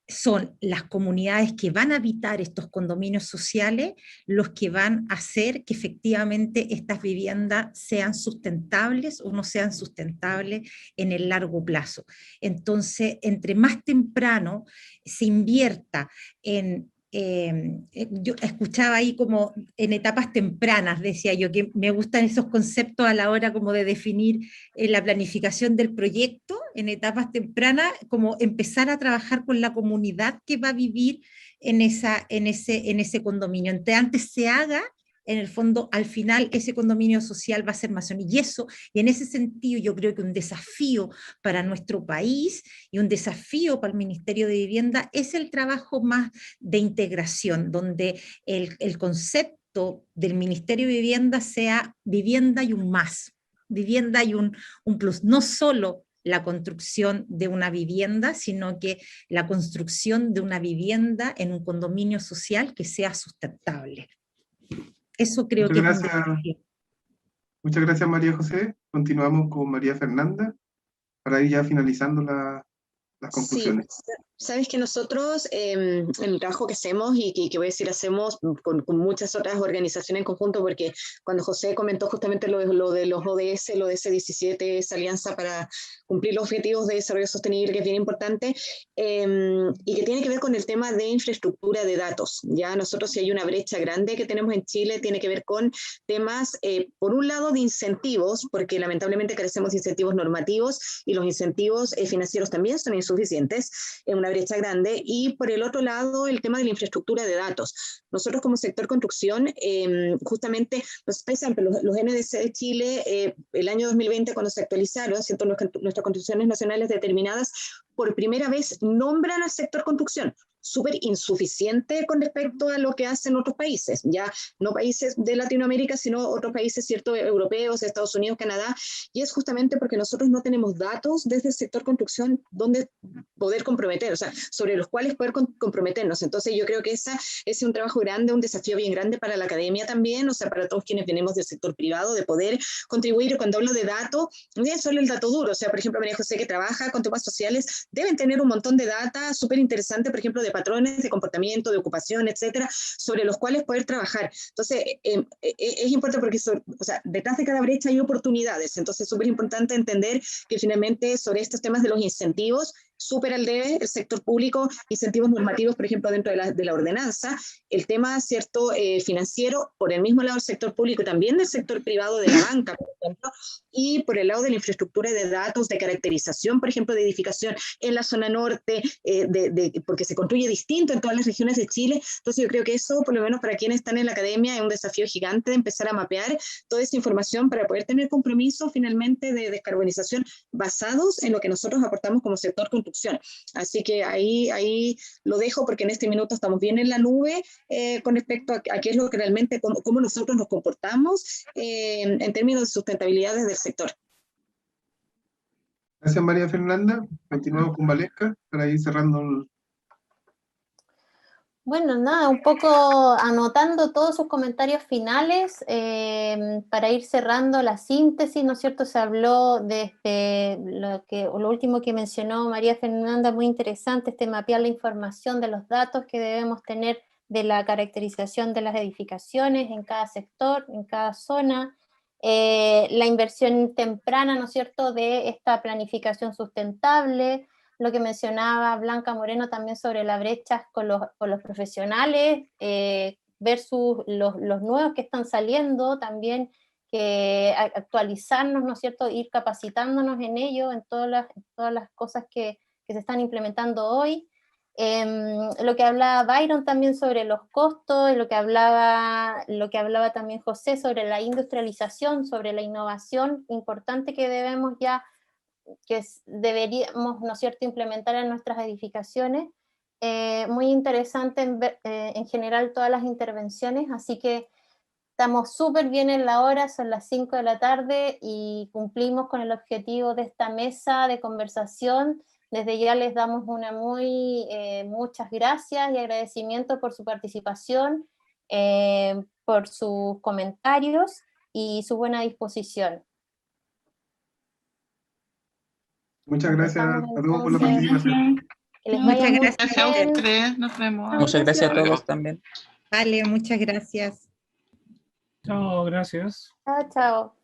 son las comunidades que van a habitar estos condominios sociales los que van a hacer que efectivamente estas viviendas sean sustentables o no sean sustentables en el largo plazo. Entonces, entre más temprano se invierta en yo escuchaba ahí como en etapas tempranas, decía yo, que me gustan esos conceptos a la hora como de definir la planificación del proyecto, en etapas tempranas, como empezar a trabajar con la comunidad que va a vivir en ese condominio. Entre antes se haga, en el fondo, al final, ese condominio social va a ser más sólido. Y en ese sentido, yo creo que un desafío para nuestro país y un desafío para el Ministerio de Vivienda es el trabajo más de integración, donde el concepto del Ministerio de Vivienda sea vivienda y un más, vivienda y un plus, no solo la construcción de una vivienda, sino que la construcción de una vivienda en un condominio social que sea sustentable. Eso creo que es un desafío. Muchas gracias, María José. Continuamos con María Fernanda para ir ya finalizando las conclusiones. Sí, sabes que nosotros, en el trabajo que hacemos, y que voy a decir hacemos con muchas otras organizaciones en conjunto, porque cuando José comentó justamente lo de los ODS, el ODS 17, esa alianza para cumplir los objetivos de desarrollo sostenible, que es bien importante, y que tiene que ver con el tema de infraestructura de datos. Ya nosotros, si hay una brecha grande que tenemos en Chile, tiene que ver con temas, por un lado, de incentivos, porque lamentablemente carecemos de incentivos normativos, y los incentivos financieros también son insuficientes, en una brecha grande, y por el otro lado el tema de la infraestructura de datos. Nosotros como sector construcción, justamente, por ejemplo, los NDC de Chile, el año 2020 cuando se actualizaron, ¿cierto? Nuestras constituciones nacionales determinadas, por primera vez nombran al sector construcción, súper insuficiente con respecto a lo que hacen otros países, ya no países de Latinoamérica, sino otros países, ¿cierto? Europeos, Estados Unidos, Canadá, y es justamente porque nosotros no tenemos datos desde el sector construcción donde poder comprometer, o sea, sobre los cuales poder comprometernos. Entonces yo creo que ese es un trabajo grande, un desafío bien grande para la academia también, o sea, para todos quienes venimos del sector privado, de poder contribuir. Cuando hablo de datos, no es solo el dato duro, o sea, por ejemplo, María José, que trabaja con temas sociales, deben tener un montón de data súper interesante, por ejemplo, de patrones de comportamiento, de ocupación, etcétera, sobre los cuales poder trabajar. Entonces, es importante porque, o sea, detrás de cada brecha hay oportunidades. Entonces, es súper importante entender que finalmente sobre estos temas de los incentivos, súper al debe el sector público, incentivos normativos, por ejemplo, dentro de la ordenanza, el tema, ¿cierto?, financiero, por el mismo lado del sector público y también del sector privado de la banca, por ejemplo, y por el lado de la infraestructura de datos, de caracterización, por ejemplo, de edificación en la zona norte, porque se construye distinto en todas las regiones de Chile. Entonces yo creo que eso, por lo menos para quienes están en la academia, es un desafío gigante de empezar a mapear toda esa información para poder tener compromisos finalmente de descarbonización basados en lo que nosotros aportamos como sector construcción. Así que ahí lo dejo, porque en este minuto estamos bien en la nube con respecto a qué es lo que realmente, cómo nosotros nos comportamos en términos de sustentabilidad desde el sector. Gracias, María Fernanda. Continuamos con Valesca para ir cerrando. Bueno, nada, un poco anotando todos sus comentarios finales para ir cerrando la síntesis, ¿no es cierto? Se habló de lo último que mencionó María Fernanda, muy interesante, mapear la información de los datos que debemos tener de la caracterización de las edificaciones en cada sector, en cada zona, la inversión temprana, ¿no es cierto?, de esta planificación sustentable, lo que mencionaba Blanca Moreno también sobre las brechas con los profesionales versus los nuevos que están saliendo, también que actualizarnos, ¿no es cierto?, ir capacitándonos en ello, en todas las cosas que se están implementando hoy. Lo que hablaba Byron también sobre los costos, lo que hablaba también José sobre la industrialización, sobre la innovación importante que deberíamos, ¿no es cierto?, implementar en nuestras edificaciones. Muy interesante en general todas las intervenciones, así que estamos súper bien en la hora, son las 5 de la tarde y cumplimos con el objetivo de esta mesa de conversación. Desde ya les damos muchas gracias y agradecimiento por su participación. por sus comentarios y su buena disposición. Muchas gracias a Empezamos todos por la entonces. participación. Que les vaya Muchas muy gracias. Gracias a bien. ustedes, nos vemos. Muchas gracias a Adiós. todos también. Vale, muchas gracias. Chao, gracias. Chao, chao.